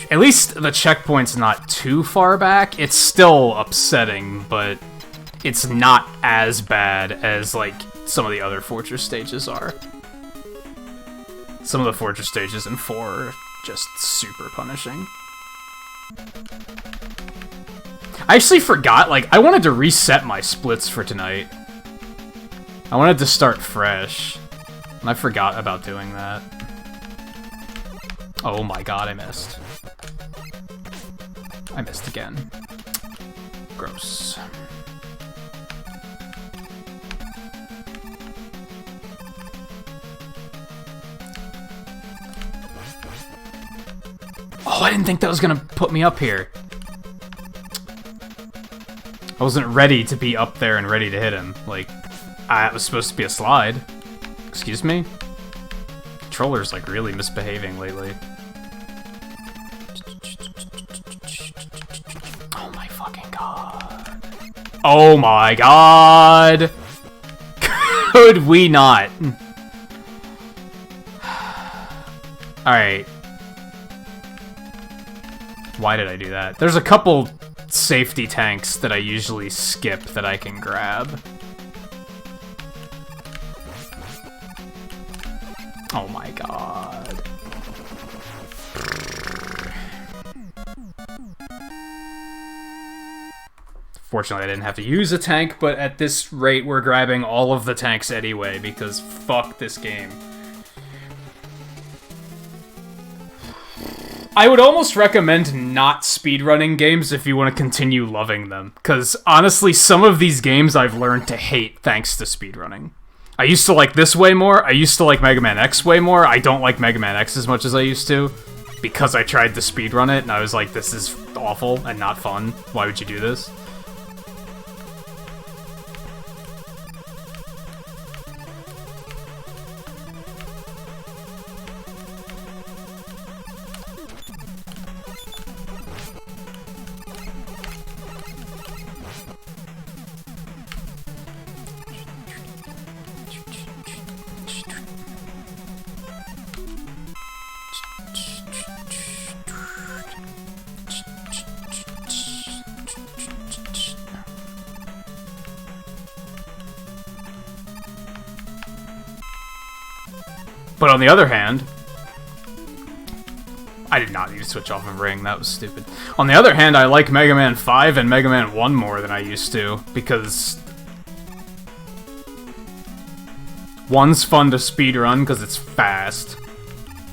At least the checkpoint's not too far back. It's still upsetting, but it's not as bad as, like, some of the other Fortress stages are. Some of the Fortress stages in 4 are just super punishing. I actually forgot, like, I wanted to reset my splits for tonight. I wanted to start fresh, and I forgot about doing that. Oh my god, I missed. I missed again. Gross. Oh, I didn't think that was gonna put me up here. I wasn't ready to be up there and ready to hit him. Like, it was supposed to be a slide. Excuse me? Controller's, like, really misbehaving lately. Oh my fucking god. Oh my god! Could we not? Alright. Why did I do that? There's a couple safety tanks that I usually skip that I can grab. Oh my god. Fortunately, I didn't have to use a tank, but at this rate, we're grabbing all of the tanks anyway, because fuck this game. I would almost recommend not speedrunning games if you want to continue loving them, because honestly, some of these games I've learned to hate thanks to speedrunning. I used to like this way more, I used to like Mega Man X way more, I don't like Mega Man X as much as I used to, because I tried to speedrun it, and I was like, this is awful and not fun, why would you do this? But on the other hand, I did not need to switch off of Ring, that was stupid. On the other hand, I like Mega Man 5 and Mega Man 1 more than I used to, because 1's fun to speedrun because it's fast.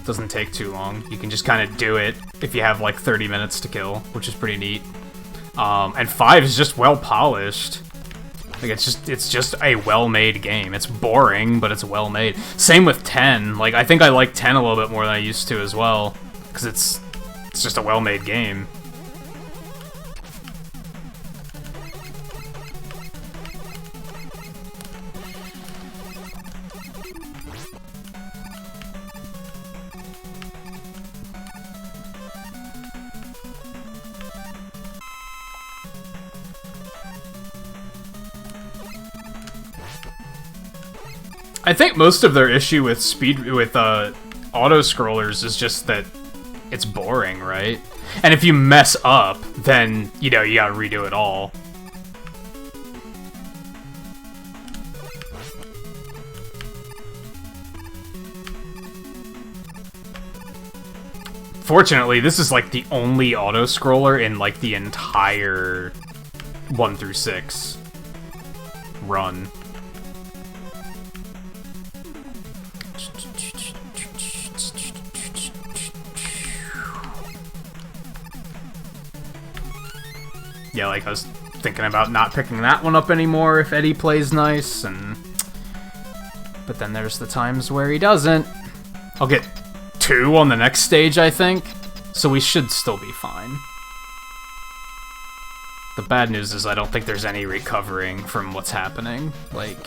Doesn't take too long. You can just kind of do it if you have like 30 minutes to kill, which is pretty neat. And 5 is just well polished. Like it's just a well-made game. It's boring, but it's well made. Same with 10. Like I think I like 10 a little bit more than I used to as well, because it's just a well-made game. I think most of their issue with auto-scrollers is just that it's boring, right? And if you mess up, then, you know, you gotta redo it all. Fortunately, this is like the only auto-scroller in like the entire 1 through 6 run. Yeah, like I was thinking about not picking that one up anymore if Eddie plays nice, but then there's the times where he doesn't. I'll get 2 on the next stage, I think, so we should still be fine. The bad news is I don't think there's any recovering from what's happening, like...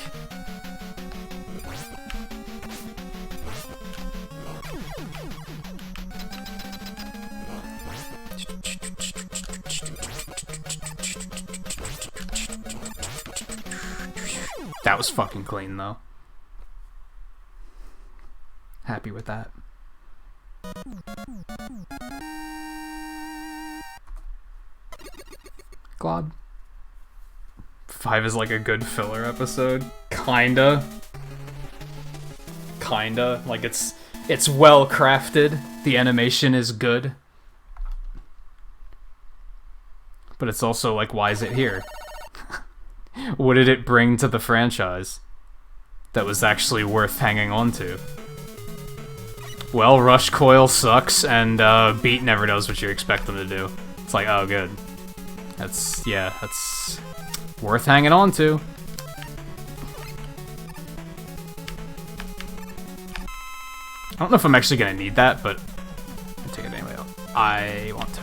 That was fucking clean, though. Happy with that. Glob. 5 is like a good filler episode. Kinda. Kinda. Like, it's well crafted. The animation is good. But it's also like, why is it here? What did it bring to the franchise that was actually worth hanging on to? Well, Rush Coil sucks, and Beat never does what you expect them to do. It's like, oh, good. That's worth hanging on to. I don't know if I'm actually gonna need that, but I'll take it anyway. I want to.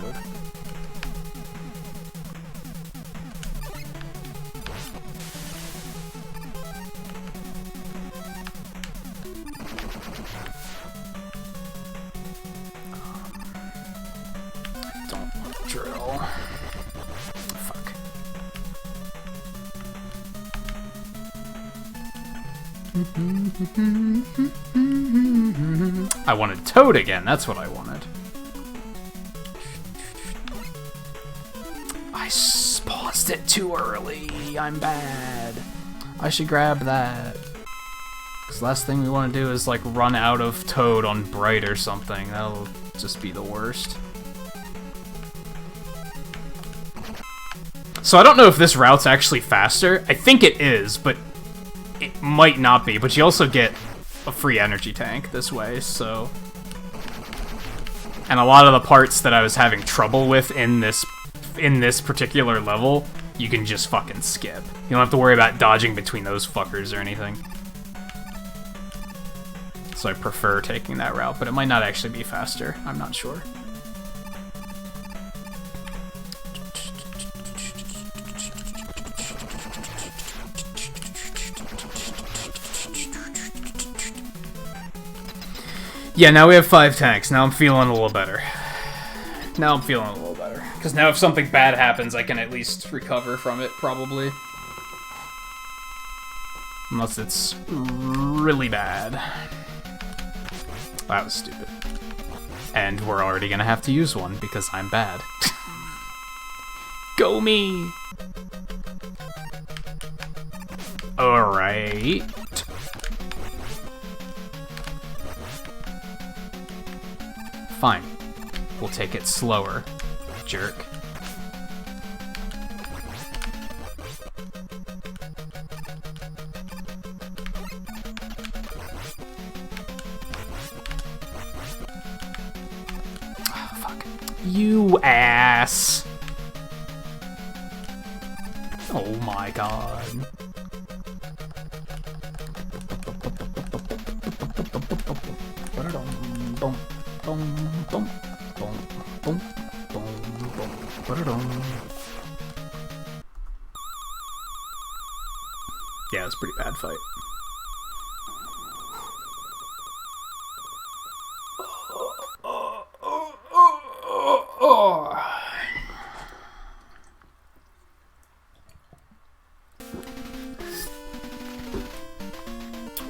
Drill. Fuck. I wanted Toad again, that's what I wanted. I paused it too early, I'm bad. I should grab that. Because last thing we want to do is like run out of Toad on Bright or something. That'll just be the worst. So I don't know if this route's actually faster. I think it is, but it might not be. But you also get a free energy tank this way, so... And a lot of the parts that I was having trouble with in this particular level, you can just fucking skip. You don't have to worry about dodging between those fuckers or anything. So I prefer taking that route, but it might not actually be faster. I'm not sure. Yeah, now we have 5 tanks. Now I'm feeling a little better. Because now if something bad happens, I can at least recover from it, probably. Unless it's really bad. That was stupid. And we're already gonna have to use one, because I'm bad. Go me! Alright. Fine. We'll take it slower, jerk. Oh, fuck. You ass! Oh my god. Yeah, it's a pretty bad fight.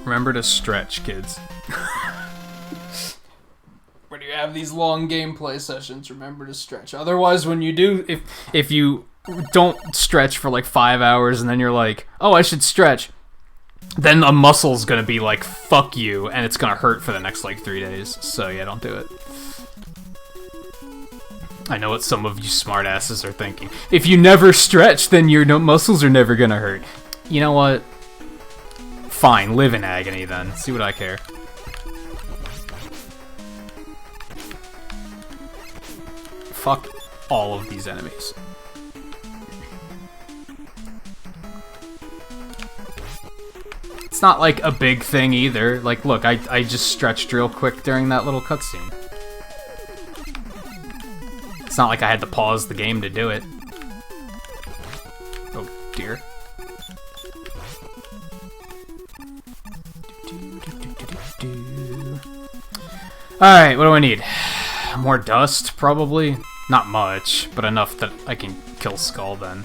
Remember to stretch, kids. When you have these long gameplay sessions, remember to stretch. Otherwise, when you do, if you don't stretch for like 5 hours and then you're like, oh, I should stretch, then a muscle's gonna be like, fuck you, and it's gonna hurt for the next like 3 days. So yeah, don't do it. I know what some of you smartasses are thinking. If you never stretch, then your muscles are never gonna hurt. You know what? Fine, live in agony then. See what I care. Fuck all of these enemies. It's not like a big thing either. Like, look, I just stretched real quick during that little cutscene. It's not like I had to pause the game to do it. Oh, dear. Alright, what do I need? More dust, probably? Not much, but enough that I can kill Skull then.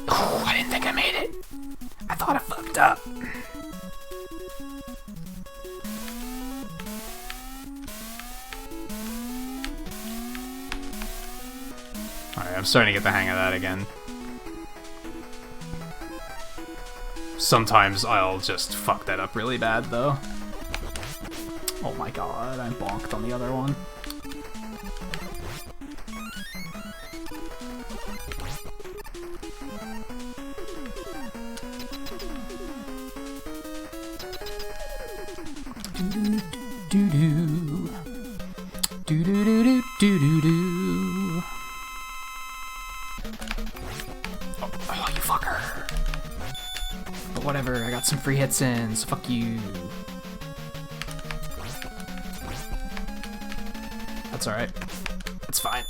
Oh, I didn't think I made it. I thought I fucked up. Alright, I'm starting to get the hang of that again. Sometimes I'll just fuck that up really bad, though. Oh my god, I bonked on the other one. Oh, you fucker. But whatever, I got some free hits in, so fuck you. That's alright. It's fine.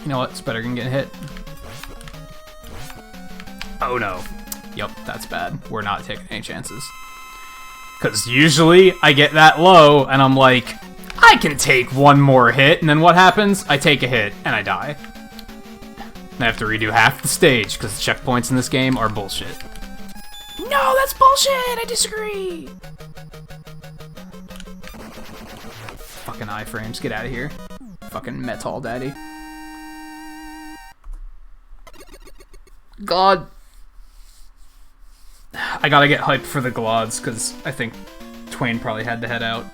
You know what? It's better than getting hit. Oh no. Yup, that's bad. We're not taking any chances. Because usually I get that low and I'm like, I can take one more hit, and then what happens? I take a hit and I die. And I have to redo half the stage because the checkpoints in this game are bullshit. No, that's bullshit! I disagree! Fucking iframes, get out of here. Fucking metal daddy. God. I gotta get hyped for the Glods, because I think Twain probably had to head out.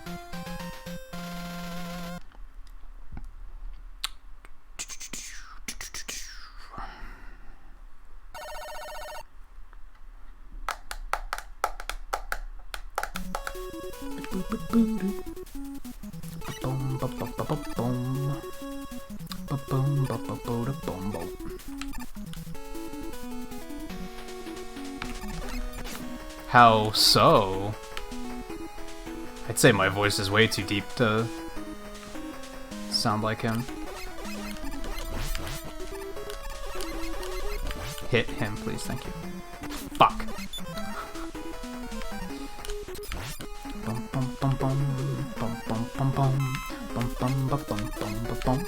How so? I'd say my voice is way too deep to sound like him. Hit him, please. Thank you. Fuck. Bum, bum, bum, bum, bum, bum, bum, bum, bum, bum, bum, bum, bum, bum.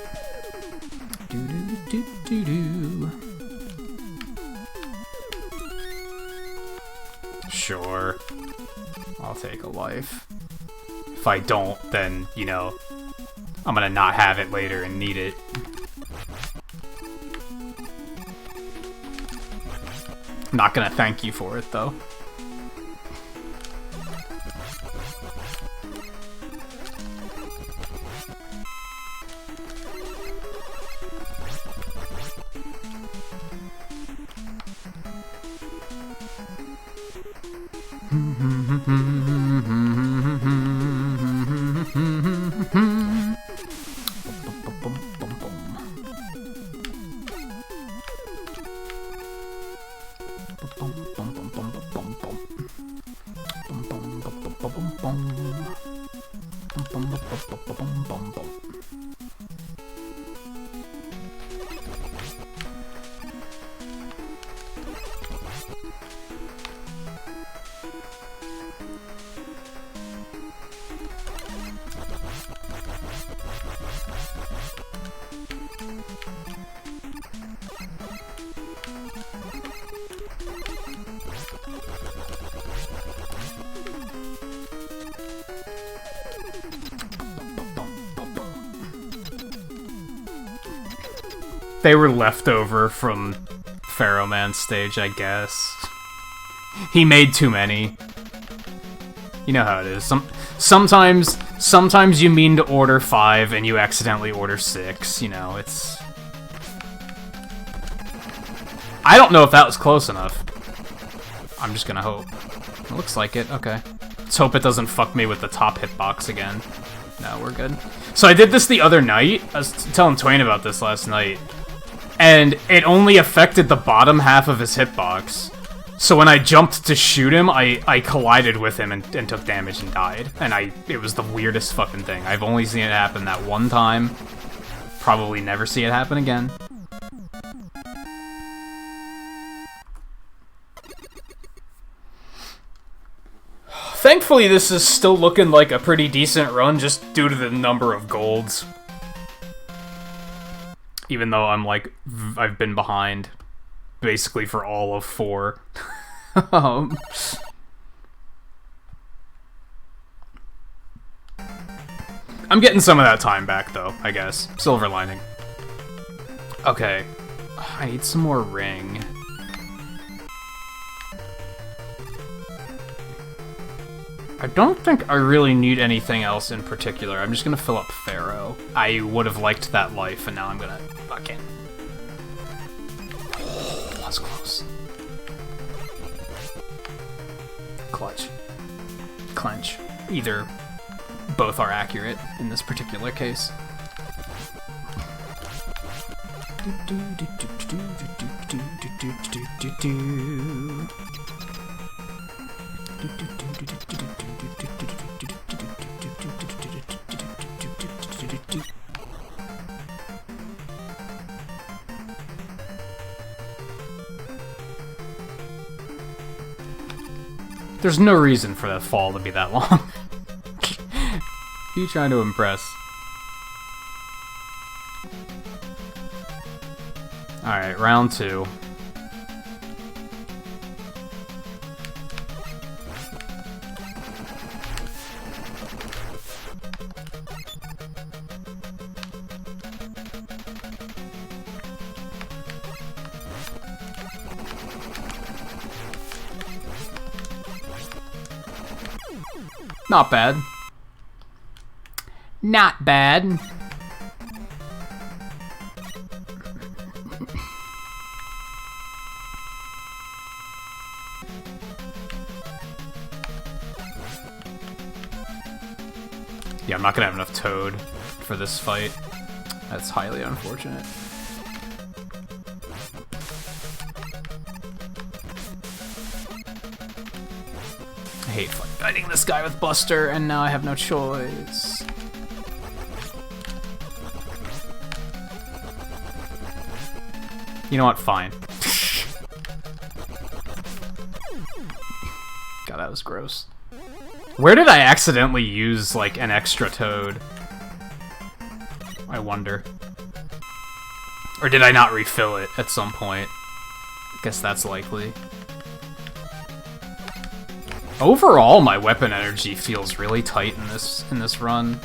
Do do do do do. Sure. I'll take a life. If I don't, then, you know, I'm gonna not have it later and need it. I'm not gonna thank you for it, though. They were left over from Pharaoh Man's stage, I guess. He made too many. You know how it is. Sometimes you mean to order 5 and you accidentally order 6. You know, it's... I don't know if that was close enough. I'm just gonna hope. It looks like it. Okay. Let's hope it doesn't fuck me with the top hitbox again. No, we're good. So I did this the other night. I was telling Twain about this last night. And it only affected the bottom half of his hitbox. So when I jumped to shoot him, I collided with him and took damage and died. And it was the weirdest fucking thing. I've only seen it happen that one time. Probably never see it happen again. Thankfully, this is still looking like a pretty decent run just due to the number of golds. Even though I'm like, I've been behind basically for all of 4. I'm getting some of that time back though, I guess. Silver lining. Okay. I need some more ring. I don't think I really need anything else in particular. I'm just gonna fill up Pharaoh. I would have liked that life, and now I'm gonna... fuck it. Oh, that's close. Clutch. Clench. Either. Both are accurate in this particular case. There's no reason for that fall to be that long. Who you trying to impress? Alright, round 2. Not bad. Not bad. Yeah, I'm not gonna have enough Toad for this fight. That's highly unfortunate. I hate fighting this guy with Buster, and now I have no choice. You know what? Fine. that was gross. Where did I accidentally use, like, an extra toad? I wonder. Or did I not refill it at some point? I guess that's likely. Overall, my weapon energy feels really tight in this run.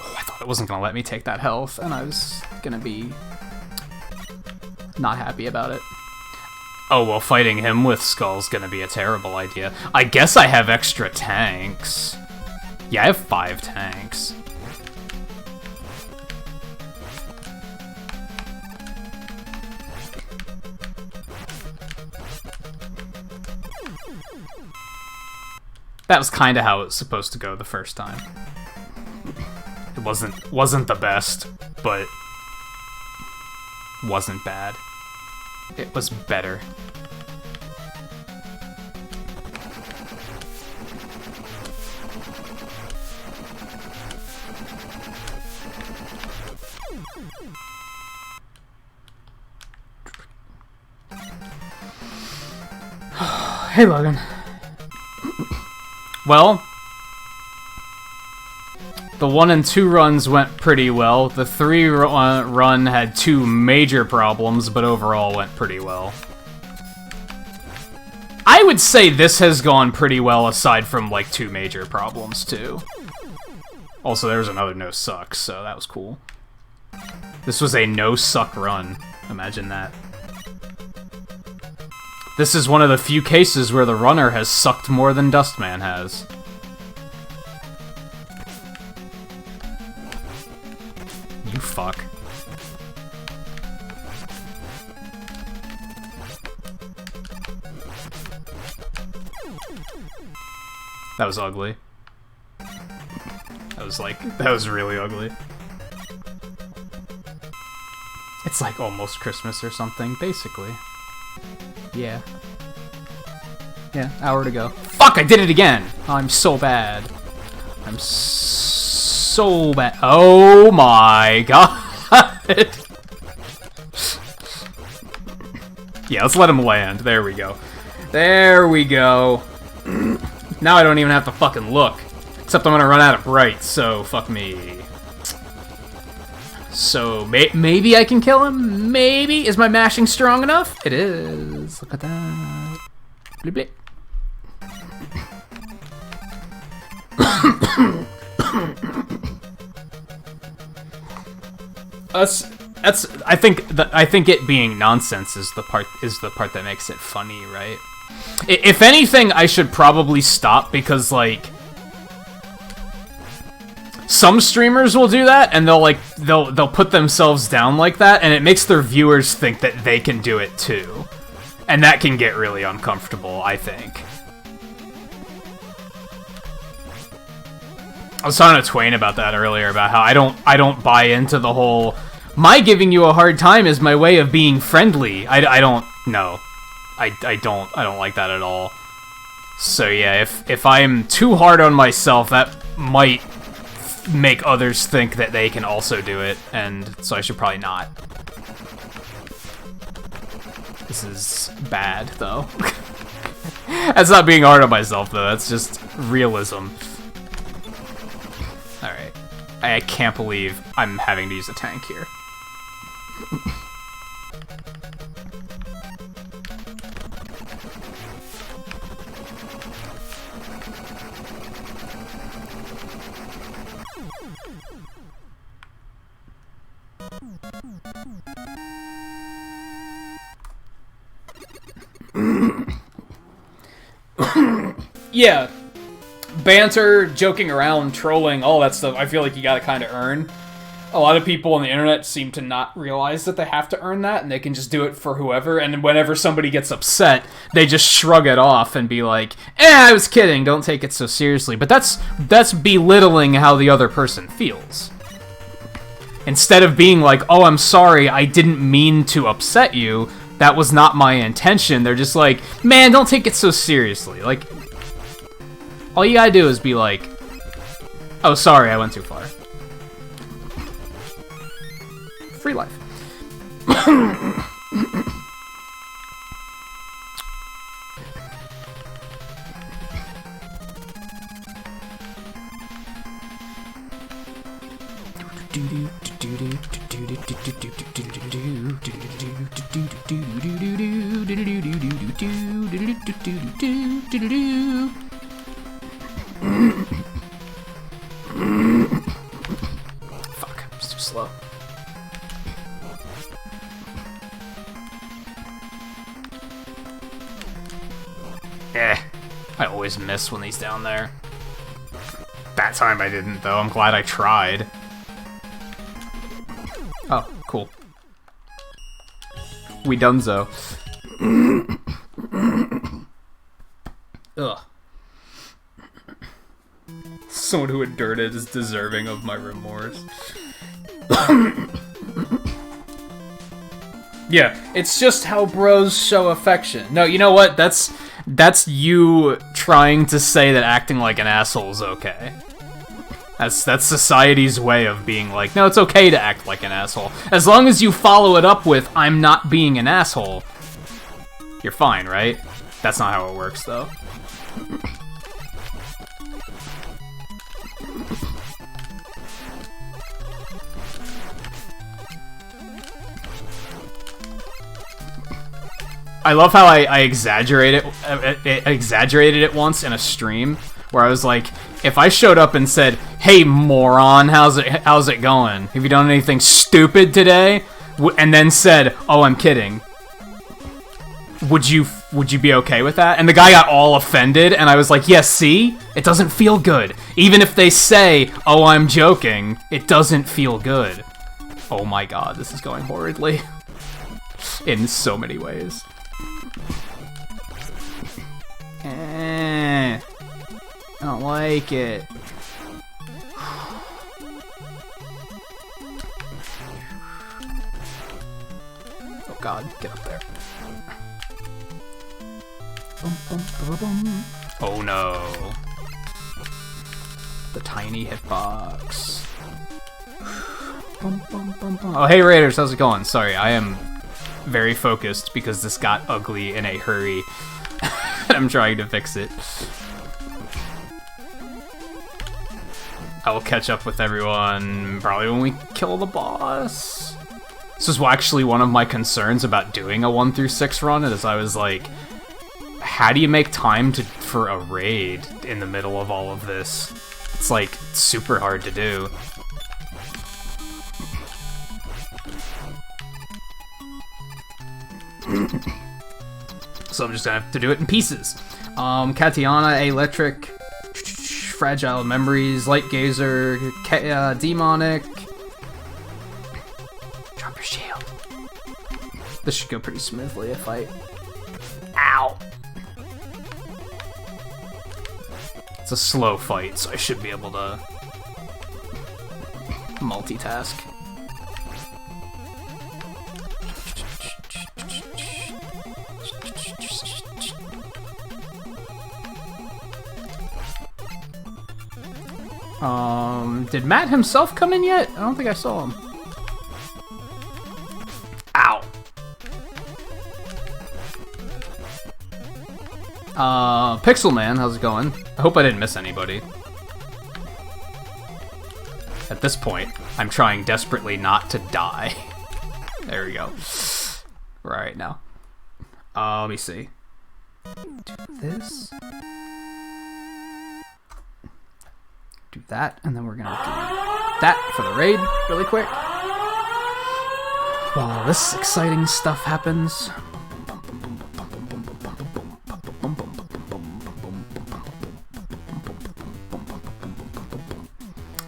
Oh, I thought it wasn't gonna let me take that health, and I was gonna be not happy about it. Oh, well, fighting him with Skull's gonna be a terrible idea. I guess I have extra tanks. Yeah, I have 5 tanks. That was kind of how it was supposed to go the first time. It wasn't the best, but wasn't bad. It was better. Hey, Logan. Well, the 1 and 2 runs went pretty well. The 3 run had 2 major problems, but overall went pretty well. I would say this has gone pretty well aside from, like, 2 major problems, too. Also, there was another no-suck, so that was cool. This was a no-suck run. Imagine that. This is one of the few cases where the runner has sucked more than Dustman has. You fuck. That was ugly. That was really ugly. It's like almost Christmas or something, basically. Yeah. Yeah, hour to go. Fuck, I did it again! I'm so bad. I'm so bad. Oh my god! Yeah, let's let him land. There we go. There we go. Now I don't even have to fucking look. Except I'm gonna run out of bright, so fuck me. So, maybe I can kill him? Maybe? Is my mashing strong enough? It is. Look at that. Bleep, bleep. I think it being nonsense is the part that makes it funny, right? If anything, I should probably stop because, like, some streamers will do that, and they'll put themselves down like that, and it makes their viewers think that they can do it too. And that can get really uncomfortable, I think. I was talking to Twain about that earlier, about how I don't buy into the whole, my giving you a hard time is my way of being friendly. I don't like that at all. So yeah, if I'm too hard on myself, that might make others think that they can also do it, and so I should probably not. This is bad, though. That's not being hard on myself, though. That's just realism. Alright. I can't believe I'm having to use a tank here. Yeah, banter, joking around, trolling, all that stuff, I feel like you gotta kind of earn. A lot of people on the internet seem to not realize that they have to earn that, and they can just do it for whoever, and whenever somebody gets upset, they just shrug it off and be like, I was kidding, don't take it so seriously. But that's belittling how the other person feels. Instead of being like, oh, I'm sorry, I didn't mean to upset you, that was not my intention, they're just like, man, don't take it so seriously. Like, all you gotta do is be like, oh, sorry, I went too far. Free life. Fuck, I'm too slow. I always miss when he's down there. That time I didn't, though. I'm glad I tried. Oh, cool. We donezo. Ugh. Someone who endured it is deserving of my remorse. Yeah, it's just how bros show affection. No, you know what? That's you trying to say that acting like an asshole is okay. That's society's way of being like, no, it's okay to act like an asshole. As long as you follow it up with, I'm not being an asshole, you're fine, right? That's not how it works, though. I love how I exaggerated it once in a stream where I was like, if I showed up and said, "Hey moron, how's it going? Have you done anything stupid today?" and then said, "Oh, I'm kidding," would you be okay with that? And the guy got all offended, and I was like, "Yes, see? It doesn't feel good. Even if they say, 'Oh, I'm joking,' it doesn't feel good." Oh my god, this is going horridly. In so many ways. I don't like it. Oh god, get up there. Oh no. The tiny hitbox. Oh hey Raiders, how's it going? Sorry, I am very focused because this got ugly in a hurry. I'm trying to fix it. I will catch up with everyone probably when we kill the boss. This was actually one of my concerns about doing a 1 through 6 run, is I was like, how do you make time for a raid in the middle of all of this? It's like super hard to do. So I'm just gonna have to do it in pieces. Katiana, Electric, Fragile Memories, Light Gazer, Demonic. Drop your shield. This should go pretty smoothly if I... Ow! It's a slow fight, so I should be able to multitask. Did Matt himself come in yet? I don't think I saw him. Ow! Pixel Man, how's it going? I hope I didn't miss anybody. At this point, I'm trying desperately not to die. There we go. Right now. Let me see. Do this. Do that, and then we're gonna do that for the raid really quick. While this exciting stuff happens.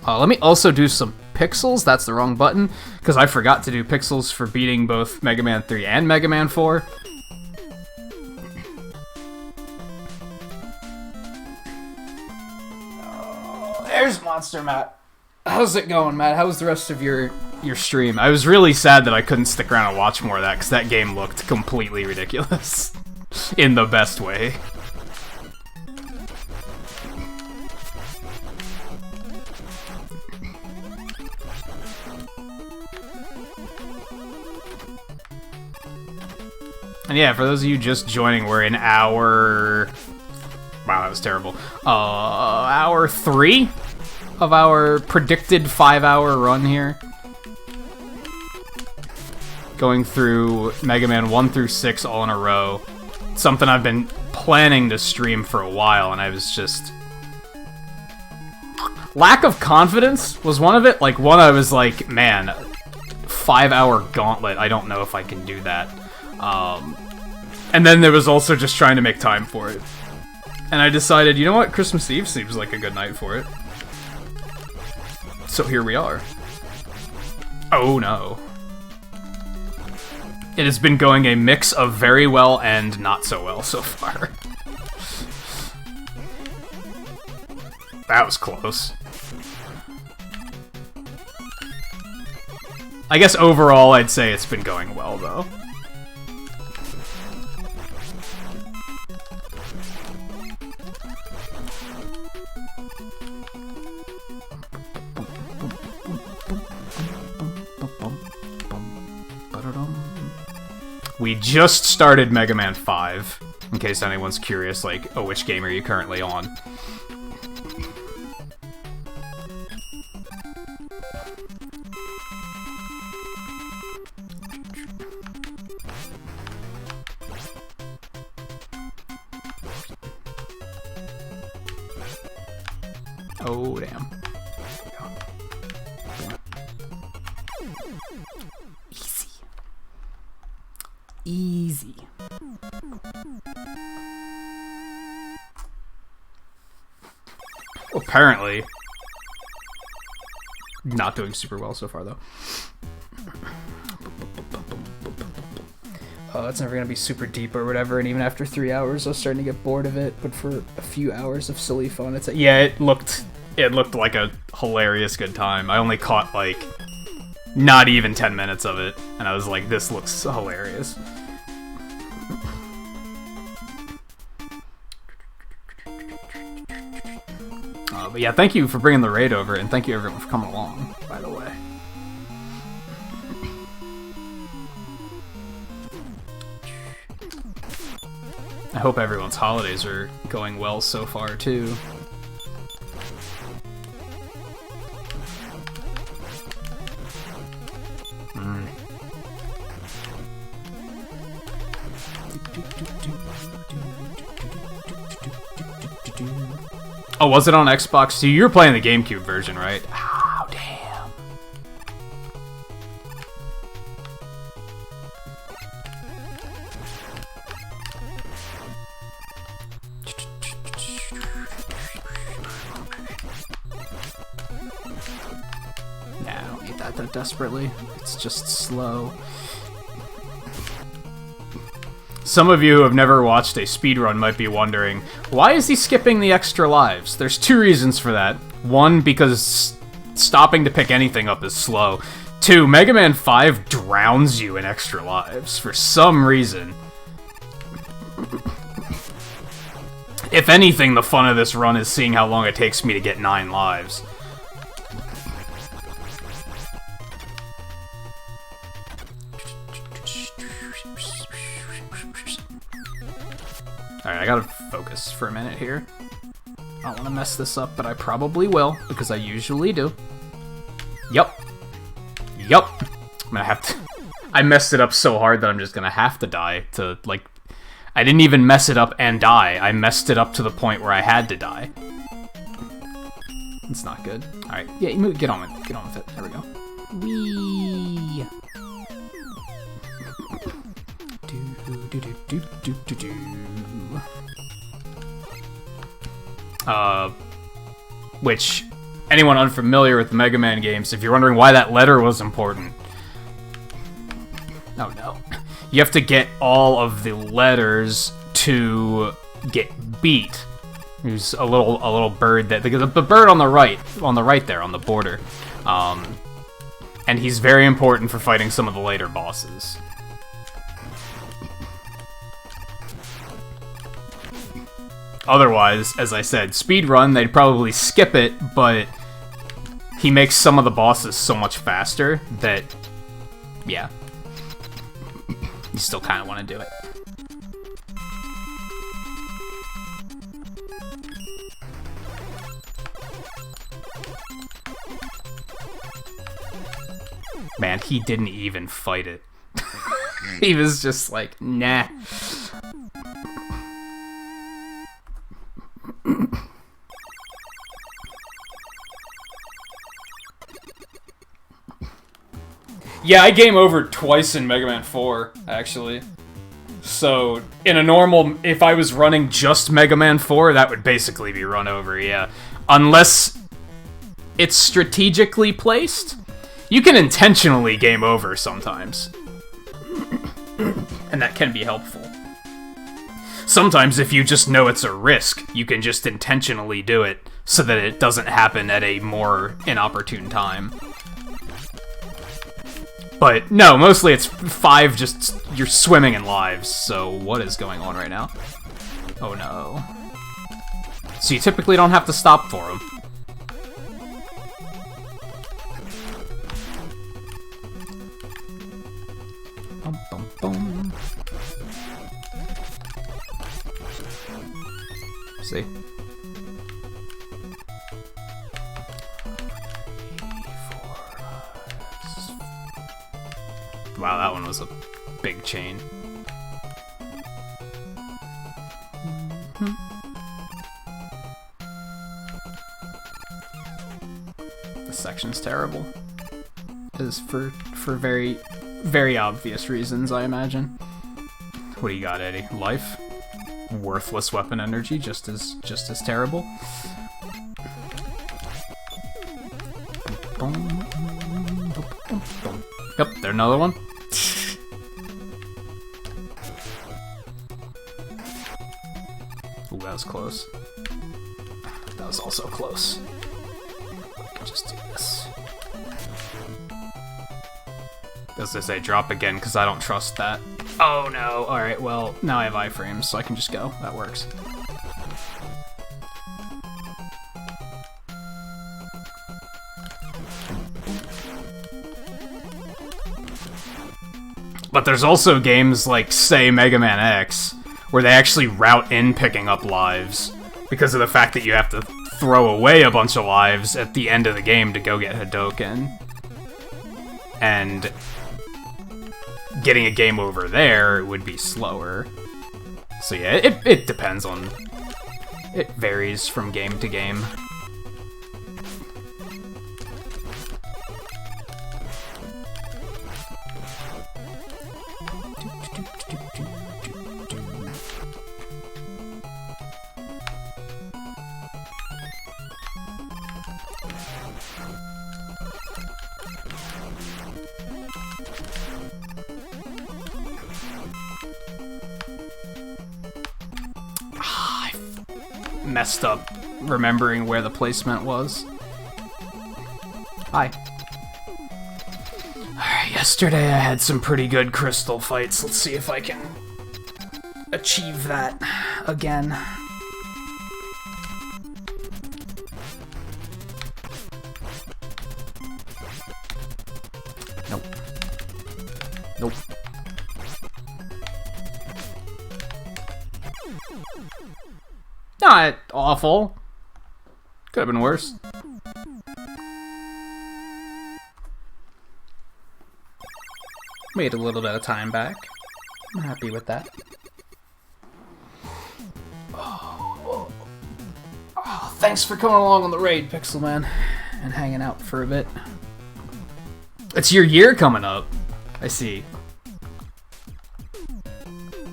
Let me also do some pixels. That's the wrong button, because I forgot to do pixels for beating both Mega Man 3 and Mega Man 4. There's Monster Matt. How's it going, Matt? How was the rest of your stream? I was really sad that I couldn't stick around and watch more of that, because that game looked completely ridiculous. In the best way. And yeah, for those of you just joining, we're in hour... Wow, that was terrible. Hour 3 of our predicted 5-hour run here. Going through Mega Man 1 through 6 all in a row. Something I've been planning to stream for a while, and I was just... Lack of confidence was one of it. Like, one, I was like, man, 5-hour gauntlet, I don't know if I can do that. And then there was also just trying to make time for it. And I decided, you know what, Christmas Eve seems like a good night for it. So here we are. Oh no. It has been going a mix of very well and not so well so far. That was close. I guess overall I'd say it's been going well, though. We just started Mega Man 5, in case anyone's curious, like, oh, which game are you currently on? Oh, damn. Easy. Easy. Apparently. Not doing super well so far, though. It's never gonna be super deep or whatever, and even after 3 hours I was starting to get bored of it, but for a few hours of silly fun, it's... Yeah, it looked like a hilarious good time. I only caught, like, not even 10 minutes of it, and I was like, this looks hilarious. But yeah, thank you for bringing the raid over, and thank you everyone for coming along, by the way. I hope everyone's holidays are going well so far, too. Oh, was it on Xbox? So you were playing the GameCube version, right? Oh, damn. Nah, I don't need that desperately. It's just slow. Some of you who have never watched a speedrun might be wondering, why is he skipping the extra lives? There's two reasons for that. One, because stopping to pick anything up is slow. Two, Mega Man 5 drowns you in extra lives for some reason. If anything, the fun of this run is seeing how long it takes me to get 9 lives. Alright, I gotta focus for a minute here. I don't want to mess this up, but I probably will, because I usually do. Yup. Yup. I'm gonna have to... I messed it up so hard that I'm just gonna have to die to, like... I didn't even mess it up and die. I messed it up to the point where I had to die. It's not good. Alright, yeah, get on with it. There we go. Whee! Which, anyone unfamiliar with the Mega Man games, if you're wondering why that letter was important... Oh no. You have to get all of the letters to get beat. There's a little bird that... The bird on the right there, on the border. And he's very important for fighting some of the later bosses. Otherwise, as I said, speedrun, they'd probably skip it, but he makes some of the bosses so much faster that, yeah, you still kind of want to do it. Man, he didn't even fight it. He was just like, nah. Yeah, I game over twice in Mega Man 4, actually. So, in a normal... If I was running just Mega Man 4, that would basically be run over, yeah. Unless it's strategically placed. You can intentionally game over sometimes. And that can be helpful. Sometimes, if you just know it's a risk, you can just intentionally do it so that it doesn't happen at a more inopportune time. But no, mostly it's 5 just... You're swimming in lives, so what is going on right now? Oh no. So you typically don't have to stop for them. Bum, bum, bum. See? Wow, that one was a big chain. This section's terrible. Is for very, very obvious reasons, I imagine. What do you got, Eddie? Life? Worthless weapon energy, just as terrible. Yep, there's another one. Ooh, that was close. That was also close. I can just do this. As I say, drop again, because I don't trust that. Oh no, alright, well, now I have iframes, so I can just go. That works. But there's also games like, say, Mega Man X, where they actually route in picking up lives, because of the fact that you have to throw away a bunch of lives at the end of the game to go get Hadoken. And getting a game over there would be slower. So yeah, it depends on... It varies from game to game. Messed up remembering where the placement was. Hi. Alright, yesterday I had some pretty good crystal fights. Let's see if I can achieve that again. Nope. Nope. Not awful. Could have been worse. Made a little bit of time back. I'm happy with that. Oh, thanks for coming along on the raid, Pixelman, and hanging out for a bit. It's your year coming up. I see.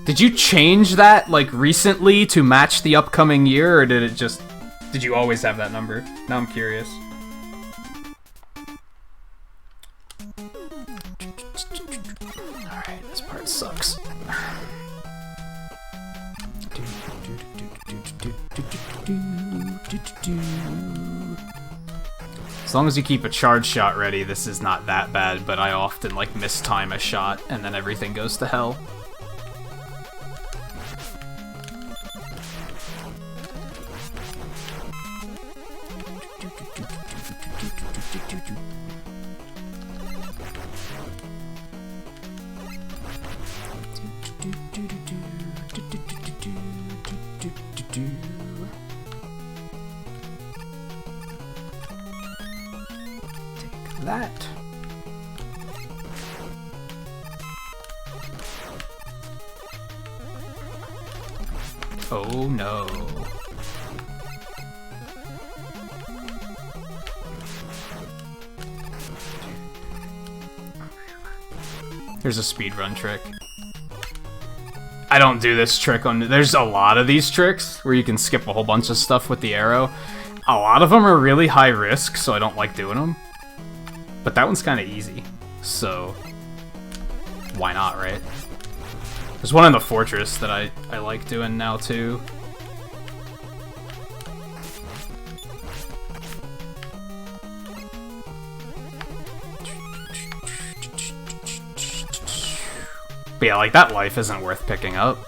Did you change that, like, recently to match the upcoming year, or did it just... Did you always have that number? Now I'm curious. Alright, this part sucks. As long as you keep a charge shot ready, this is not that bad, but I often, like, mistime a shot, and then everything goes to hell. Take that. Oh no. Here's a speedrun trick. I don't do this trick on... There's a lot of these tricks where you can skip a whole bunch of stuff with the arrow. A lot of them are really high risk, so I don't like doing them. But that one's kind of easy, so... Why not, right? There's one in the fortress that I like doing now, too. But yeah, like, that life isn't worth picking up.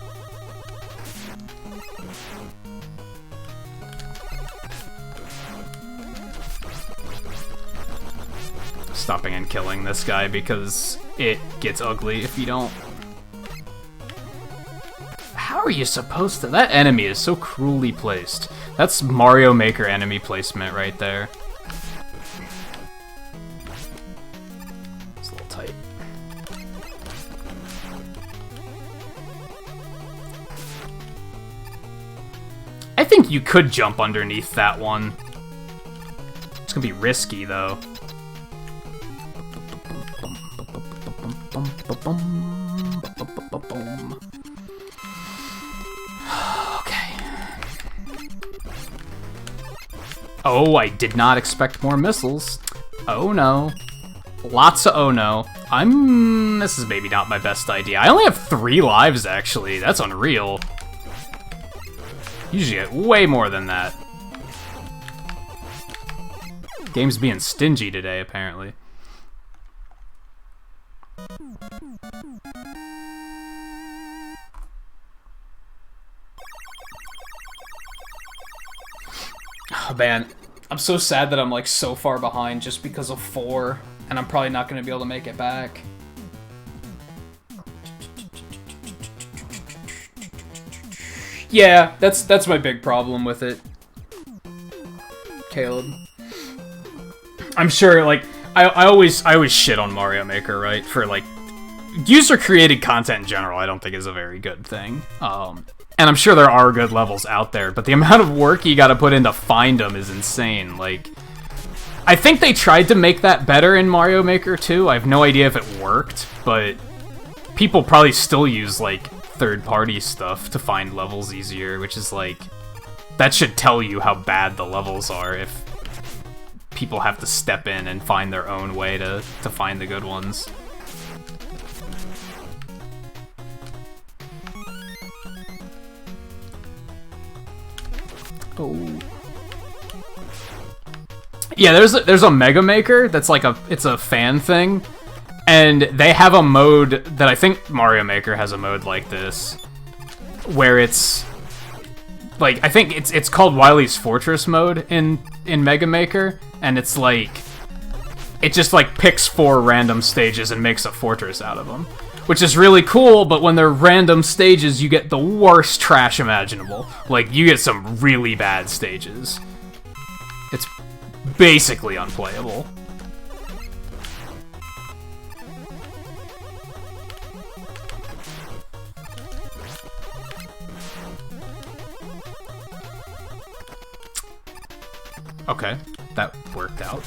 Stopping and killing this guy because it gets ugly if you don't. How are you supposed to? That enemy is so cruelly placed. That's Mario Maker enemy placement right there. It's a little tight. I think you could jump underneath that one. It's gonna be risky though. Okay. Oh, I did not expect more missiles. Oh no. Lots of oh no. This is maybe not my best idea. I only have 3 lives actually. That's unreal. Usually get way more than that. Game's being stingy today, apparently. Oh man, I'm so sad that I'm like so far behind just because of 4, and I'm probably not going to be able to make it back. Yeah, that's my big problem with it, Caleb. I'm sure, like, I always shit on Mario Maker, right? For like user-created content in general, I don't think is a very good thing. And I'm sure there are good levels out there, but the amount of work you gotta put in to find them is insane. Like, I think they tried to make that better in Mario Maker 2. I have no idea if it worked, but people probably still use, like, third-party stuff to find levels easier, which is, like, that should tell you how bad the levels are if people have to step in and find their own way to find the good ones. Oh. Yeah, there's a Mega Maker that's like it's a fan thing, and they have a mode that I think Mario Maker has a mode like this, where it's like I think it's called Wily's Fortress mode in Mega Maker, and it's like it just like picks 4 random stages and makes a fortress out of them. Which is really cool, but when they're random stages, you get the worst trash imaginable. Like, you get some really bad stages. It's basically unplayable. Okay, that worked out.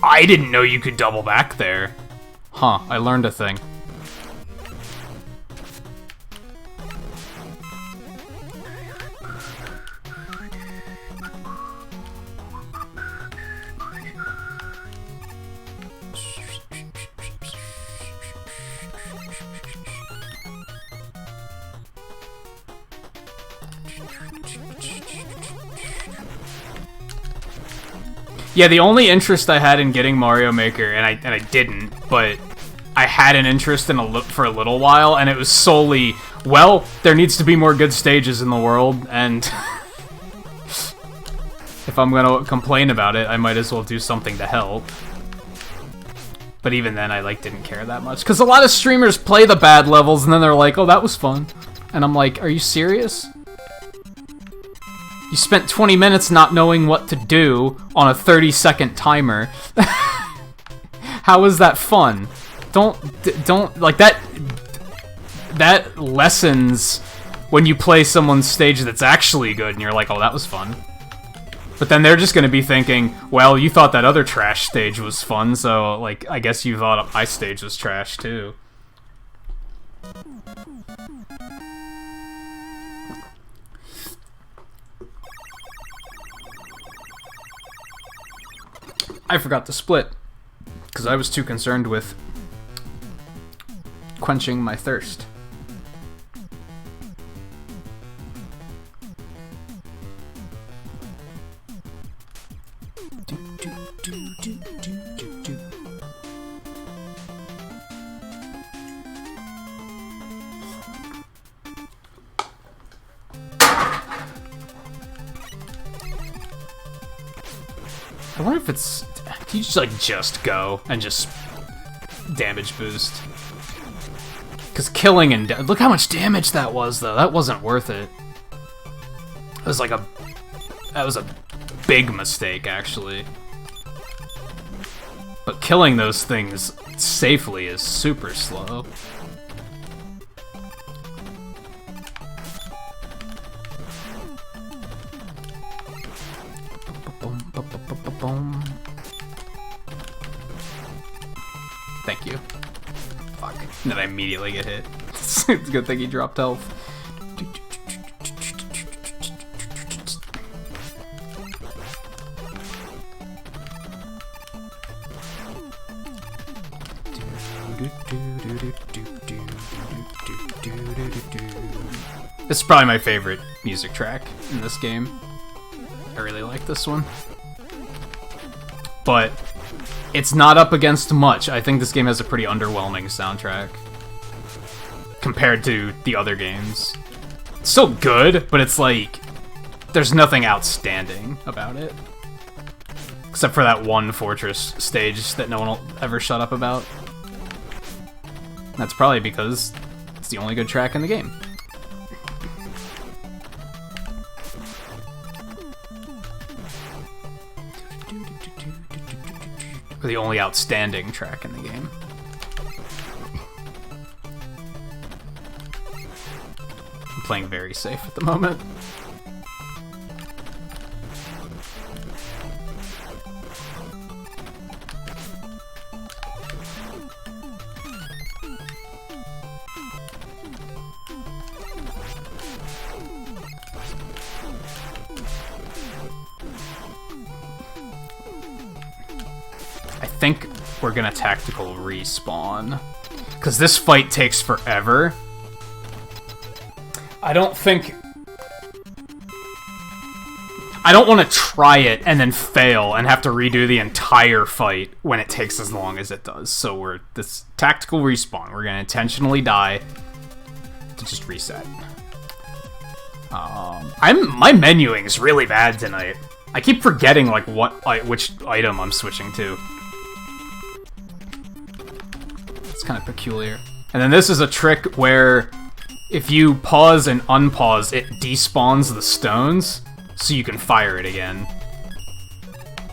I didn't know you could double back there. Huh, I learned a thing. Yeah, the only interest I had in getting Mario Maker, and I didn't, but I had an interest in for a little while, and it was solely, well, there needs to be more good stages in the world, and if I'm gonna complain about it, I might as well do something to help. But even then, I didn't care that much, because a lot of streamers play the bad levels, and then they're like, oh, that was fun. And I'm like, are you serious? You spent 20 minutes not knowing what to do on a 30-second timer. How is that fun? Don't, like, that lessens when you play someone's stage that's actually good, and you're like, oh, that was fun. But then they're just gonna be thinking, well, you thought that other trash stage was fun, so, like, I guess you thought my stage was trash, too. I forgot to split, because I was too concerned with quenching my thirst. I wonder if it's... Can you just go and just damage boost? Because killing and... Look how much damage that was, though. That wasn't worth it. It was like a... That was a big mistake, actually. But killing those things safely is super slow. Thank you. Fuck. And then I immediately get hit. It's a good thing he dropped health. This is probably my favorite music track in this game. I really like this one. But it's not up against much. I think this game has a pretty underwhelming soundtrack compared to the other games. It's still good, but it's like there's nothing outstanding about it. Except for that one fortress stage that no one will ever shut up about. That's probably because it's the only good track in the game. Or the only outstanding track in the game. I'm playing very safe at the moment. I think we're gonna tactical respawn, because this fight takes forever. I don't want to try it and then fail and have to redo the entire fight when it takes as long as it does. So we're this tactical respawn. We're gonna intentionally die to just reset. My menuing is really bad tonight. I keep forgetting like which item I'm switching to. It's kind of peculiar. And then this is a trick where if you pause and unpause, it despawns the stones, so you can fire it again.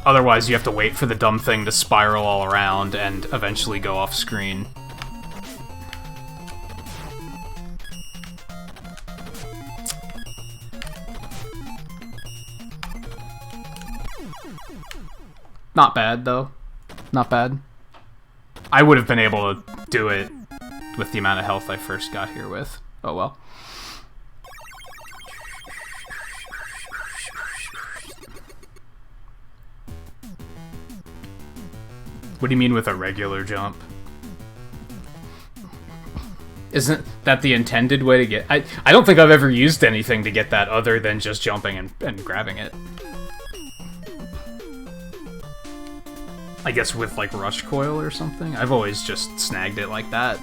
Otherwise, you have to wait for the dumb thing to spiral all around and eventually go off screen. Not bad, though. Not bad. I would have been able to do it with the amount of health I first got here with. Oh well. What do you mean with a regular jump? Isn't that the intended way to get... I don't think I've ever used anything to get that other than just jumping and grabbing it. I guess with like rush coil or something. I've always just snagged it like that.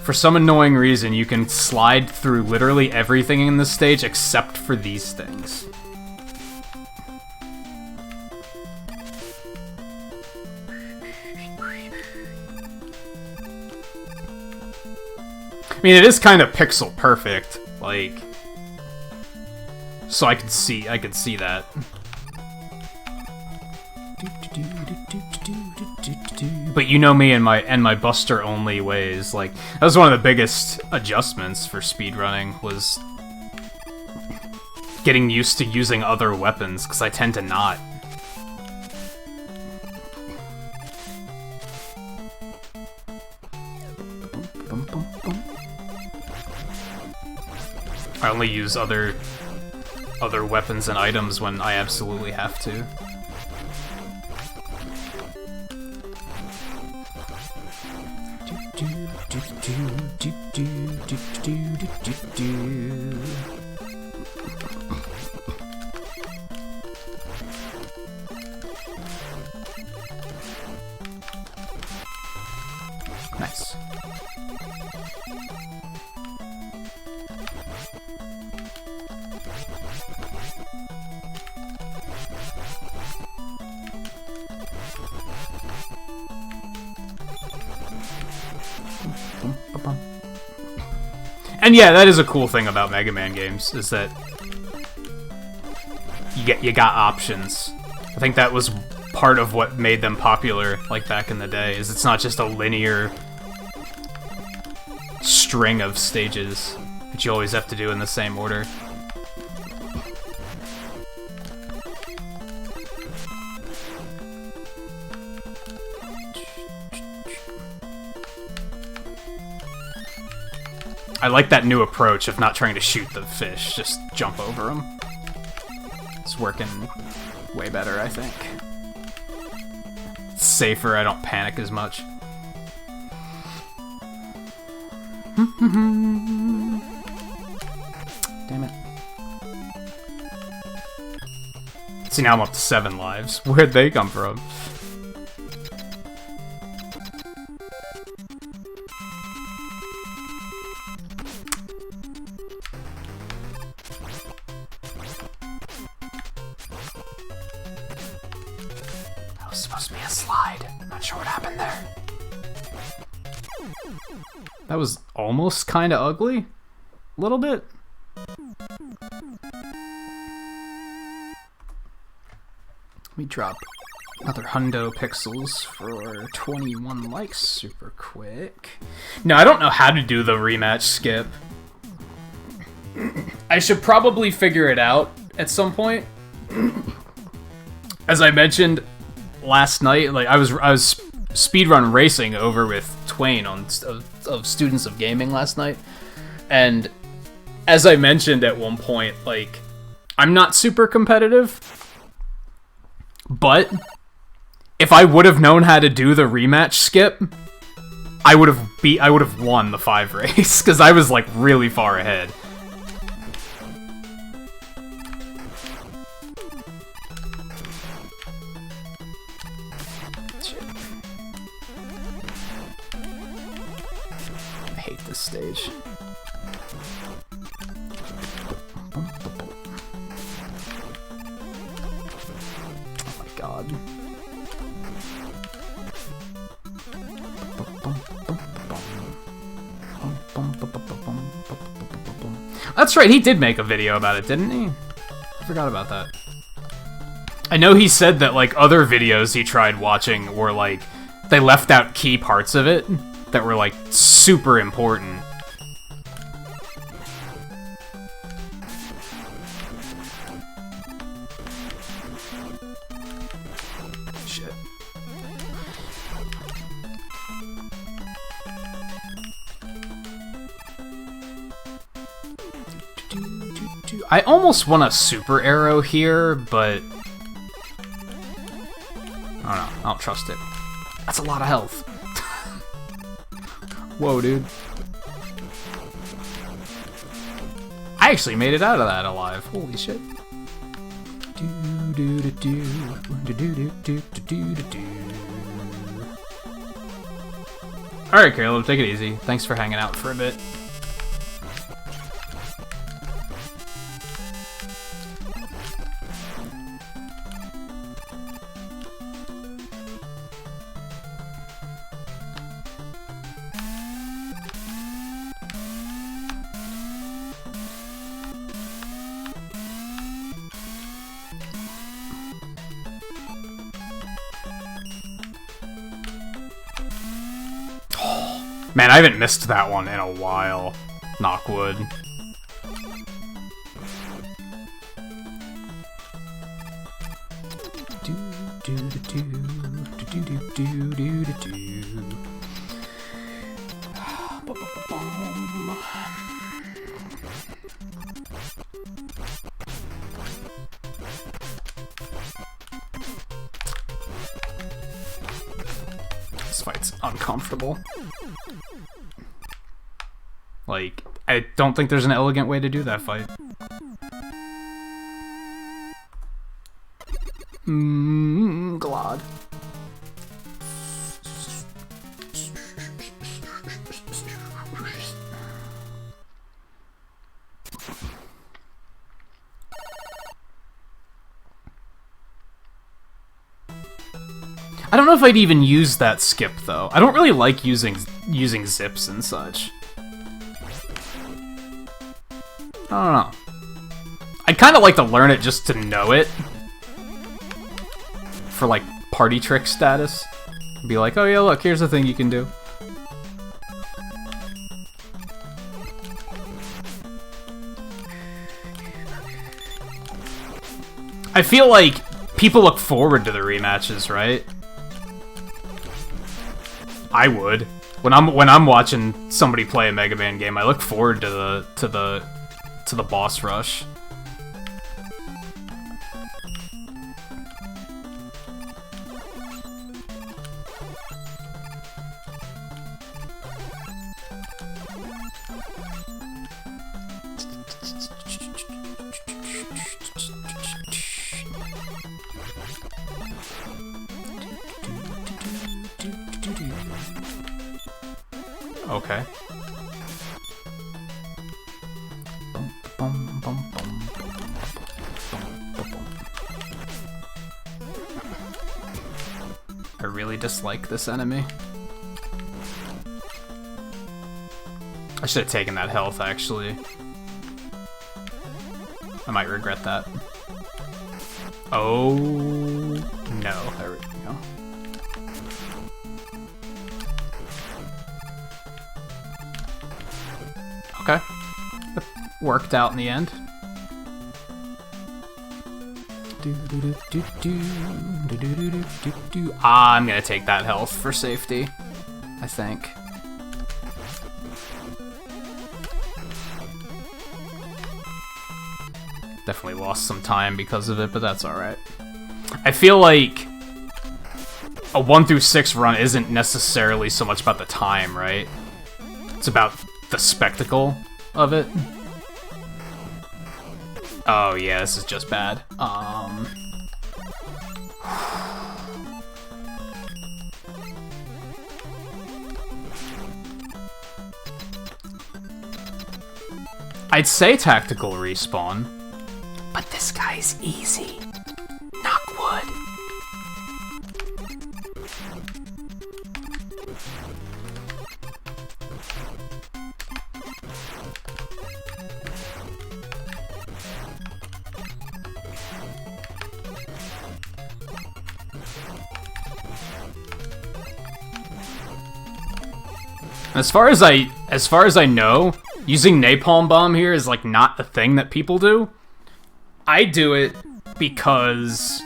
For some annoying reason, you can slide through literally everything in this stage except for these things. I mean, it is kind of pixel perfect, like, so I could see that. But you know me and my Buster only ways. Like, that was one of the biggest adjustments for speedrunning, was getting used to using other weapons, because I tend to not. I only use other weapons and items when I absolutely have to. Nice. And yeah, that is a cool thing about Mega Man games, is that you got options. I think that was part of what made them popular, like back in the day, is it's not just a linear string of stages that you always have to do in the same order. I like that new approach of not trying to shoot the fish, just jump over them. It's working way better, I think. It's safer, I don't panic as much. Damn it. See, now I'm up to 7 lives. Where'd they come from? That was supposed to be a slide. I'm not sure what happened there. That was almost kind of ugly. A little bit. Let me drop another hundo pixels for 21 likes super quick. No, I don't know how to do the rematch skip. I should probably figure it out at some point. As I mentioned last night, like I was speedrun racing over with Twain of Students of Gaming last night, and as I mentioned at one point, like, I'm not super competitive, but if I would have known how to do the rematch skip, I would have won the 5 race, because I was like really far ahead. I hate this stage. Oh my god. That's right, he did make a video about it, didn't he? I forgot about that. I know he said that, like, other videos he tried watching were, like, they left out key parts of it that were, like, super important. Shit. I almost want a super arrow here, but I don't know. I don't trust it. That's a lot of health. Whoa, dude. I actually made it out of that alive. Holy shit. Alright, Caleb, take it easy. Thanks for hanging out for a bit. Man, I haven't missed that one in a while. Knock wood. This fight's uncomfortable. Like, I don't think there's an elegant way to do that fight. Glad. I don't know if I'd even use that skip though. I don't really like using zips and such. I don't know. I'd kind of like to learn it just to know it. For, like, party trick status. Be like, oh yeah, look, here's the thing you can do. I feel like people look forward to the rematches, right? I would. When I'm watching somebody play a Mega Man game, I look forward to the boss rush. Okay. I really dislike this enemy. I should have taken that health, actually. I might regret that. Oh, no. There we go. Okay. It worked out in the end. I'm gonna take that health for safety, I think. Definitely lost some time because of it, but that's alright. I feel like a 1 through 6 run isn't necessarily so much about the time, right? It's about the spectacle of it. Oh yeah, this is just bad. I'd say tactical respawn, but this guy's easy. Knock wood. As far as I know, using napalm bomb here is like not a thing that people do. I do it because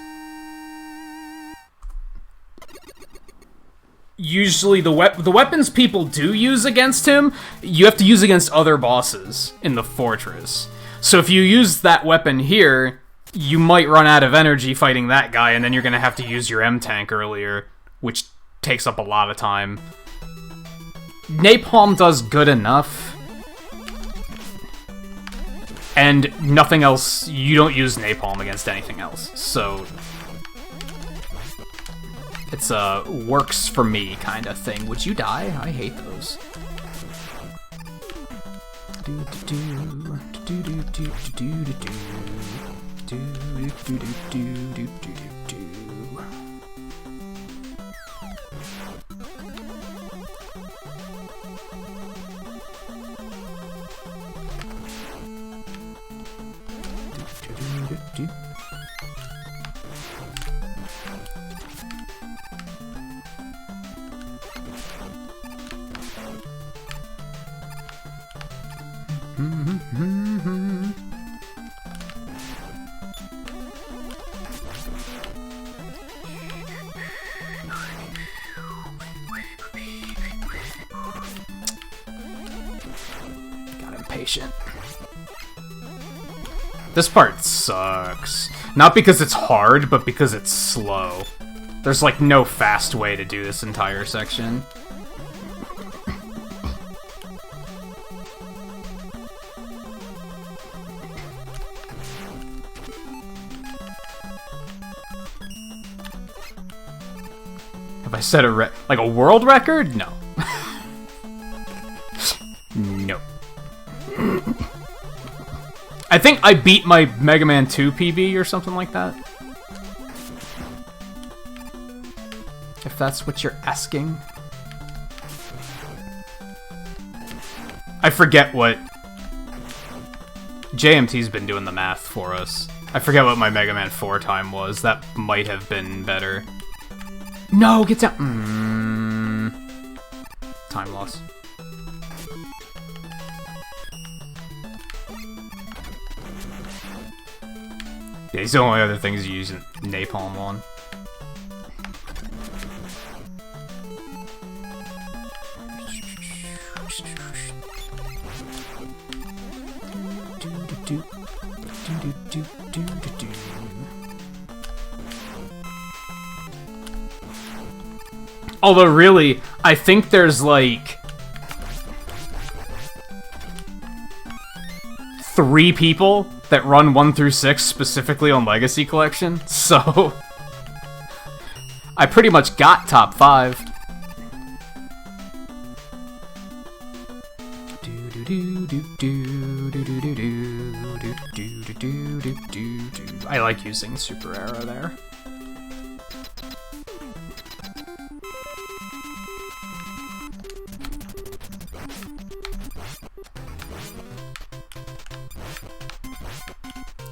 usually the weapons people do use against him, you have to use against other bosses in the fortress. So if you use that weapon here, you might run out of energy fighting that guy, and then you're gonna have to use your M-Tank earlier, which takes up a lot of time. Napalm does good enough. And nothing else, you don't use Napalm against anything else, so... It's a works for me kind of thing. Would you die? I hate those. Got impatient. This part sucks. Not because it's hard, but because it's slow. There's like no fast way to do this entire section. Have I set a like a world record? No. No. I think I beat my Mega Man 2 PB or something like that. If that's what you're asking. I forget what... JMT's been doing the math for us. I forget what my Mega Man 4 time was. That might have been better. No, get down. Time loss. Yeah, these are the only other things you use napalm on. Although, really, I think there's, like... 3 people that run 1 through 6 specifically on Legacy Collection, so... I pretty much got top 5. I like using Super Arrow there.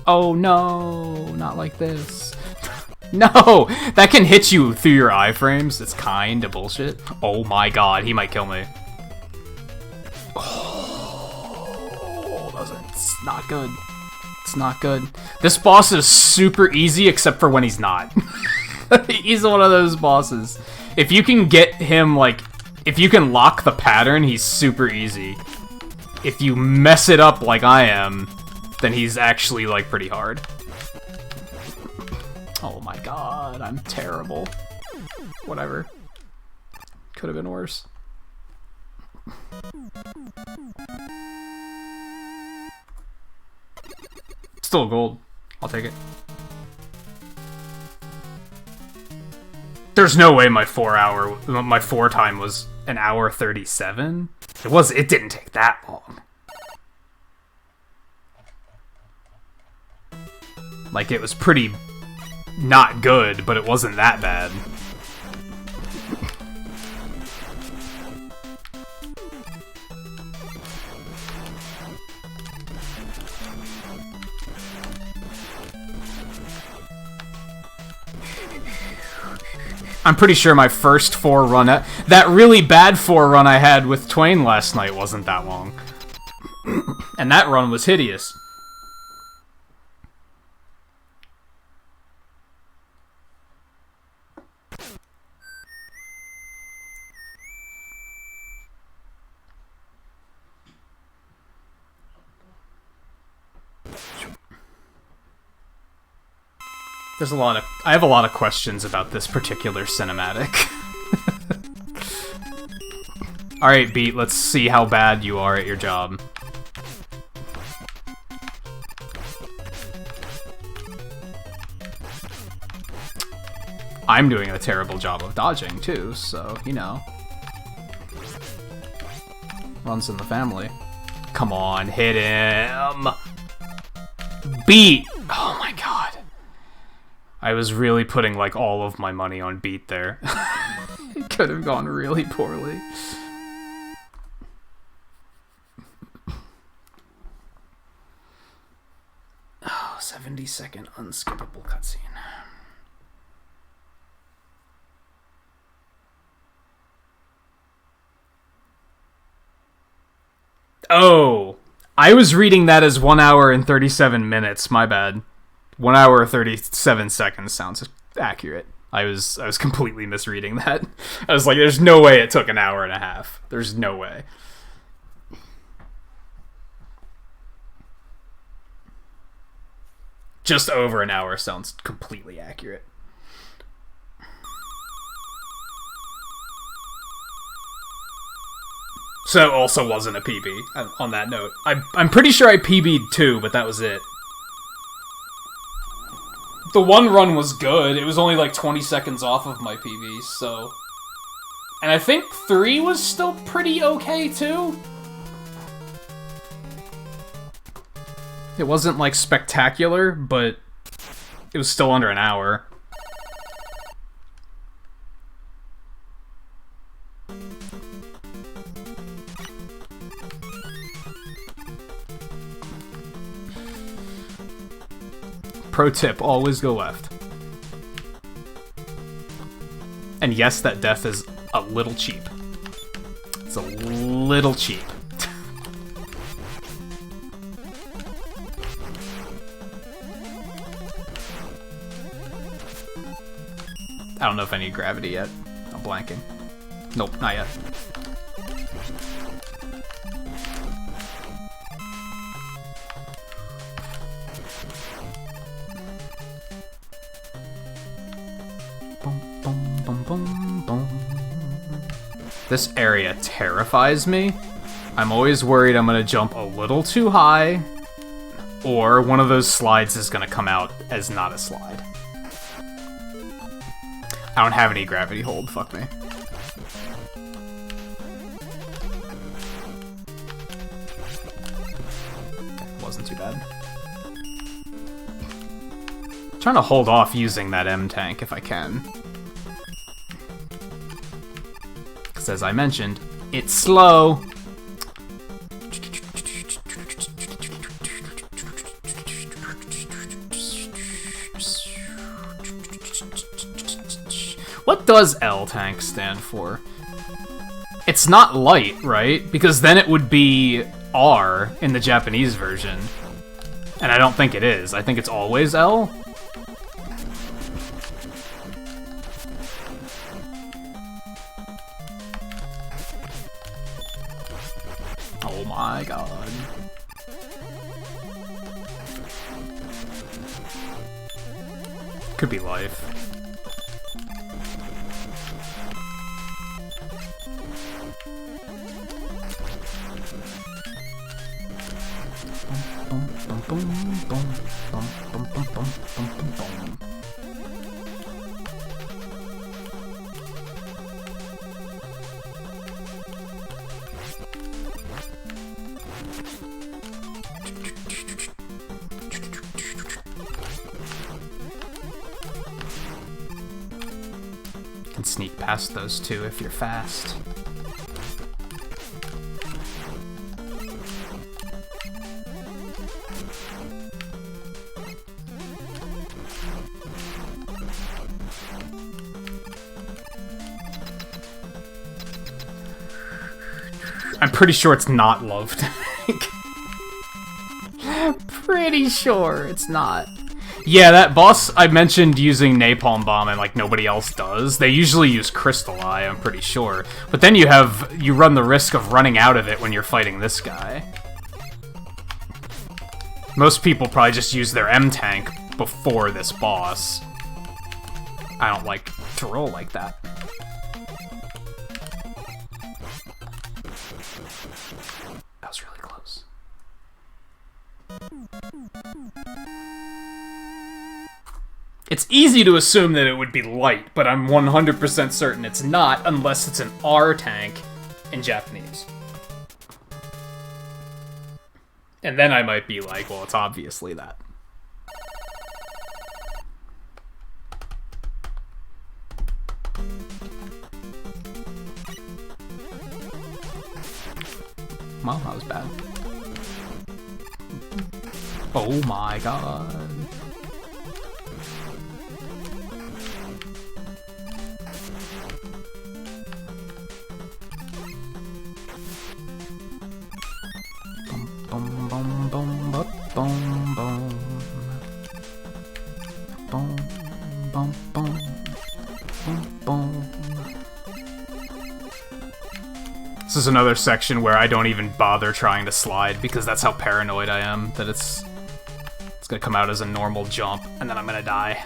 Oh no, not like this. No! That can hit you through your iframes. It's kinda bullshit. Oh my god, he might kill me. Oh, it's not good. It's not good. This boss is super easy except for when he's not. He's one of those bosses. If you can get him, like, if you can lock the pattern, he's super easy. If you mess it up like I am, then he's actually, like, pretty hard. Oh my god, I'm terrible. Whatever. Could have been worse. Still gold. I'll take it. There's no way my 4 time was an hour 37. It didn't take that long. Like, it was pretty not good, but it wasn't that bad. I'm pretty sure my first 4 run, that really bad 4 run I had with Twain last night wasn't that long. And that run was hideous. I have a lot of questions about this particular cinematic. Alright, Beat, let's see how bad you are at your job. I'm doing a terrible job of dodging, too, so, you know. Runs in the family. Come on, hit him! Beat! Oh my god. I was really putting, like, all of my money on Beat there. It could have gone really poorly. Oh, 70-second unskippable cutscene. Oh, I was reading that as 1 hour and 37 minutes. My bad. 1 hour 37 seconds sounds accurate. I was completely misreading that. I was like, there's no way it took an hour and a half. There's no way. Just over an hour sounds completely accurate. So it also wasn't a PB, on that note. I'm pretty sure I PB'd 2, but that was it. The one run was good. It was only like 20 seconds off of my PB, so... And I think 3 was still pretty okay, too? It wasn't, like, spectacular, but it was still under an hour. Pro tip, always go left. And yes, that death is a little cheap. It's a little cheap. I don't know if I need gravity yet. I'm blanking. Nope, not yet. This area terrifies me. I'm always worried I'm gonna jump a little too high, or one of those slides is gonna come out as not a slide. I don't have any gravity hold, fuck me. Wasn't too bad. I'm trying to hold off using that M tank if I can. Because as I mentioned, it's slow. What does L tank stand for? It's not light, right? Because then it would be R in the Japanese version. And I don't think it is. I think it's always L. Oh my god. Could be life. Can sneak past those two if you're fast. I'm pretty sure it's not love tank. Pretty sure it's not. Yeah, that boss I mentioned using Napalm Bomb and like nobody else does. They usually use Crystal Eye, I'm pretty sure. But then you run the risk of running out of it when you're fighting this guy. Most people probably just use their M tank before this boss. I don't like to roll like that. That was really close. It's easy to assume that it would be light, but I'm 100% certain it's not unless it's an R tank in Japanese. And then I might be like, well, it's obviously that. Well, that was bad. Oh my god. Bum, bum, bum, bum, bum, bum. Bum, bum, bum, bum, bum. This is another section where I don't even bother trying to slide because that's how paranoid I am that it's gonna come out as a normal jump and then I'm gonna die.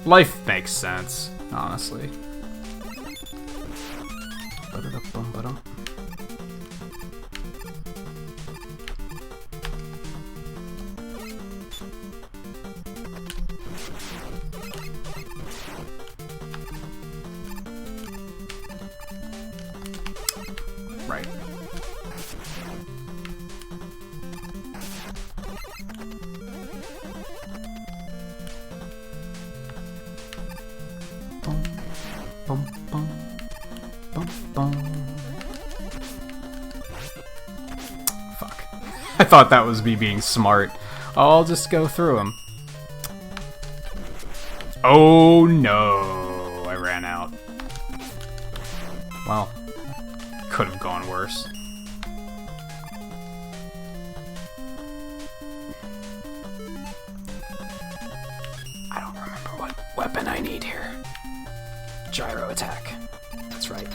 Life makes sense, honestly. Right. Bum, bum, bum, bum. Fuck. I thought that was me being smart. I'll just go through them. Oh no, I ran out. Well, could have gone worse. I don't remember what weapon I need here. Gyro attack. That's right.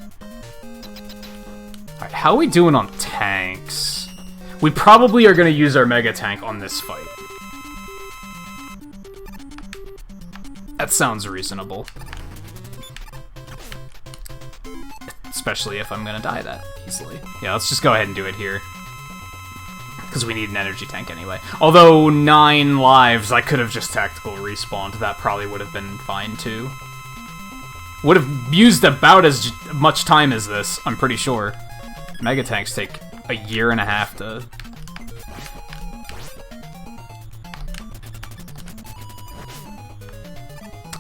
Alright, how are we doing on tanks? We probably are going to use our mega tank on this fight. That sounds reasonable. Especially if I'm going to die that easily. Yeah, let's just go ahead and do it here. Because we need an energy tank anyway. Although 9 lives, I could have just tactical respawned. That probably would have been fine too. Would have used about as much time as this, I'm pretty sure. Mega tanks take a year and a half to...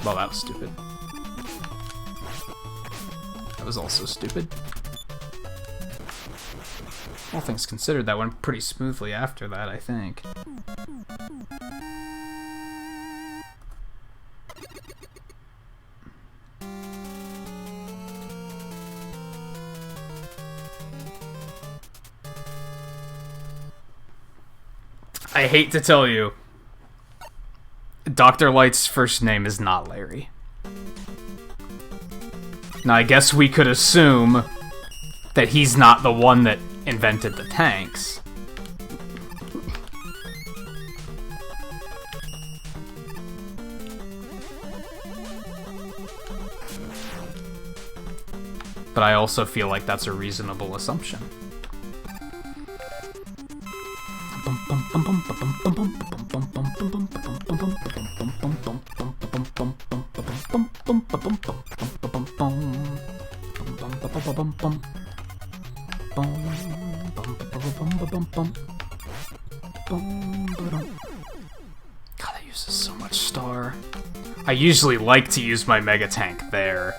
Well, that was stupid. That was also stupid. All things considered, that went pretty smoothly after that, I think. I hate to tell you, Dr. Light's first name is not Larry. Now, I guess we could assume that he's not the one that invented the tanks. But I also feel like that's a reasonable assumption. God, that uses so much star. I usually like to use my mega tank there.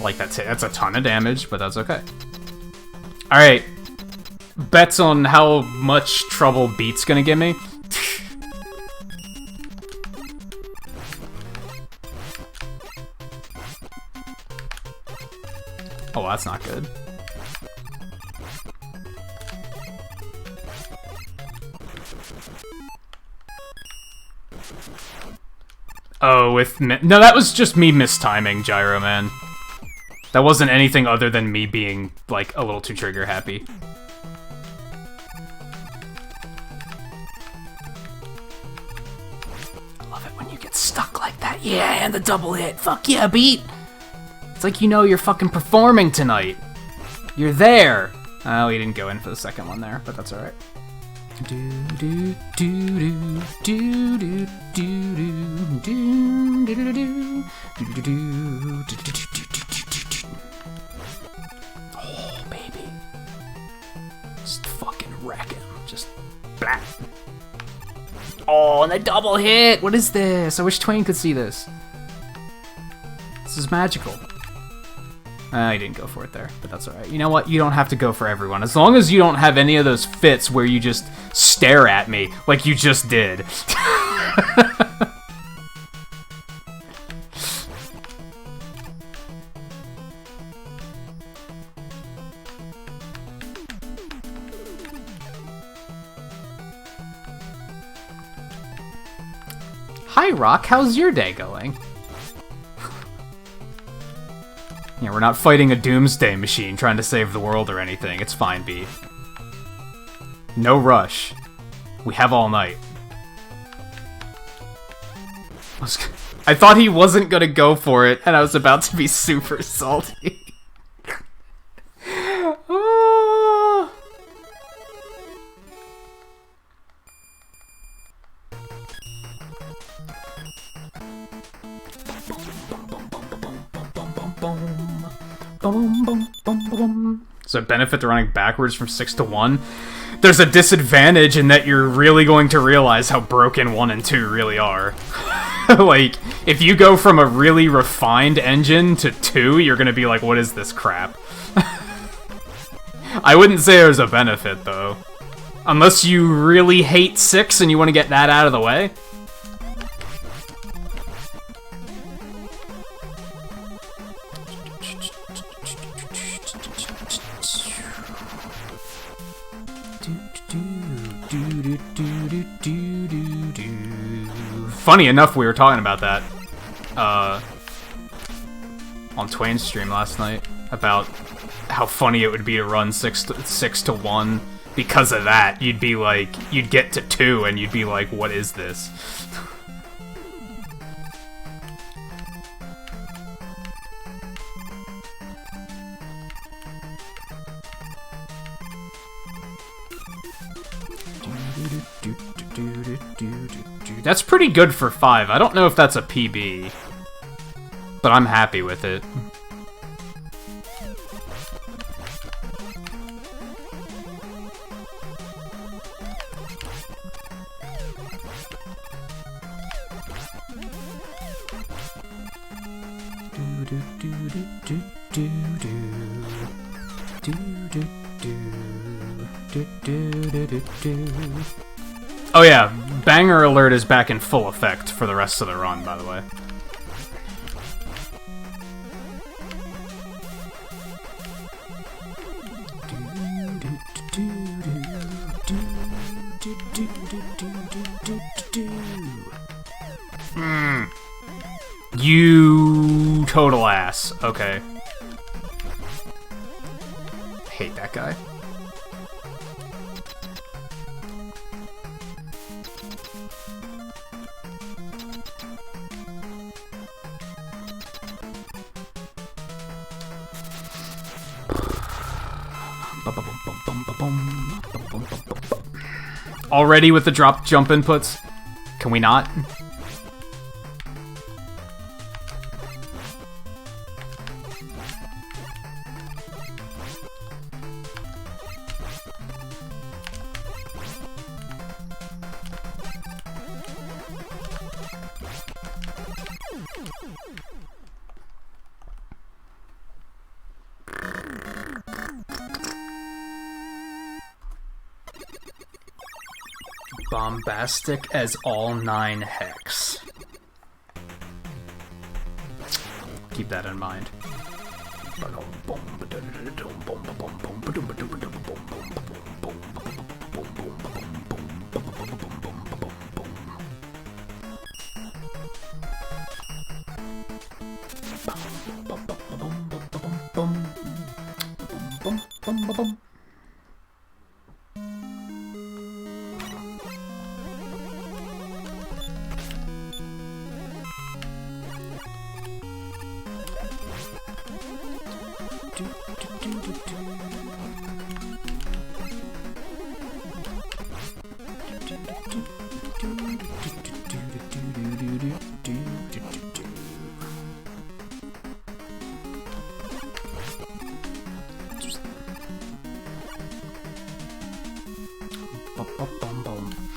Like, that's a ton of damage, but that's okay. Alright. Bets on how much trouble Beat's gonna give me. Oh, that's not good. Oh, no, that was just me mistiming Gyro Man. That wasn't anything other than me being, like, a little too trigger happy. I love it when you get stuck like that. Yeah, and the double hit. Fuck yeah, Beat! It's like you know you're fucking performing tonight. You're there. Oh, he didn't go in for the second one there, but that's alright. Oh, baby. Just fucking wreck him. Just blah. Oh, and the double hit! What is this? I wish Twain could see this. This is magical. I didn't go for it there, but that's alright. You know what? You don't have to go for everyone. As long as you don't have any of those fits where you just stare at me like you just did. Hi, Rock. How's your day going? Yeah, we're not fighting a doomsday machine trying to save the world or anything. It's fine, B. No rush. We have all night. I thought he wasn't gonna go for it, and I was about to be super salty. Oh. Boom, boom, boom, boom. Is there a benefit to running backwards from 6 to 1? There's a disadvantage in that you're really going to realize how broken 1 and 2 really are. Like, if you go from a really refined engine to 2, you're gonna be like, what is this crap? I wouldn't say there's a benefit, though. Unless you really hate 6 and you want to get that out of the way. Funny enough, we were talking about that on Twain's stream last night, about how funny it would be to run 6 to 1. Because of that, you'd be like, you'd get to 2 and you'd be like, what is this? That's pretty good for 5. I don't know if that's a PB, but I'm happy with it. Oh yeah, Banger Alert is back in full effect for the rest of the run, by the way. You total ass. Okay. Hate that guy. Already with the drop jump inputs? Can we not? Bombastic as all 9 hex. Keep that in mind.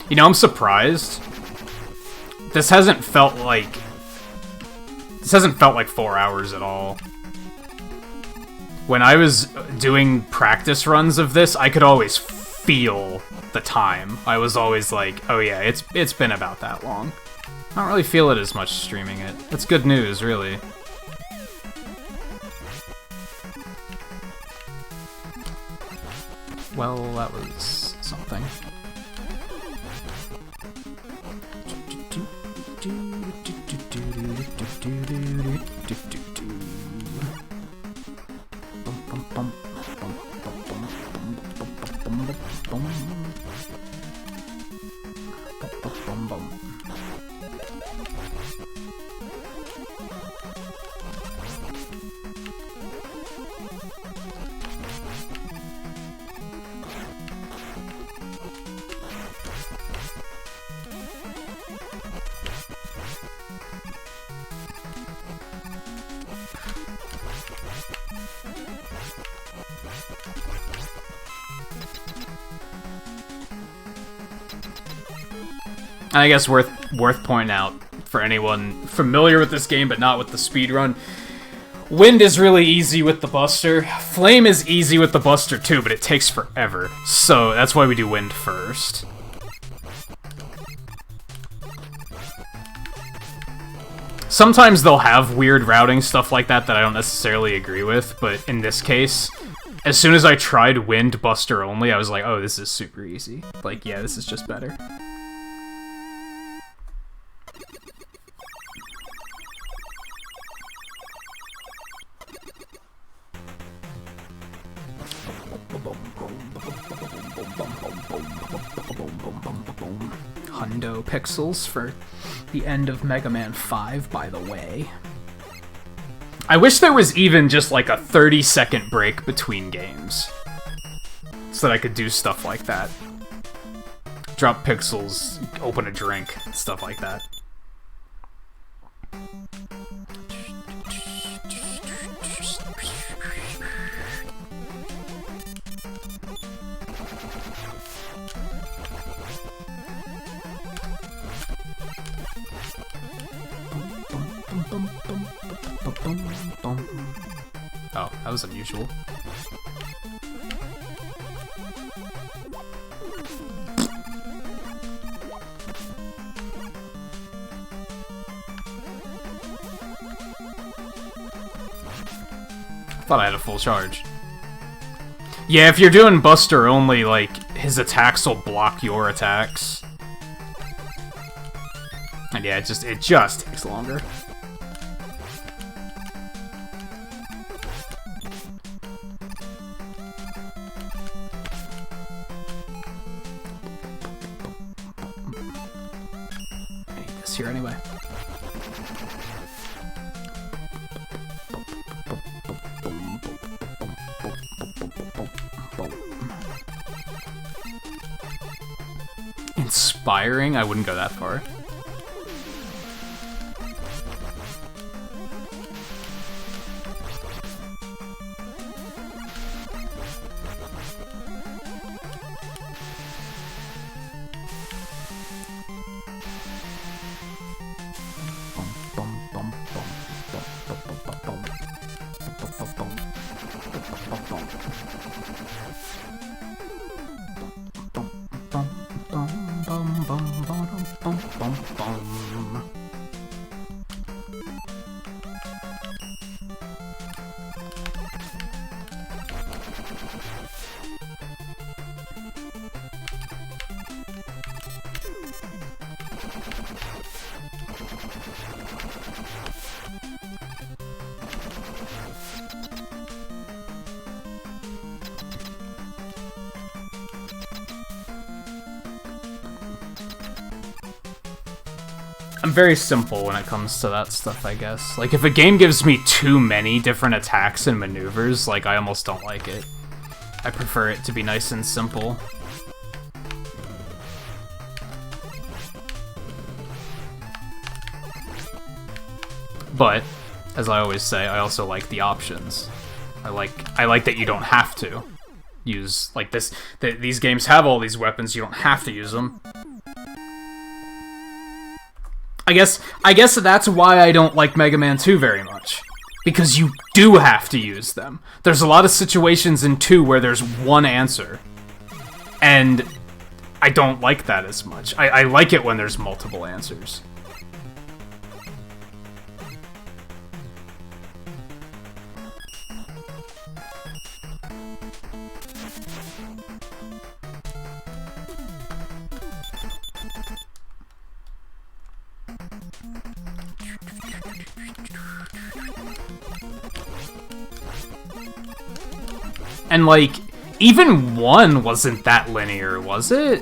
You know, I'm surprised. This hasn't felt like 4 hours at all. When I was doing practice runs of this, I could always feel the time. I was always like, oh yeah, it's been about that long. I don't really feel it as much streaming it. That's good news, really. Well, that was something. I guess worth pointing out for anyone familiar with this game but not with the speedrun, Wind is really easy with the Buster. Flame is easy with the Buster too, but it takes forever. So that's why we do Wind first. Sometimes they'll have weird routing stuff like that I don't necessarily agree with, but in this case, as soon as I tried Wind Buster only, I was like, oh, this is super easy. Like, yeah, this is just better. Hundo pixels for the end of Mega Man 5, by the way. I wish there was even just like a 30-second break between games, so that I could do stuff like that. Drop pixels, open a drink, stuff like that. Oh, that was unusual. Thought I had a full charge. Yeah, if you're doing Buster only, like, his attacks will block your attacks. And yeah, it just takes longer. Here anyway. Inspiring? I wouldn't go that far. Bum, bum, bum. I'm very simple when it comes to that stuff, I guess. Like, if a game gives me too many different attacks and maneuvers, like, I almost don't like it. I prefer it to be nice and simple. But, as I always say, I also like the options. I like that you don't have to use, like, this. These games have all these weapons, you don't have to use them. I guess that's why I don't like Mega Man 2 very much. Because you do have to use them. There's a lot of situations in 2 where there's one answer. And I don't like that as much. I like it when there's multiple answers. And, like, even 1 wasn't that linear, was it?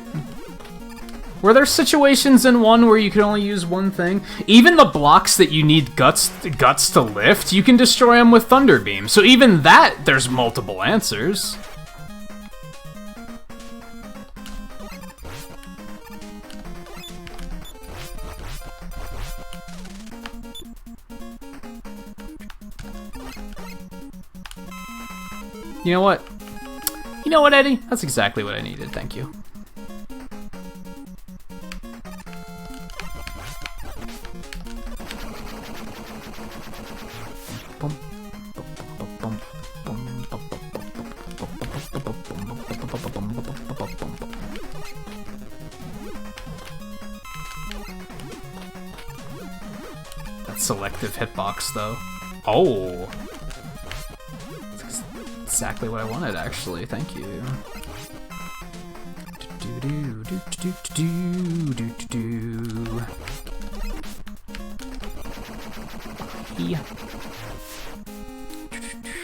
Were there situations in 1 where you could only use one thing? Even the blocks that you need guts to lift, you can destroy them with Thunder Beam. So even that, there's multiple answers. You know what? You know what, Eddie? That's exactly what I needed, thank you. That selective hitbox, though. Oh! Exactly what I wanted, actually. Thank you. Yeah.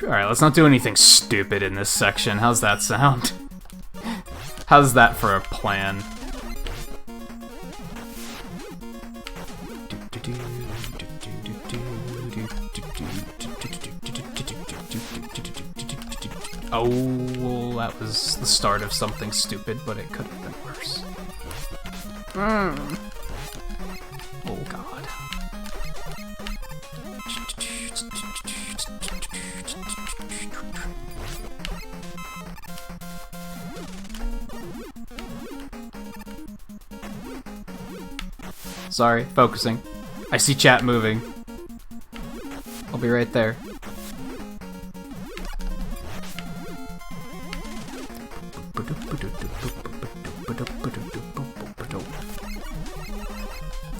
Alright, let's not do anything stupid in this section. How's that sound? How's that for a plan? Oh, that was the start of something stupid, but it could have been worse. Oh, God. Sorry, focusing. I see chat moving. I'll be right there.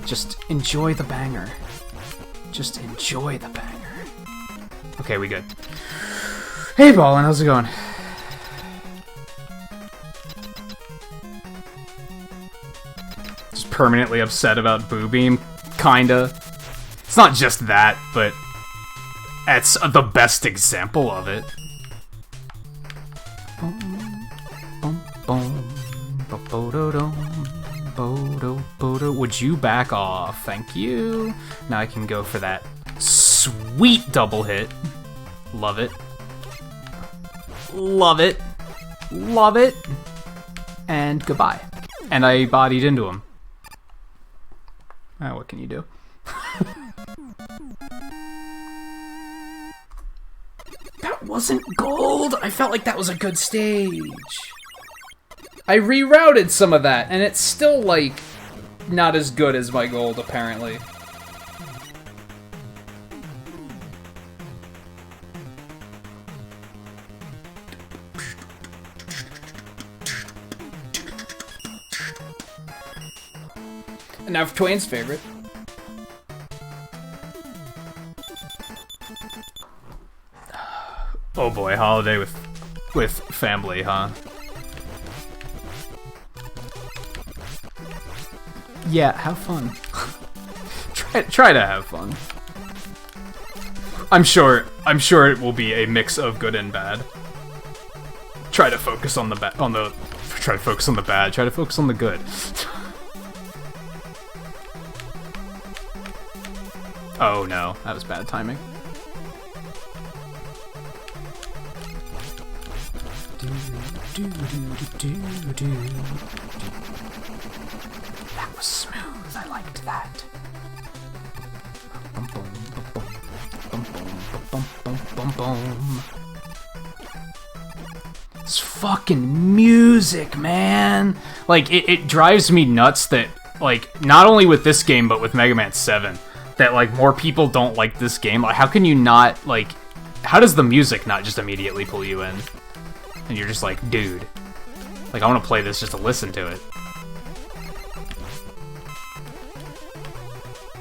Just enjoy the banger. Just enjoy the banger. Okay, we good. Hey, Ballin', how's it going? Just permanently upset about Boo Beam, kinda. It's not just that, but that's the best example of it. Would you back off? Thank you. Now I can go for that sweet double hit. Love it. Love it. Love it. And goodbye. And I bodied into him. Ah, what can you do? That wasn't gold! I felt like that was a good stage. I rerouted some of that, and it's still, like, not as good as my gold, apparently. And now for Twain's favorite. Oh boy, holiday with family, huh? Yeah, have fun. try to have fun. I'm sure it will be a mix of good and bad. Try to focus on the bad. Try to focus on the bad. Try to focus on the good. Oh no, that was bad timing. That was smooth. I liked that. It's fucking music, man. Like it drives me nuts that like not only with this game but with Mega Man 7 that like more people don't like this game. Like how can you not like? How does the music not just immediately pull you in? And you're just like, dude, like I want to play this just to listen to it.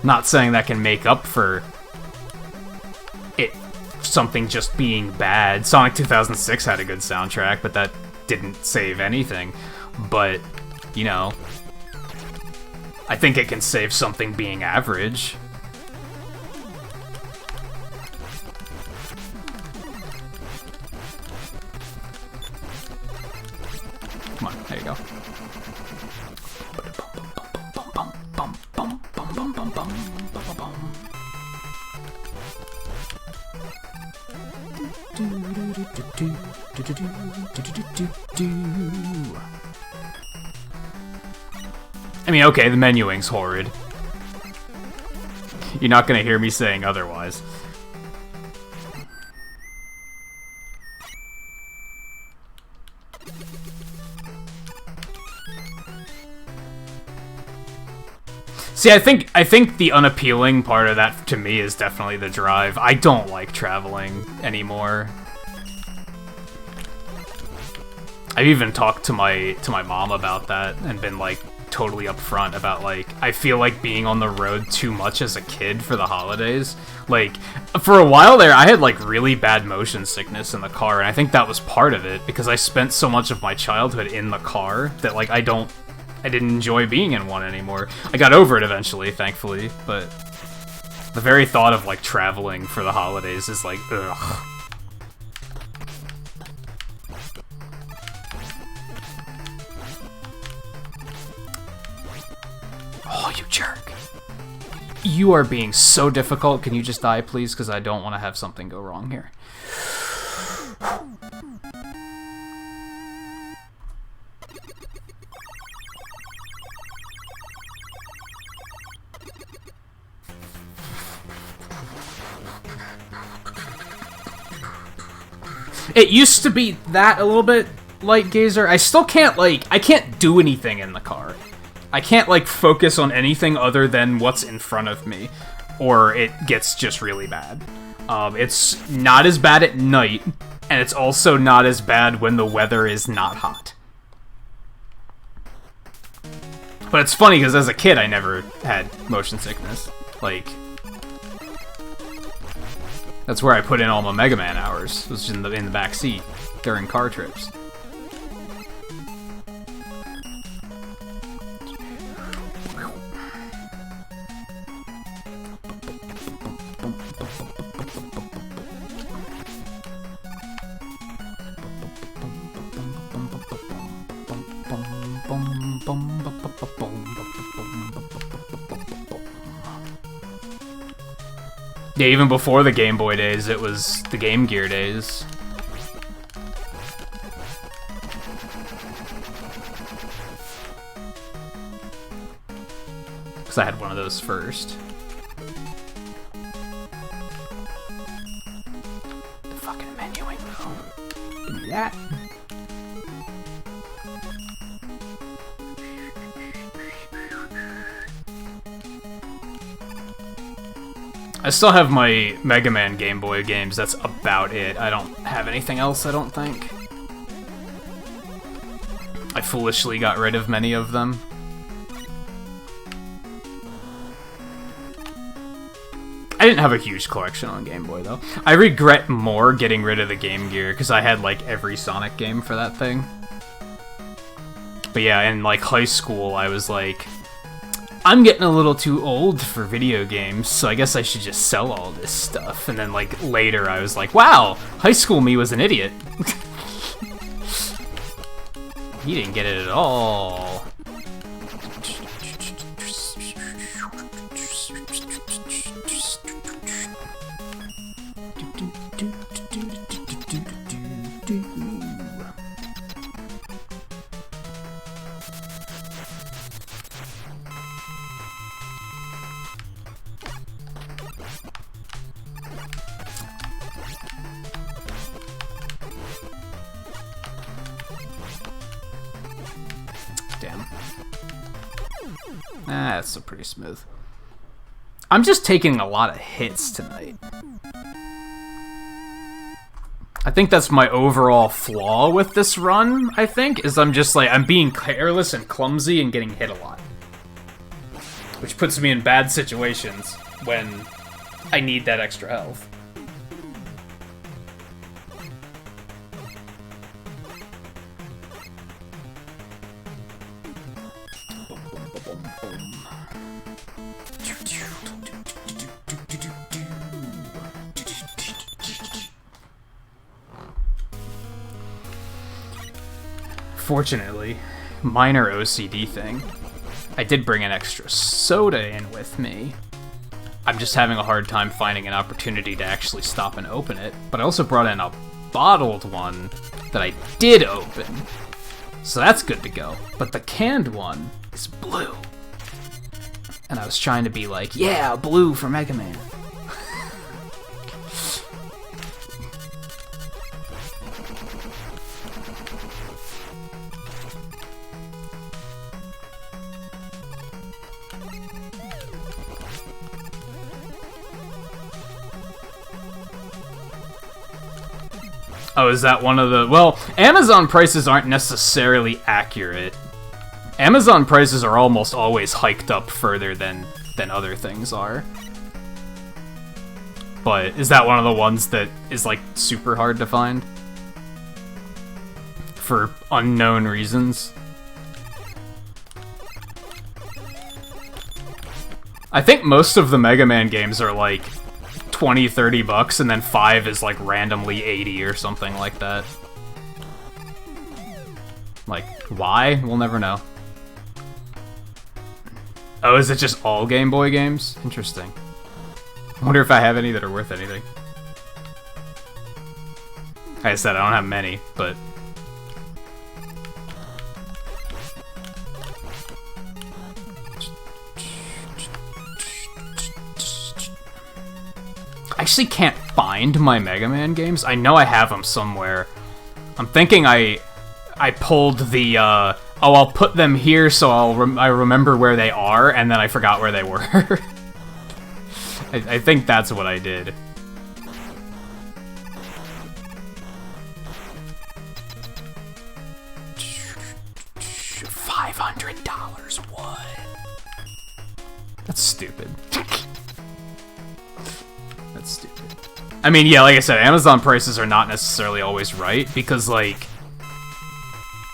Not saying that can make up for it something just being bad. Sonic 2006 had a good soundtrack, but that didn't save anything. But, you know, I think it can save something being average. Come on, there you go. I mean, okay, the menuing's horrid. You're not gonna hear me saying otherwise. See, I think the unappealing part of that to me is definitely the drive. I don't like traveling anymore. I've even talked to my mom about that and been like totally upfront about like I feel like being on the road too much as a kid for the holidays. Like for a while there I had like really bad motion sickness in the car, and I think that was part of it because I spent so much of my childhood in the car that like I didn't enjoy being in one anymore. I got over it eventually, thankfully, but the very thought of like traveling for the holidays is like ugh. Oh, you jerk. You are being so difficult. Can you just die, please? Because I don't want to have something go wrong here. It used to be that a little bit, Light Gazer. I still can't, like, I can't do anything in the car. I can't, like, focus on anything other than what's in front of me, or it gets just really bad. It's not as bad at night, and it's also not as bad when the weather is not hot. But it's funny, because as a kid, I never had motion sickness. Like, that's where I put in all my Mega Man hours, was in the back seat during car trips. Yeah, even before the Game Boy days, it was the Game Gear days. Because I had one of those first. The fucking menuing, though. Give me that. I still have my Mega Man Game Boy games, that's about it. I don't have anything else, I don't think. I foolishly got rid of many of them. didn't have a huge collection on Game Boy, though. I regret more getting rid of the Game Gear, because I had, like, every Sonic game for that thing. But yeah, in, like, high school, I was like, I'm getting a little too old for video games, so I guess I should just sell all this stuff. And then, like, later I was like, wow, high school me was an idiot. He didn't get it at all. Damn. That's so pretty smooth. I'm just taking a lot of hits tonight. I think that's my overall flaw with this run, I think, is I'm just like, I'm being careless and clumsy and getting hit a lot. Which puts me in bad situations when I need that extra health. Fortunately, minor OCD thing. I did bring an extra soda in with me. I'm just having a hard time finding an opportunity to actually stop and open it, but I also brought in a bottled one that I did open. So that's good to go. But the canned one is blue. And I was trying to be like, yeah, blue for Mega Man. Oh, is that one of the... Well, Amazon prices aren't necessarily accurate. Amazon prices are almost always hiked up further than other things are. But is that one of the ones that is, like, super hard to find? For unknown reasons? I think most of the Mega Man games are, like, 20-30 bucks, and then 5 is like randomly 80 or something like that. Like, why? We'll never know. Oh, is it just all Game Boy games? Interesting. I wonder if I have any that are worth anything. Like I said, I don't have many, but... I actually can't find my Mega Man games. I know I have them somewhere. I'm thinking I pulled the, oh, I'll put them here so I remember where they are, and then I forgot where they were. I think that's what I did. $500, what? That's stupid. That's stupid. I mean, yeah, like I said, Amazon prices are not necessarily always right, because, like,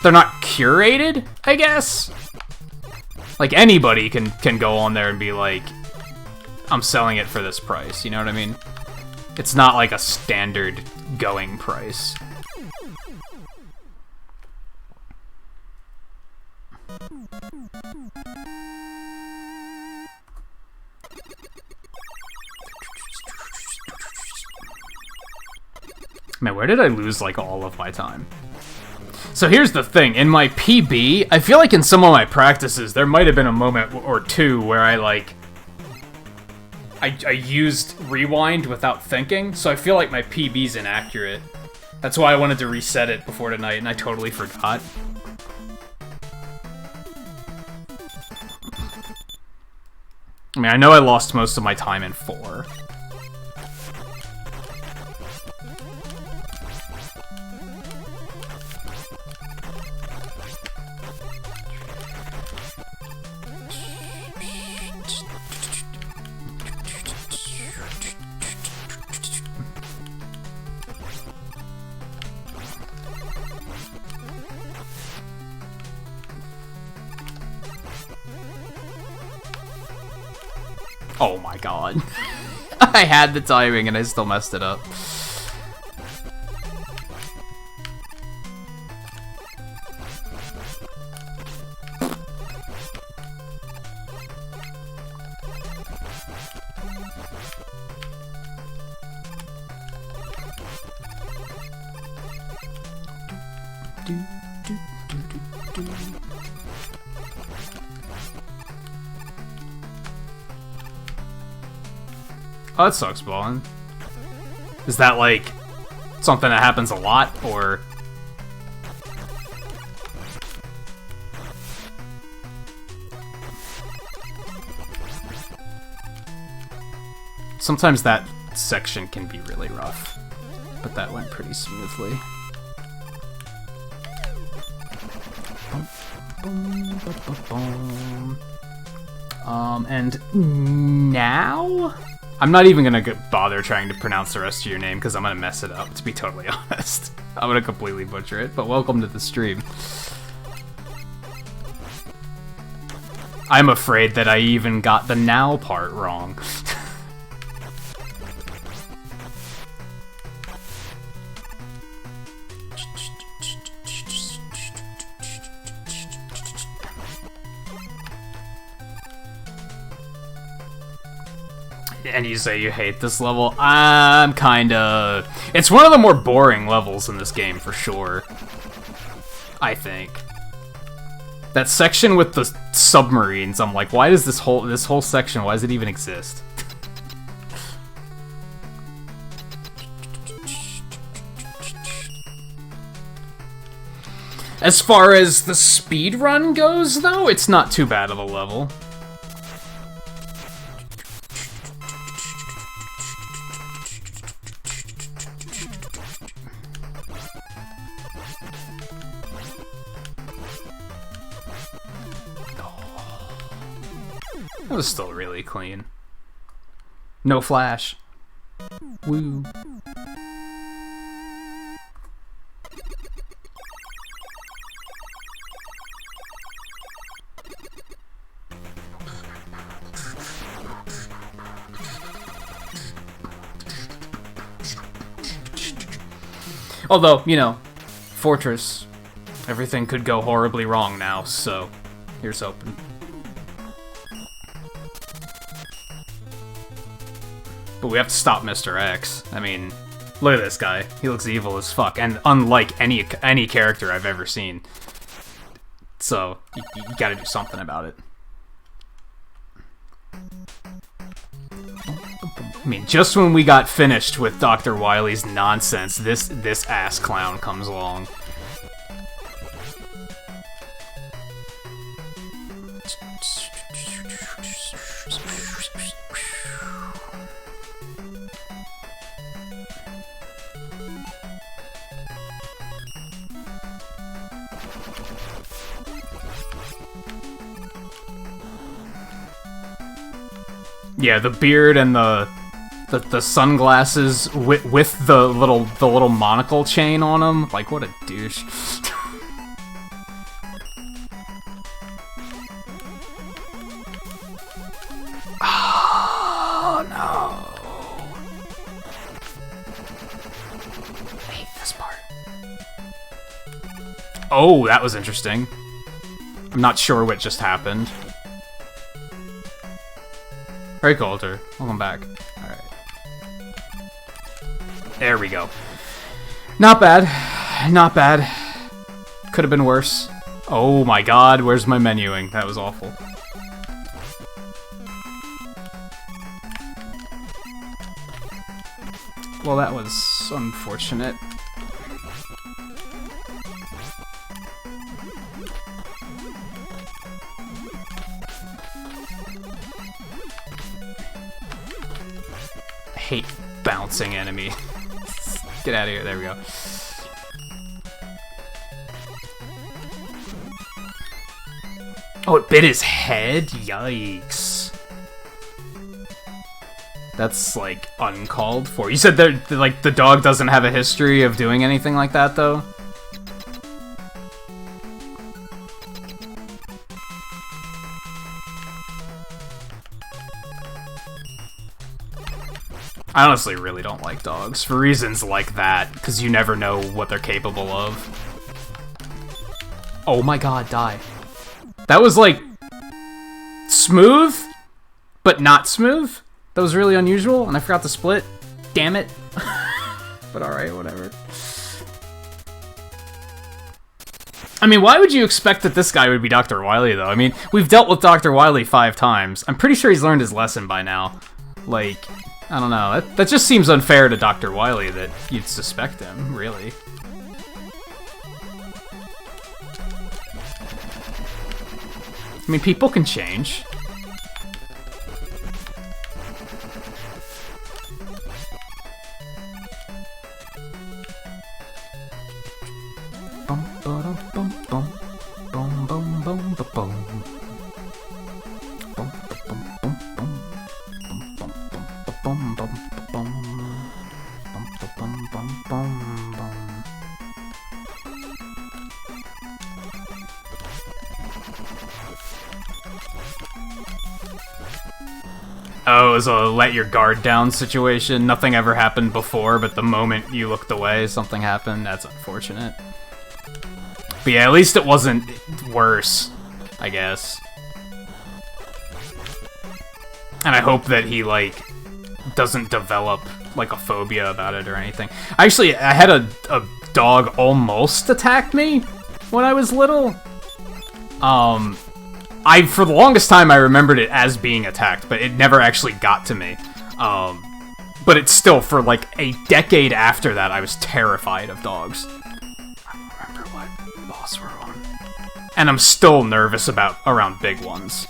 they're not curated, I guess? Like, anybody can go on there and be like, I'm selling it for this price, you know what I mean? It's not like a standard going price. Man, where did I lose, like, all of my time? So here's the thing. In my PB, I feel like in some of my practices, there might have been a moment or two where I, like... I used rewind without thinking, so I feel like my PB's inaccurate. That's why I wanted to reset it before tonight, and I totally forgot. I mean, I know I lost most of my time in 4. Oh my god. I had the timing and I still messed it up. Oh, that sucks, Ballin. Is that, like, something that happens a lot, or... Sometimes that section can be really rough, but that went pretty smoothly. And now? I'm not even gonna bother trying to pronounce the rest of your name because I'm gonna mess it up, to be totally honest. I'm gonna completely butcher it, but welcome to the stream. I'm afraid that I even got the now part wrong. And you say you hate this level? I'm kinda... It's one of the more boring levels in this game, for sure. I think. That section with the submarines, I'm like, why does this whole section, why does it even exist? As far as the speed run goes, though, it's not too bad of a level. That was still really clean. No flash. Woo. Although, you know, Fortress, everything could go horribly wrong now, so here's hoping. But we have to stop Mr. X. I mean, look at this guy. He looks evil as fuck, and unlike any character I've ever seen. So, you gotta do something about it. I mean, just when we got finished with Dr. Wily's nonsense, this ass clown comes along. Yeah, the beard and the sunglasses with the little monocle chain on them. Like, what a douche. Oh no! I hate this part. Oh, that was interesting. I'm not sure what just happened. Hey, Coulter. Welcome back. Alright. There we go. Not bad. Not bad. Could have been worse. Oh my god, where's my menuing? That was awful. Well, that was unfortunate. Hate bouncing enemy. Get out of here. There we go. Oh, it bit his head? Yikes. That's, like, uncalled for. You said that, like, the dog doesn't have a history of doing anything like that, though? I honestly really don't like dogs, for reasons like that, because you never know what they're capable of. Oh my god, die. That was, like, smooth, but not smooth. That was really unusual, and I forgot to split. Damn it. But alright, whatever. I mean, why would you expect that this guy would be Dr. Wily, though? I mean, we've dealt with Dr. Wily 5 times. I'm pretty sure he's learned his lesson by now. Like, I don't know. That just seems unfair to Dr. Wily that you'd suspect him, really. I mean, people can change. Oh, it was a let your guard down situation. Nothing ever happened before, but the moment you looked away, something happened. That's unfortunate. But yeah, at least it wasn't worse, I guess. And I hope that he, like, doesn't develop, like, a phobia about it or anything. Actually, I had a dog almost attack me when I was little. For the longest time, I remembered it as being attacked, but it never actually got to me. But it's still, for like a decade after that, I was terrified of dogs. I don't remember what boss we're on. And I'm still nervous around big ones.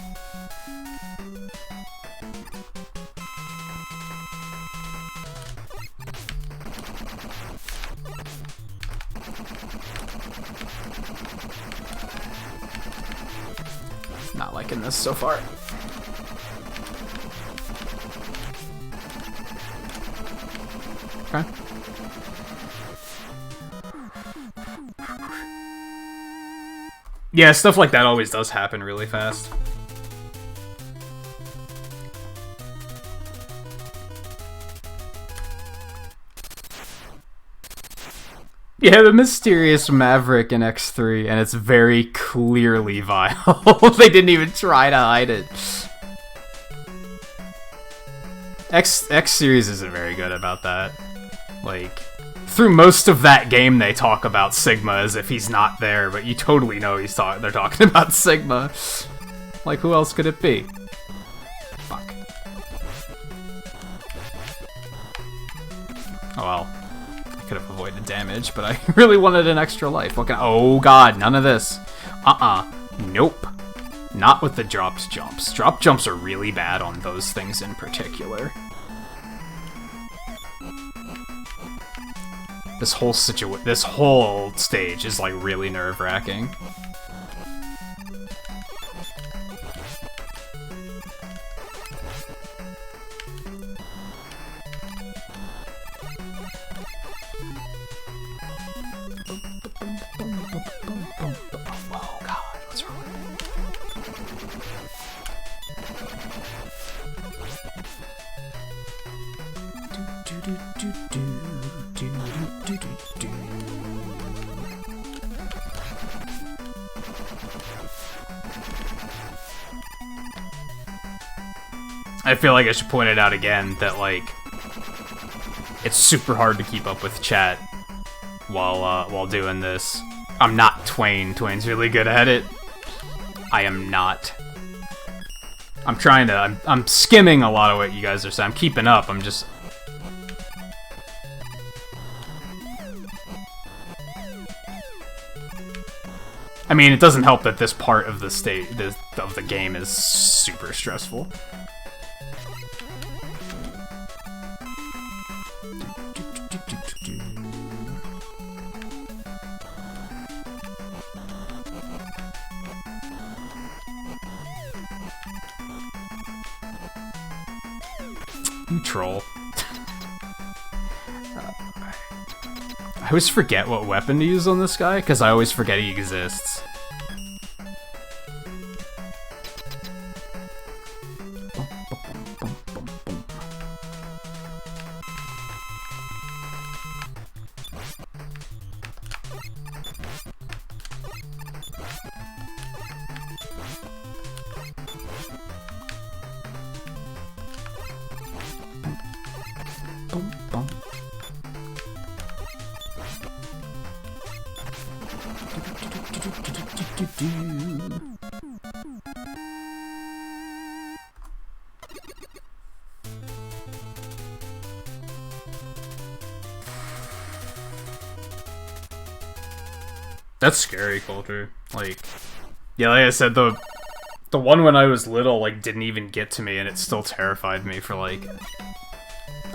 Not liking this so far. Okay. Yeah, stuff like that always does happen really fast. Yeah, the mysterious Maverick in X3, and it's very clearly vile. They didn't even try to hide it. X series isn't very good about that. Like, through most of that game, they talk about Sigma as if he's not there, but you totally know they're talking about Sigma. Like, who else could it be? Fuck. Oh well. Could have avoided damage, but I really wanted an extra life. What oh god, none of this. Nope. Not with the dropped jumps. Drop jumps are really bad on those things in particular. This whole stage is like really nerve-wracking. Oh god, what's wrong with I feel like I should point it out again that, like, it's super hard to keep up with chat while doing this. I'm not Twain. Twain's really good at it. I am not. I'm trying to... I'm skimming a lot of what you guys are saying. I'm keeping up. I'm just... I mean, it doesn't help that this part of the game is super stressful. You troll. I always forget what weapon to use on this guy, because I always forget he exists. Boom, boom. That's scary culture. Like, yeah, like I said, the one when I was little, like, didn't even get to me, and it still terrified me for, like,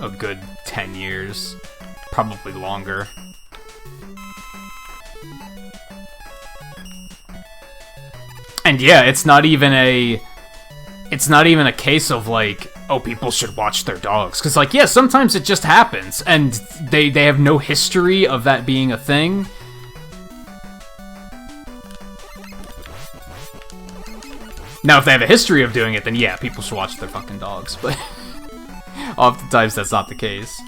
a good 10 years. Probably longer. And yeah, it's not even a case of, like, oh, people should watch their dogs. Because, like, yeah, sometimes it just happens, and they have no history of that being a thing. Now, if they have a history of doing it, then yeah, people should watch their fucking dogs, but oftentimes that's not the case.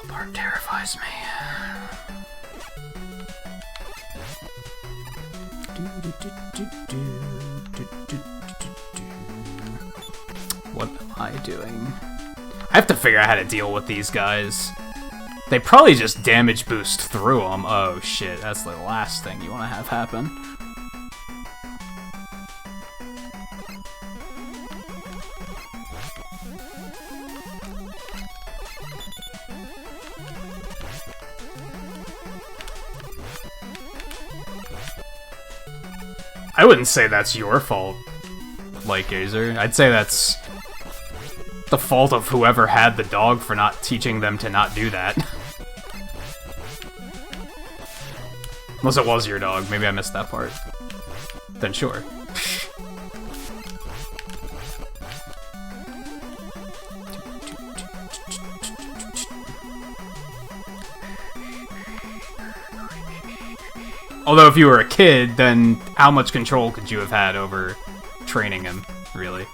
Part terrifies me. What am I doing? I have to figure out how to deal with these guys. They probably just damage boost through them. Oh shit, that's the last thing you want to have happen. I wouldn't say that's your fault, Light Gazer. I'd say that's the fault of whoever had the dog for not teaching them to not do that. Unless it was your dog. Maybe I missed that part. Then sure. Although if you were a kid, then how much control could you have had over training him, really?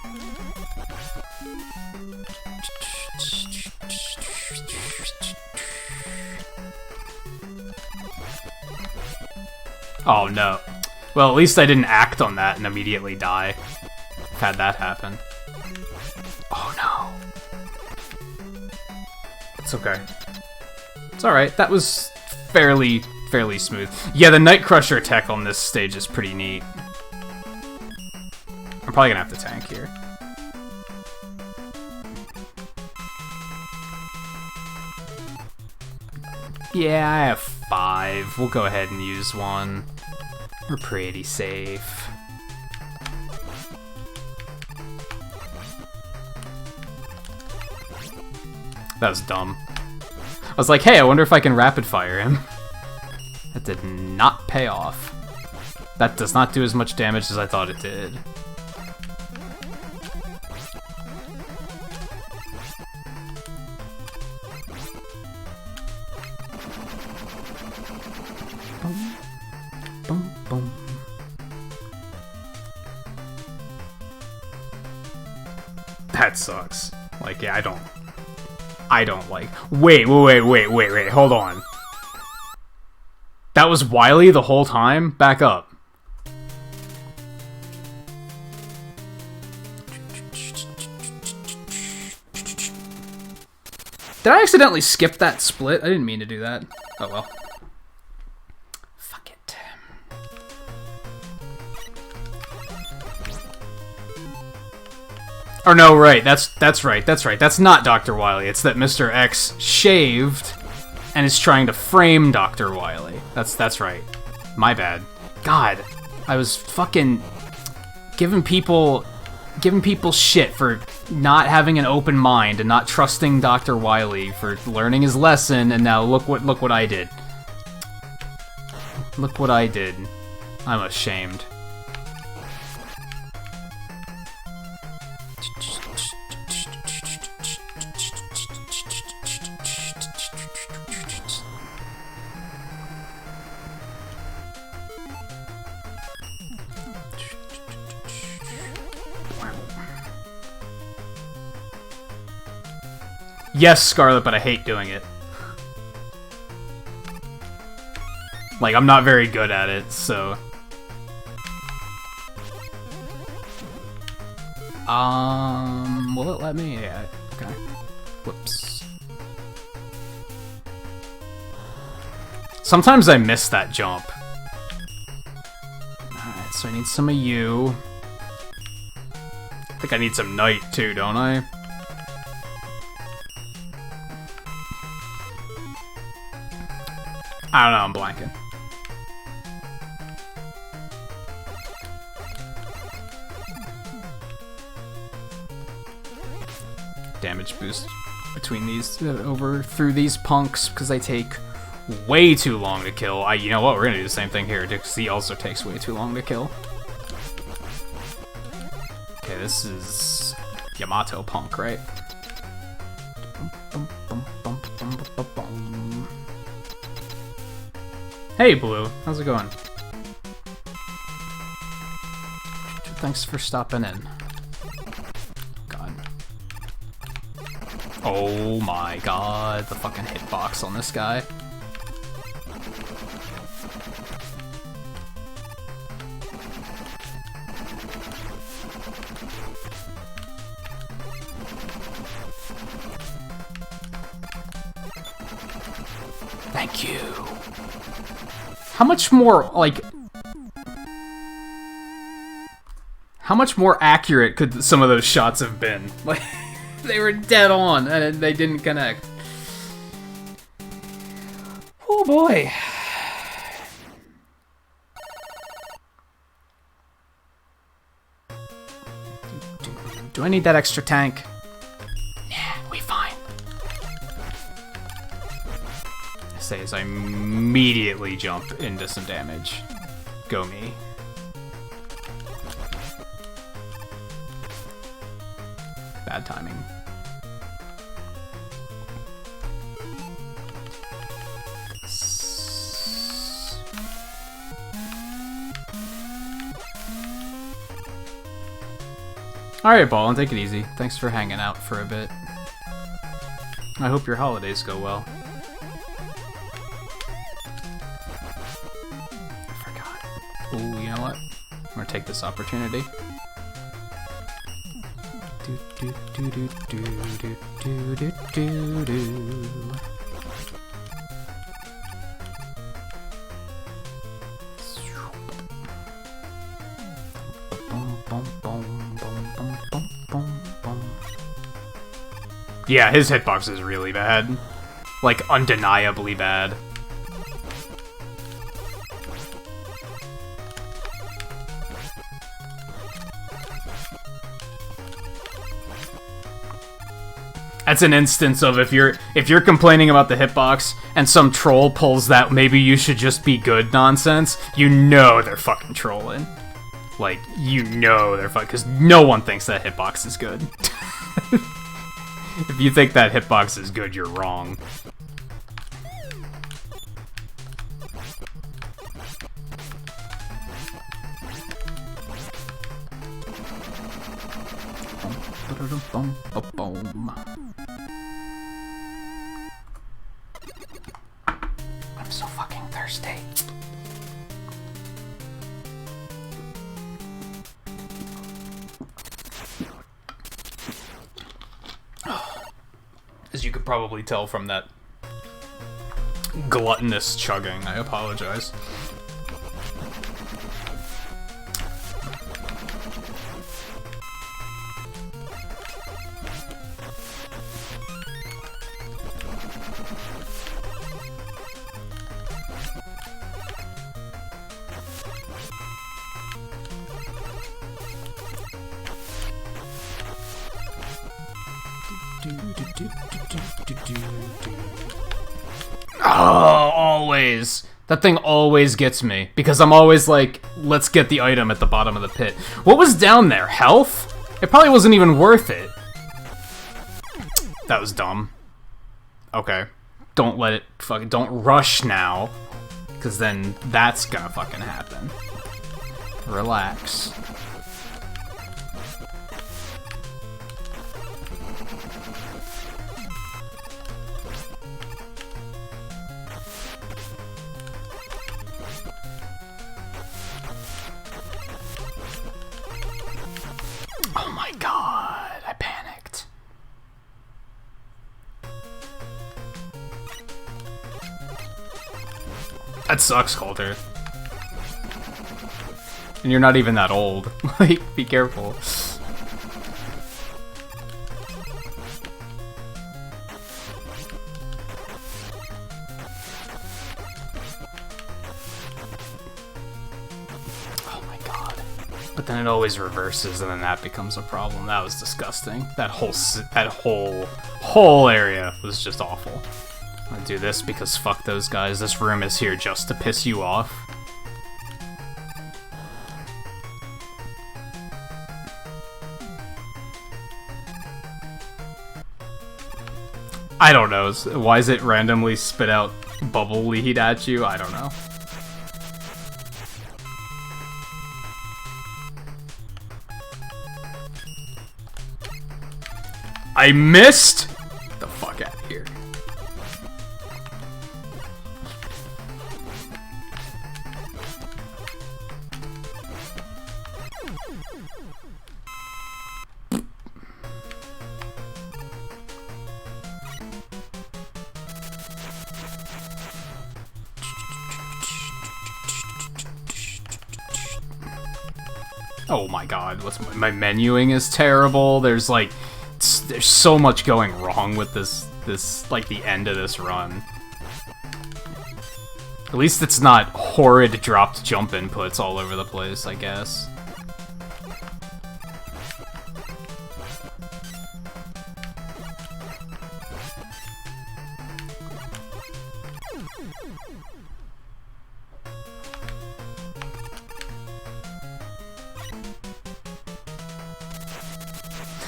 Oh no. Well, at least I didn't act on that and immediately die. I've had that happen. Oh no. It's okay. It's alright. That was fairly smooth. Yeah, the Night Crusher tech on this stage is pretty neat. I'm probably gonna have to tank here. Yeah, I have 5. We'll go ahead and use one. We're pretty safe. That was dumb. I was like, hey, I wonder if I can rapid fire him. That did not pay off. That does not do as much damage as I thought it did. Boom, boom, boom. That sucks. Like, yeah, I don't like... Wait, hold on. That was Wily the whole time? Back up. Did I accidentally skip that split? I didn't mean to do that. Oh well. Fuck it. Or no, right. That's right. That's not Dr. Wily. It's that Mr. X shaved and is trying to frame Dr. Wily. That's right. My bad. God, I was fucking giving people shit for not having an open mind and not trusting Dr. Wily for learning his lesson, and now look what I did. Look what I did. I'm ashamed. Yes, Scarlet, but I hate doing it. Like, I'm not very good at it, so... Will it let me? Yeah, okay. Whoops. Sometimes I miss that jump. Alright, so I need some of you. I think I need some Knight, too, don't I? I don't know, I'm blanking. Damage boost between these, through these punks, because they take way too long to kill. You know what, we're gonna do the same thing here, because he also takes way too long to kill. Okay, this is Yamato punk, right? Hey, Blue. How's it going? Thanks for stopping in. God. Oh my god, the fucking hitbox on this guy. Thank you. How much more, like... How much more accurate could some of those shots have been? Like, they were dead on, and they didn't connect. Oh boy. Do I need that extra tank? Nah, we fine. I say as I immediately jump into some damage. Go me. Bad timing. Alright, Ball, and take it easy. Thanks for hanging out for a bit. I hope your holidays go well. I forgot. Ooh, you know what? I'm gonna take this opportunity. Do do do do do do do do do. Yeah, his hitbox is really bad. Like, undeniably bad. That's an instance of if you're complaining about the hitbox and some troll pulls that maybe you should just be good nonsense, you know they're fucking trolling. Like, you know they're fucking, because no one thinks that hitbox is good. If you think that hitbox is good, you're wrong. I'm so fucking thirsty. As you could probably tell from that gluttonous chugging, I apologize. Oh, always. That thing always gets me. Because I'm always like, let's get the item at the bottom of the pit. What was down there? Health? It probably wasn't even worth it. That was dumb. Okay. Don't let it fucking... Don't rush now. Because then that's gonna fucking happen. Relax. That sucks, Coulter. And you're not even that old. Like, be careful. Oh my god. But then it always reverses, and then that becomes a problem. That was disgusting. That whole area was just awful. I'm gonna do this because fuck those guys. This room is here just to piss you off. I don't know. Why does it randomly spit out bubble lead at you? I don't know. I missed? Get the fuck out of here. Oh my god, my menuing is terrible. There's like, there's so much going wrong with this like the end of this run. At least it's not horrid dropped jump inputs all over the place, I guess.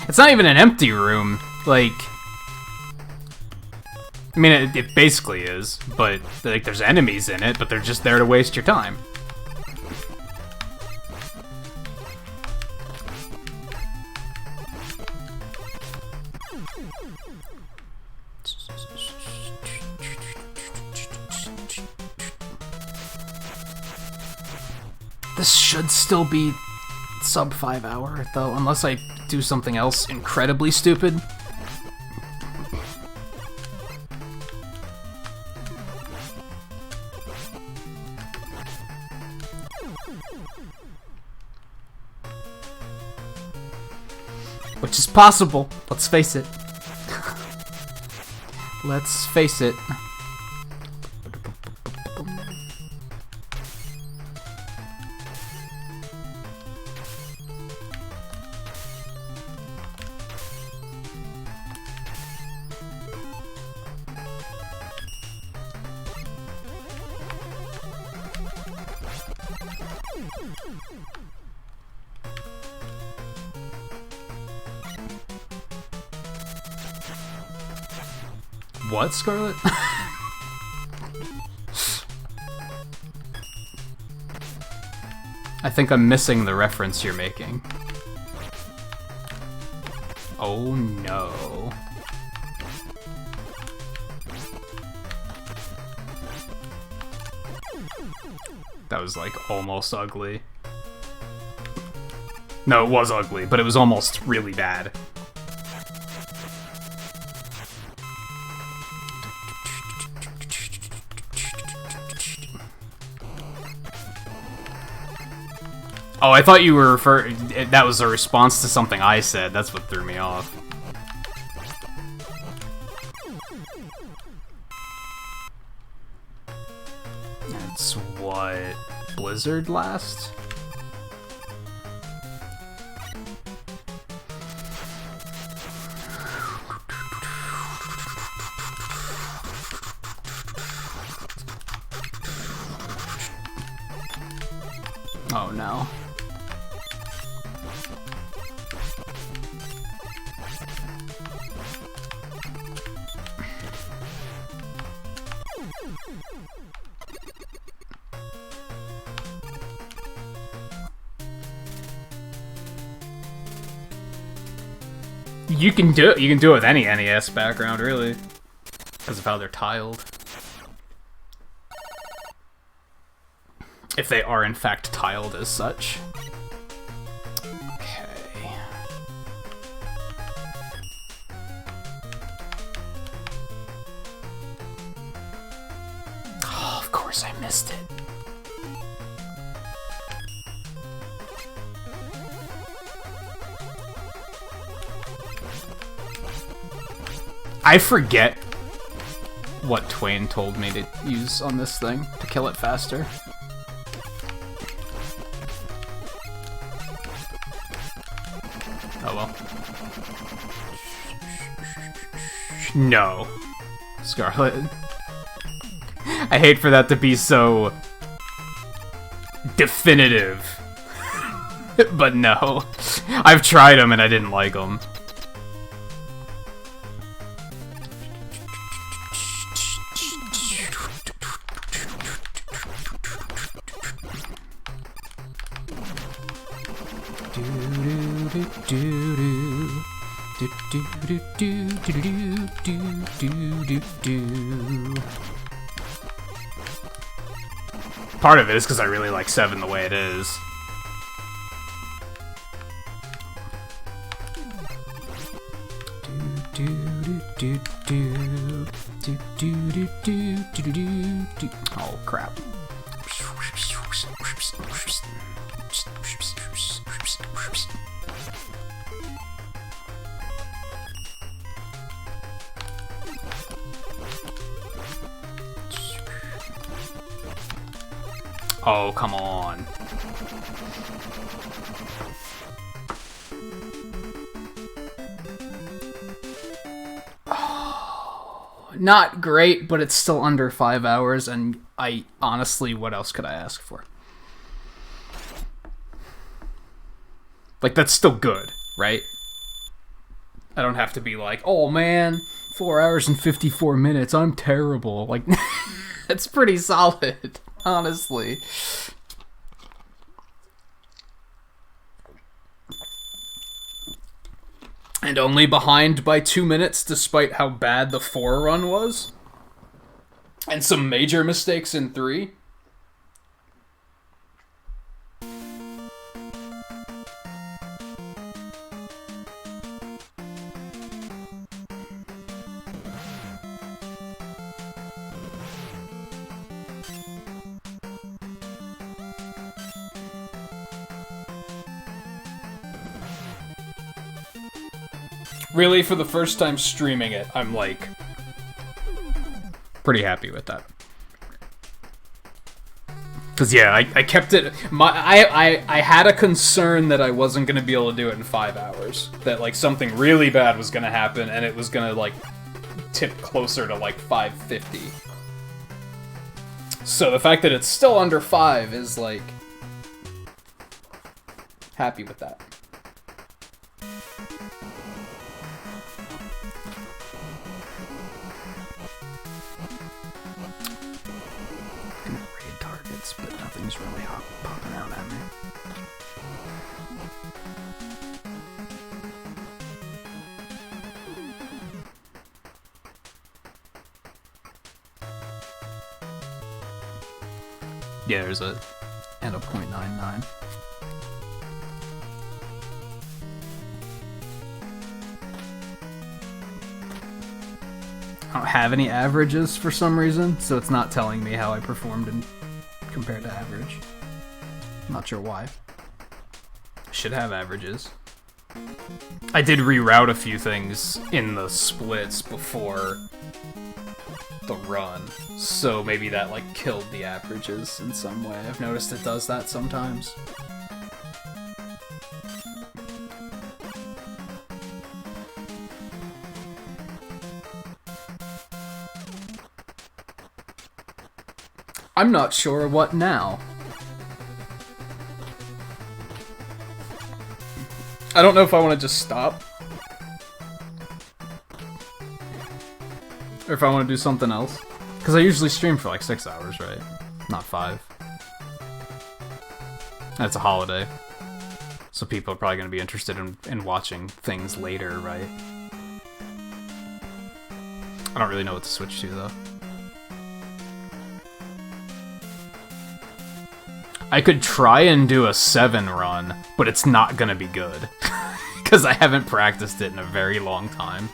It's not even an empty room, like... I mean, it basically is, but like there's enemies in it, but they're just there to waste your time. This should still be sub 5 hour, though, unless I do something else incredibly stupid. Which is possible, let's face it. Let's face it. What, Scarlet? I think I'm missing the reference you're making. Oh no. That was like almost ugly. No, it was ugly, but it was almost really bad. Oh, I thought you were that was a response to something I said. That's what threw me off. That's what Blizzard last? Oh no. You can do it with any NES background, really, because of how they're tiled. If they are in fact tiled as such. Okay. Oh, of course. course I missed it. I forget what Twain told me to use on this thing to kill it faster. Oh well. No. Scarlet. I hate for that to be so definitive. But no. I've tried them and I didn't like them. Part of it is because I really like 7 the way it is. Oh crap. Oh, come on. Oh, not great, but it's still under 5 hours, and I honestly, what else could I ask for? Like, that's still good, right? I don't have to be like, oh man, 4 hours and 54 minutes, I'm terrible. Like, that's pretty solid. Honestly. And only behind by 2 minutes, despite how bad the 4 run was. And some major mistakes in 3. Really, for the first time streaming it, I'm like pretty happy with that. Cause yeah, I kept it. I had a concern that I wasn't gonna be able to do it in 5 hours. That like something really bad was gonna happen, and it was gonna like tip closer to like 550. So the fact that it's still under 5 is like happy with that. But nothing's really popping out at me. Yeah, there's a and a 0.99. I don't have any averages for some reason, so it's not telling me how I performed in compared to average. I'm not sure why. I should have averages. I did reroute a few things in the splits before the run, so maybe that like killed the averages in some way. I've noticed it does that sometimes. I'm not sure what now. I don't know if I want to just stop. Or if I want to do something else. Because I usually stream for like 6 hours, right? Not 5. And it's a holiday. So people are probably going to be interested in watching things later, right? I don't really know what to switch to, though. I could try and do a 7 run, but it's not gonna be good. Because I haven't practiced it in a very long time.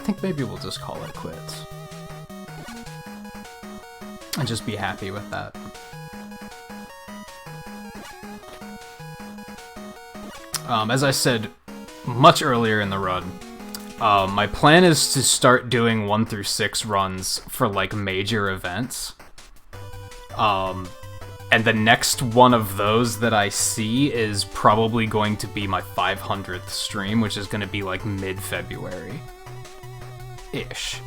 think maybe we'll just call it quits. And just be happy with that. As I said much earlier in the run, my plan is to start doing 1 through 6 runs for, like, major events. And the next one of those that I see is probably going to be my 500th stream, which is going to be, like, mid-February-ish.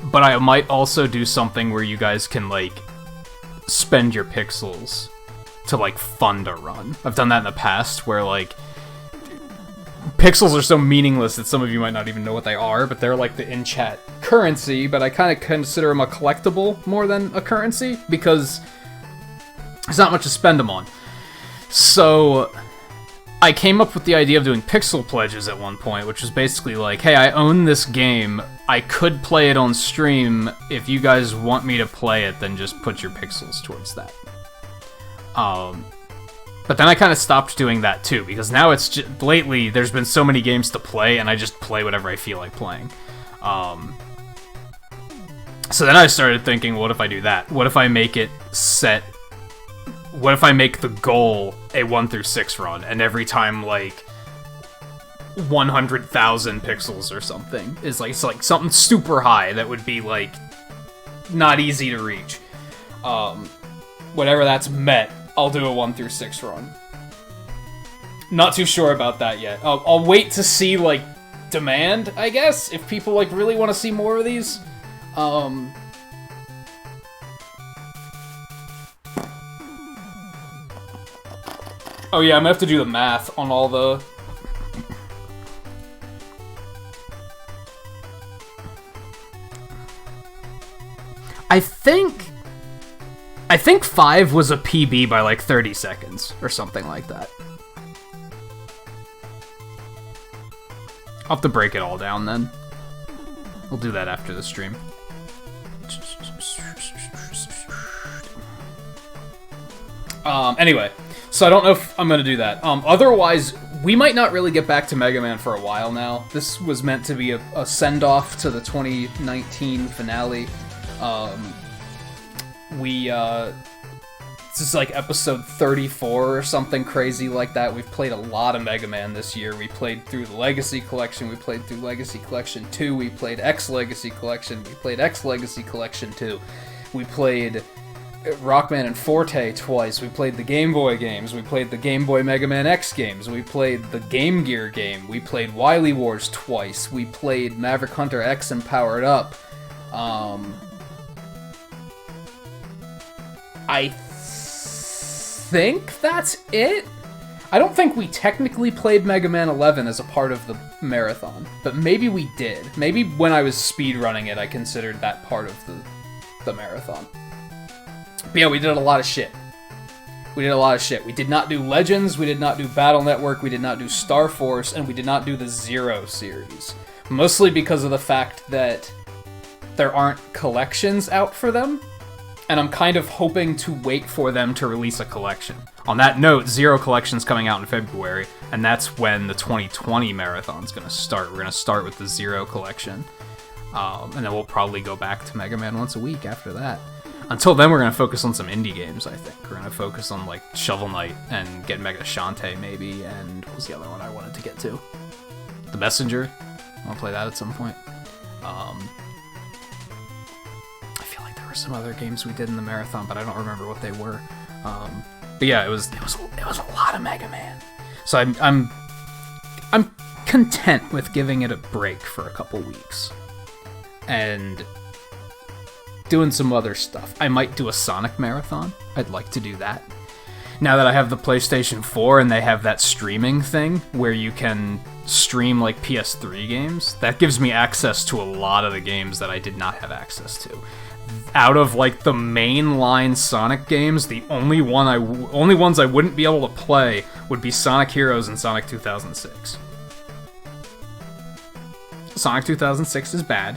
But I might also do something where you guys can, like, spend your pixels to, like, fund a run. I've done that in the past, where, like, pixels are so meaningless that some of you might not even know what they are, but they're, like, the in-chat currency, but I kind of consider them a collectible more than a currency, because there's not much to spend them on. So I came up with the idea of doing pixel pledges at one point, which was basically like, hey, I own this game, I could play it on stream, if you guys want me to play it, then just put your pixels towards that. But then I kind of stopped doing that too, because now it's just, lately, there's been so many games to play, and I just play whatever I feel like playing. So then I started thinking, what if I do that? What if I make it set... What if I make the goal a 1 through 6 run, and every time, like, 100,000 pixels or something is, like, it's like something super high that would be, like, not easy to reach. Whenever that's met, I'll do a 1 through 6 run. Not too sure about that yet. I'll wait to see, like, demand, I guess, if people, like, really want to see more of these. Oh yeah, I'm gonna have to do the math on all the... I think 5 was a PB by like 30 seconds, or something like that. I'll have to break it all down then. We'll do that after the stream. Anyway, so I don't know if I'm gonna do that. Otherwise, we might not really get back to Mega Man for a while now. This was meant to be a send-off to the 2019 finale. This is like episode 34 or something crazy like that. We've played a lot of Mega Man this year. We played through the Legacy Collection, we played through Legacy Collection 2, we played X Legacy Collection, we played X Legacy Collection 2, we played Rockman and Forte twice, we played the Game Boy games, we played the Game Boy Mega Man X games, we played the Game Gear game, we played Wily Wars twice, we played Maverick Hunter X and Powered Up. I think that's it? I don't think we technically played Mega Man 11 as a part of the marathon, but maybe we did. Maybe when I was speedrunning it, I considered that part of the marathon. But yeah, we did a lot of shit. We did not do Legends, we did not do Battle Network, we did not do Star Force, and we did not do the Zero series. Mostly because of the fact that there aren't collections out for them, and I'm kind of hoping to wait for them to release a collection. On that note, Zero Collection's coming out in February, and that's when the 2020 marathon's gonna start. We're gonna start with the Zero Collection, and then we'll probably go back to Mega Man once a week after that. Until then, we're gonna focus on some indie games, I think. We're gonna focus on, like, Shovel Knight and get Mega Shantae, maybe, and what was the other one I wanted to get to? The Messenger. I'll play that at some point. Some other games we did in the marathon, but I don't remember what they were. But yeah, it was a lot of Mega Man. So I'm content with giving it a break for a couple weeks and doing some other stuff. I might do a Sonic marathon. I'd like to do that. Now that I have the PlayStation 4 and they have that streaming thing where you can stream like PS3 games, that gives me access to a lot of the games that I did not have access to. Out of like the mainline Sonic games, the only ones I wouldn't be able to play would be Sonic Heroes and Sonic 2006. Sonic 2006 is bad.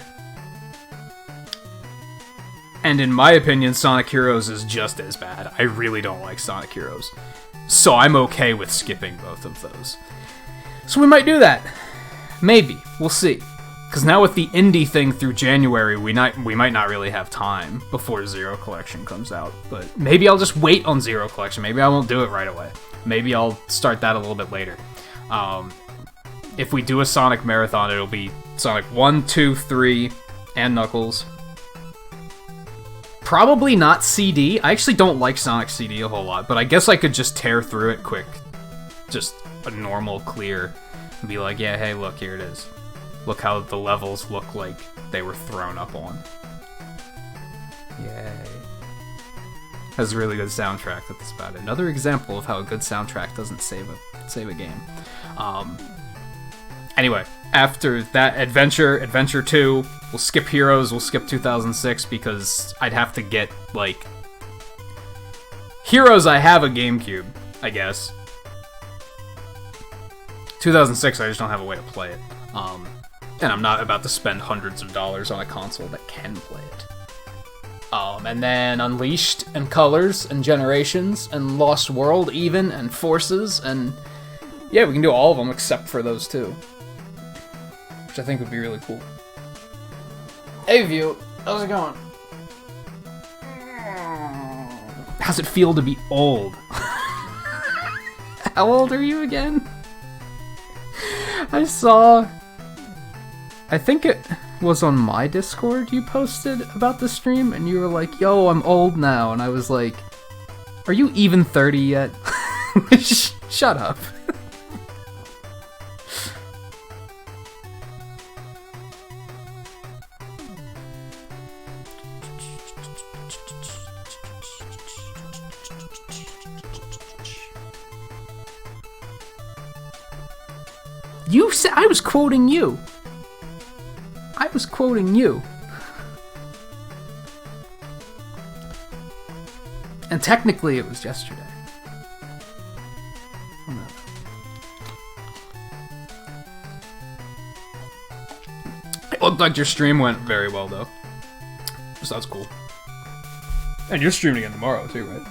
And in my opinion, Sonic Heroes is just as bad. I really don't like Sonic Heroes. So I'm okay with skipping both of those. So we might do that. Maybe. We'll see. Because now with the indie thing through January, we might not really have time before Zero Collection comes out. But maybe I'll just wait on Zero Collection. Maybe I won't do it right away. Maybe I'll start that a little bit later. If we do a Sonic Marathon, it'll be Sonic 1, 2, 3, and Knuckles. Probably not CD. I actually don't like Sonic CD a whole lot, but I guess I could just tear through it quick. Just a normal clear. And be like, yeah, hey, look, here it is. Look how the levels look like they were thrown up on. Yay. Has a really good soundtrack, that's about it. Another example of how a good soundtrack doesn't save a game. Anyway, after that Adventure 2, we'll skip Heroes, we'll skip 2006, because I'd have to get, like... Heroes, I have a GameCube, I guess. 2006, I just don't have a way to play it. And I'm not about to spend hundreds of dollars on a console that can play it. And then Unleashed, and Colors, and Generations, and Lost World, even, and Forces, and... Yeah, we can do all of them except for those two. Which I think would be really cool. Hey, View. How's it going? How's it feel to be old? How old are you again? I saw... I think it was on my Discord you posted about the stream, and you were like, yo, I'm old now, and I was like, are you even 30 yet? Shut up. You said I was quoting you. I was quoting you. And technically it was yesterday. Oh, no. It looked like your stream went very well, though. So that's cool. And you're streaming again tomorrow, too, right?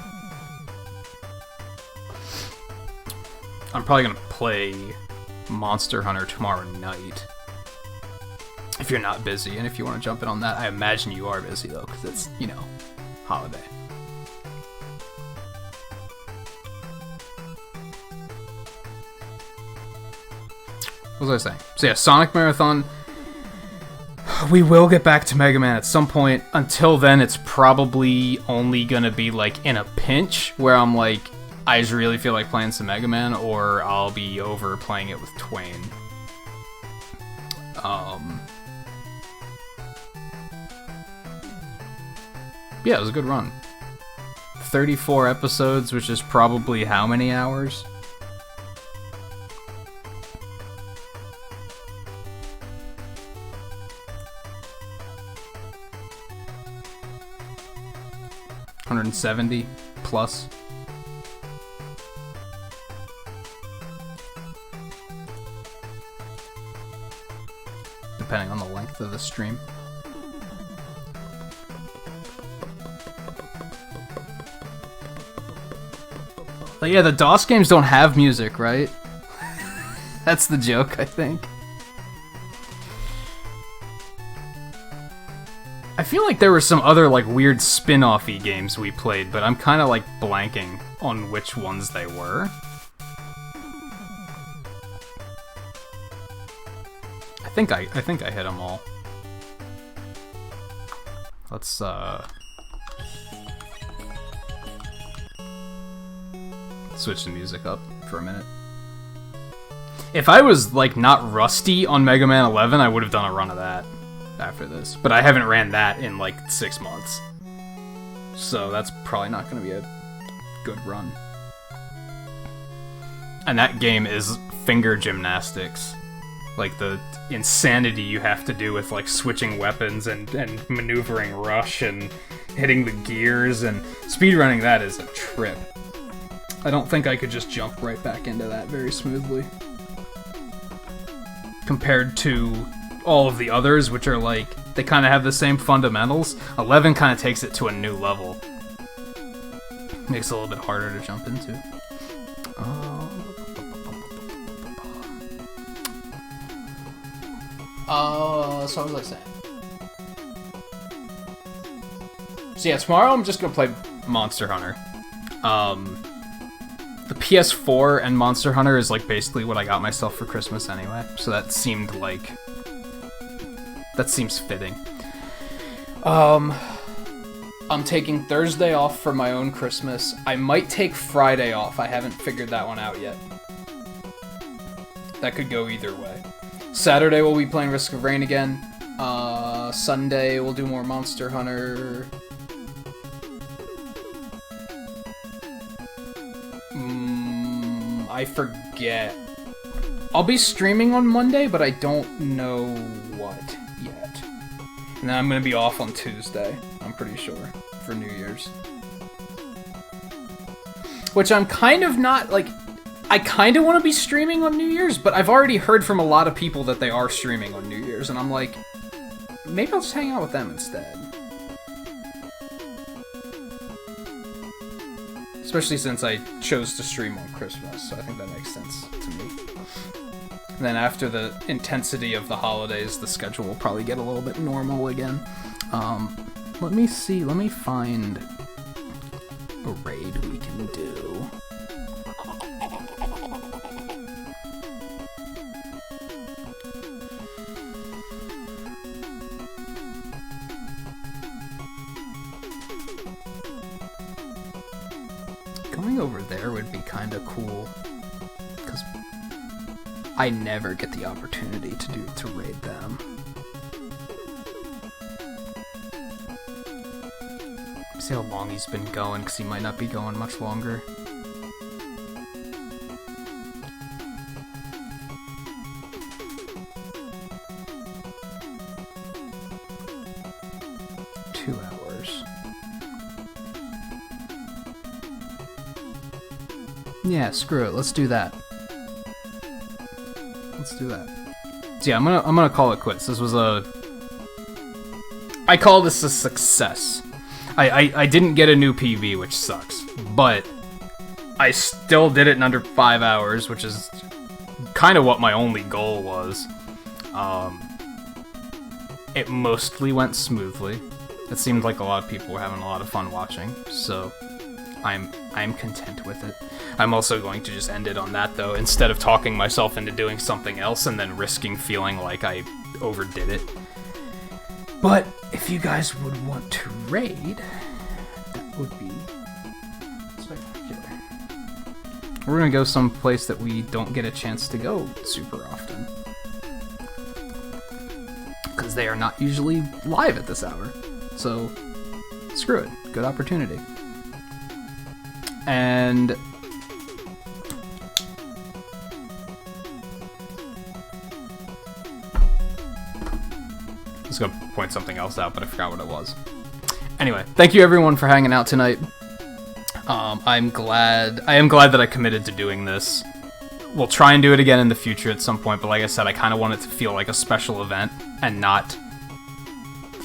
I'm probably gonna play Monster Hunter tomorrow night. If you're not busy, and if you want to jump in on that, I imagine you are busy, though, because it's, you know, holiday. What was I saying? So yeah, Sonic Marathon. We will get back to Mega Man at some point. Until then, it's probably only gonna be, like, in a pinch, where I'm like, I just really feel like playing some Mega Man, or I'll be over playing it with Twain. Yeah, it was a good run. 34 episodes, which is probably how many hours? $170 plus. Depending on the length of the stream. But yeah, the DOS games don't have music, right? That's the joke, I think. I feel like there were some other, like, weird spin-off-y games we played, but I'm kind of, like, blanking on which ones they were. I think I hit them all. Let's, switch the music up for a minute. If I was, like, not rusty on Mega Man 11, I would have done a run of that after this. But I haven't ran that in, like, 6 months. So that's probably not going to be a good run. And that game is finger gymnastics. Like, the insanity you have to do with, like, switching weapons and maneuvering rush and hitting the gears, and speedrunning that is a trip. I don't think I could just jump right back into that very smoothly. Compared to all of the others, which are like, they kind of have the same fundamentals. 11 kind of takes it to a new level. Makes it a little bit harder to jump into. So what was I saying? So yeah, tomorrow I'm just gonna play Monster Hunter. The PS4 and Monster Hunter is like basically what I got myself for Christmas anyway, so that seems fitting. I'm taking Thursday off for my own Christmas. I might take Friday off. I haven't figured that one out yet. That could go either way. Saturday we'll be playing Risk of Rain again. Sunday we'll do more Monster Hunter. I forget. I'll be streaming on Monday, but I don't know what yet. And then I'm gonna be off on Tuesday, I'm pretty sure, for New Year's. Which I'm kind of not, like, I kind of want to be streaming on New Year's, but I've already heard from a lot of people that they are streaming on New Year's, and I'm like, maybe I'll just hang out with them instead. Especially since I chose to stream on Christmas, so I think that makes sense to me. And then after the intensity of the holidays, the schedule will probably get a little bit normal again. Let me see, let me find a raid we can do. Going over there would be kind of cool, because I never get the opportunity to raid them. See how long he's been going, because he might not be going much longer. Yeah, screw it. Let's do that. Let's do that. So yeah, I'm gonna call it quits. This was I call this a success. I didn't get a new PV, which sucks, but I still did it in under 5 hours, which is kind of what my only goal was. It mostly went smoothly. It seemed like a lot of people were having a lot of fun watching, so I'm content with it. I'm also going to just end it on that, though, instead of talking myself into doing something else and then risking feeling like I overdid it. But if you guys would want to raid, that would be spectacular. We're gonna go someplace that we don't get a chance to go super often, because they are not usually live at this hour. So screw it. Good opportunity. And I was gonna point something else out, but I forgot what it was. Anyway, thank you everyone for hanging out tonight. I am glad that I committed to doing this. We'll try and do it again in the future at some point, but like I said, I kind of want it to feel like a special event and not...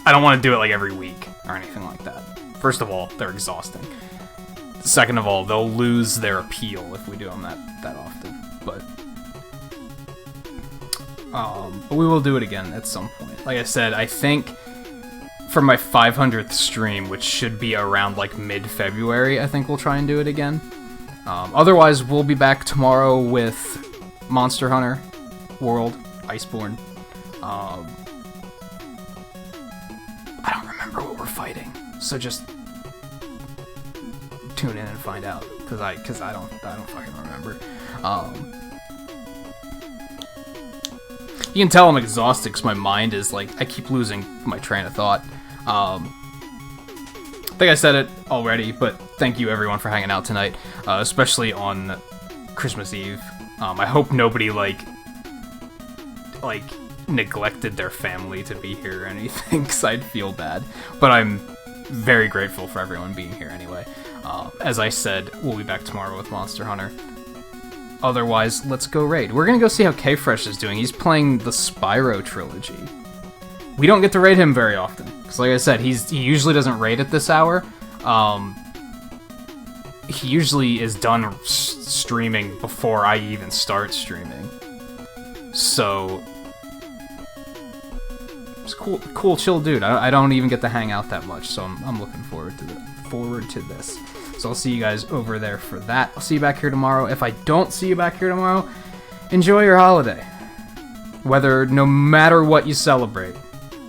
I don't want to do it like every week or anything like that. First of all, they're exhausting. Second of all, they'll lose their appeal if we do them that often. But we will do it again at some point. Like I said, I think for my 500th stream, which should be around like mid-February, I think we'll try and do it again. Otherwise, we'll be back tomorrow with Monster Hunter World, Iceborne. I don't remember what we're fighting, so just tune in and find out, because I don't fucking remember. You can tell I'm exhausted because my mind is like, I keep losing my train of thought. I think I said it already, but thank you everyone for hanging out tonight, especially on Christmas Eve. I hope nobody like neglected their family to be here or anything, because I'd feel bad. But I'm very grateful for everyone being here anyway. As I said, we'll be back tomorrow with Monster Hunter. Otherwise, let's go raid. We're gonna go see how K-Fresh is doing. He's playing the Spyro trilogy. We don't get to raid him very often, because like I said, he usually doesn't raid at this hour. He usually is done streaming before I even start streaming. So cool, chill dude. I don't even get to hang out that much, so I'm looking forward to this. So I'll see you guys over there for that. I'll see you back here tomorrow. If I don't see you back here tomorrow, enjoy your holiday. No matter what you celebrate.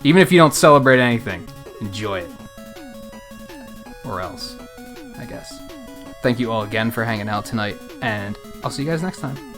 Even if you don't celebrate anything, enjoy it. Or else, I guess. Thank you all again for hanging out tonight, and I'll see you guys next time.